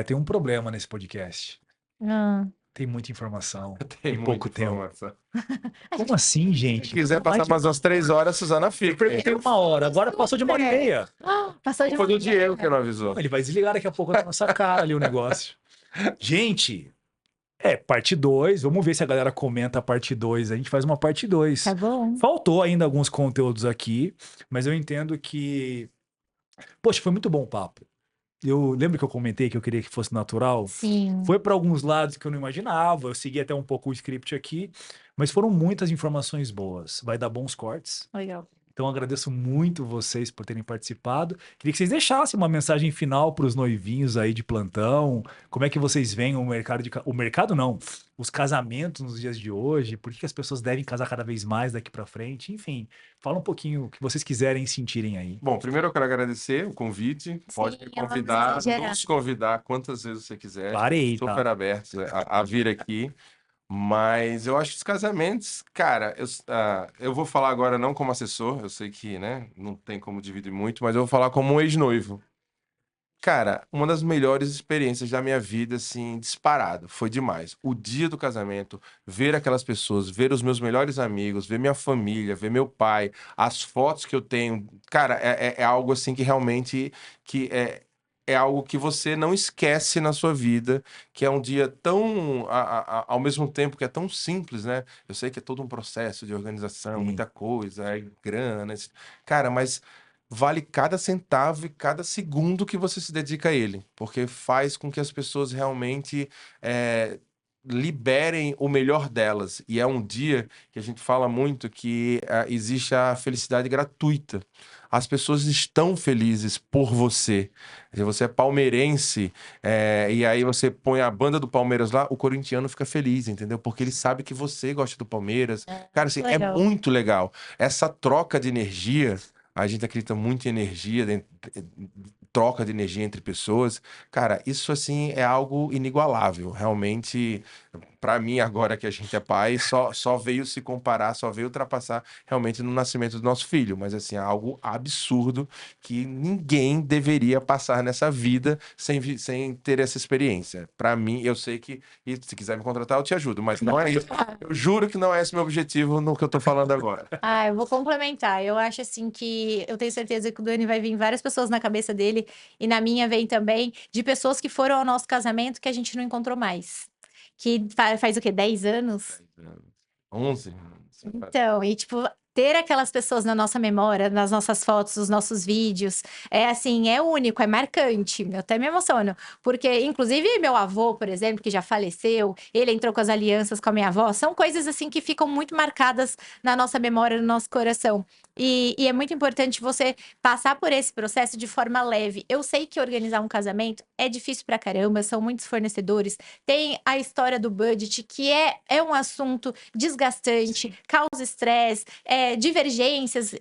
Tem um problema nesse podcast. Tem muita informação.
Tem
pouco
informação.
tempo. Como assim, gente?
Se quiser passar mais umas 3 horas, Suzana fica.
Tem 1 hora, agora passou de 1h30.
Passou de
Foi do Diego que não avisou.
Ele vai desligar daqui a pouco na nossa cara ali o negócio. Gente, parte 2. Vamos ver se a galera comenta a parte 2. A gente faz uma parte 2.
Tá bom.
Faltou ainda alguns conteúdos aqui, mas eu entendo que... Poxa, foi muito bom o papo. Eu lembro que eu comentei que eu queria que fosse natural.
Sim.
Foi para alguns lados que eu não imaginava. Eu segui até um pouco o script aqui, mas foram muitas informações boas. Vai dar bons cortes.
Legal.
Então, agradeço muito vocês por terem participado. Queria que vocês deixassem uma mensagem final para os noivinhos aí de plantão. Como é que vocês veem o mercado o mercado não, os casamentos nos dias de hoje? Por que as pessoas devem casar cada vez mais daqui para frente? Enfim, fala um pouquinho o que vocês quiserem sentirem aí.
Bom, primeiro eu quero agradecer o convite. Pode me convidar, nos convidar quantas vezes você quiser.
Parei,
super abertos a vir aqui. Mas eu acho que os casamentos, cara, eu vou falar agora não como assessor, eu sei que, né, não tem como dividir muito, mas eu vou falar como um ex-noivo. Cara, uma das melhores experiências da minha vida, assim, disparado, foi demais. O dia do casamento, ver aquelas pessoas, ver os meus melhores amigos, ver minha família, ver meu pai, as fotos que eu tenho, cara, é algo assim que realmente é algo que você não esquece na sua vida, que é um dia tão, ao mesmo tempo que é tão simples, né? Eu sei que é todo um processo de organização, muita coisa, grana, cara, mas vale cada centavo e cada segundo que você se dedica a ele, porque faz com que as pessoas realmente liberem o melhor delas. E é um dia que a gente fala muito que existe a felicidade gratuita. As pessoas estão felizes por você. Você é palmeirense, e aí você põe a banda do Palmeiras lá, o corintiano fica feliz, entendeu? Porque ele sabe que você gosta do Palmeiras. Cara, assim, é muito legal. Essa troca de energia a gente acredita muito em energia, troca de energia entre pessoas. Cara, isso assim é algo inigualável. Realmente, para mim, agora que a gente é pai, só veio se comparar, só veio ultrapassar realmente no nascimento do nosso filho. Mas assim, é algo absurdo que ninguém deveria passar nessa vida sem ter essa experiência. Para mim, eu sei que, e se quiser me contratar, eu te ajudo, mas não é isso. Eu juro que não é esse meu objetivo no que eu tô falando agora.
Ah, eu vou complementar. Eu acho assim que eu tenho certeza que o Dani vai vir várias pessoas na cabeça dele e na minha vem também de pessoas que foram ao nosso casamento que a gente não encontrou mais. Que faz o quê? 10 anos?
10 anos, 11 anos.
Então, e tipo, ter aquelas pessoas na nossa memória, nas nossas fotos, nos nossos vídeos, é assim, é único, é marcante. Eu até me emociono, porque inclusive meu avô, por exemplo, que já faleceu, ele entrou com as alianças com a minha avó, são coisas assim que ficam muito marcadas na nossa memória, no nosso coração. E é muito importante você passar por esse processo de forma leve. Eu sei que organizar um casamento é difícil pra caramba, são muitos fornecedores, tem a história do budget, que é um assunto desgastante, causa estresse, divergências.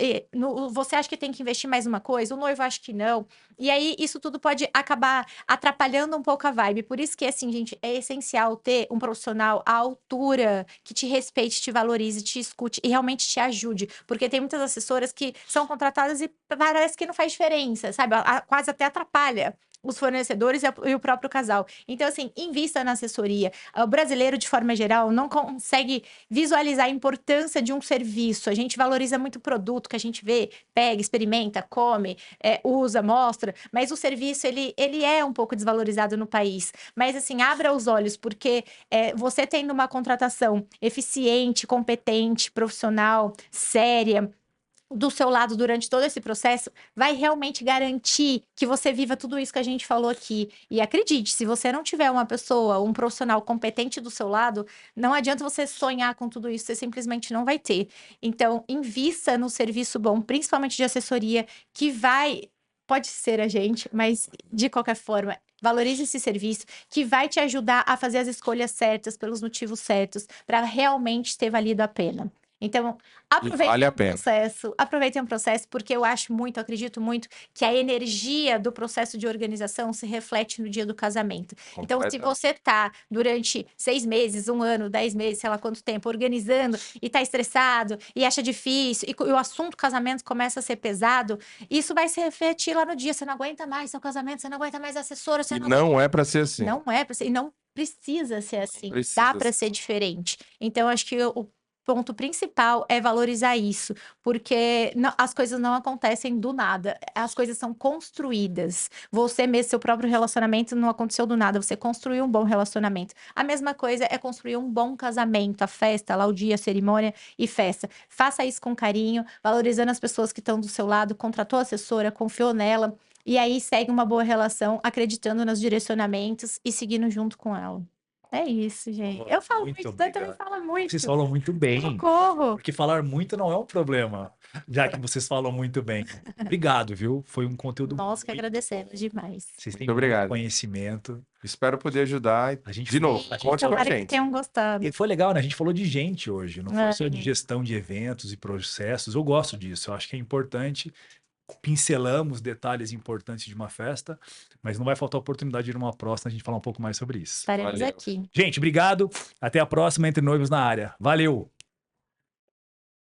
Você acha que tem que investir mais uma coisa, o noivo acha que não. E aí, isso tudo pode acabar atrapalhando um pouco a vibe. Por isso que, assim, gente, é essencial ter um profissional à altura, que te respeite, te valorize, te escute e realmente te ajude. Porque tem muitas assessoras que são contratadas e parece que não faz diferença, sabe? Quase até atrapalha os fornecedores e o próprio casal. Então, assim, invista na assessoria. O brasileiro, de forma geral, não consegue visualizar a importância de um serviço. A gente valoriza muito o produto que a gente vê, pega, experimenta, come, usa, mostra, mas o serviço, ele é um pouco desvalorizado no país. Mas, assim, abra os olhos, porque você tendo uma contratação eficiente, competente, profissional, séria, do seu lado durante todo esse processo, vai realmente garantir que você viva tudo isso que a gente falou aqui. E acredite, se você não tiver uma pessoa, um profissional competente do seu lado, não adianta você sonhar com tudo isso, você simplesmente não vai ter. Então, invista no serviço bom, principalmente de assessoria, que pode ser a gente, mas de qualquer forma, valorize esse serviço que vai te ajudar a fazer as escolhas certas pelos motivos certos, para realmente ter valido a pena. Então,
Vale a pena.
aproveitem o processo, porque eu acho muito, acredito muito, que a energia do processo de organização se reflete no dia do casamento. Então, se você tá durante 6 meses, 1 ano, 10 meses, sei lá quanto tempo, organizando e tá estressado e acha difícil, e o assunto casamento começa a ser pesado, isso vai se refletir lá no dia. Você não aguenta mais seu casamento, você não aguenta mais a assessora, você
E
não
não é para ser assim.
Não é para ser, e não precisa ser assim.
precisa
Dá para
ser
ser diferente. Então, acho que o ponto principal é valorizar isso, porque as coisas não acontecem do nada, as coisas são construídas. Você mesmo, seu próprio relacionamento não aconteceu do nada, você construiu um bom relacionamento. A mesma coisa é construir um bom casamento, a festa, lá o dia, a cerimônia e festa. Faça isso com carinho, valorizando as pessoas que estão do seu lado, contratou a assessora, confiou nela, e aí segue uma boa relação, acreditando nos direcionamentos e seguindo junto com ela. É isso, gente. Eu falo muito, o Dan também fala muito.
Vocês falam muito bem.
Socorro!
Porque falar muito não é um problema, já que vocês falam muito bem. Obrigado, viu? Foi um conteúdo
Nós que
muito
agradecemos
bom.
demais.
Vocês têm
Muito obrigado.
conhecimento.
Espero poder ajudar.
A gente
De novo, conte com a
Tomara que
gente.
tenham gostado.
E foi legal, né? A gente falou de gente hoje, não foi
É.
só de gestão de eventos e processos. Eu gosto disso, eu acho que é importante. Pincelamos detalhes importantes de uma festa, mas não vai faltar oportunidade de ir numa próxima a gente falar um pouco mais sobre isso.
Estaremos
Valeu.
aqui.
Gente, obrigado. Até a próxima Entre Noivos na Área. Valeu!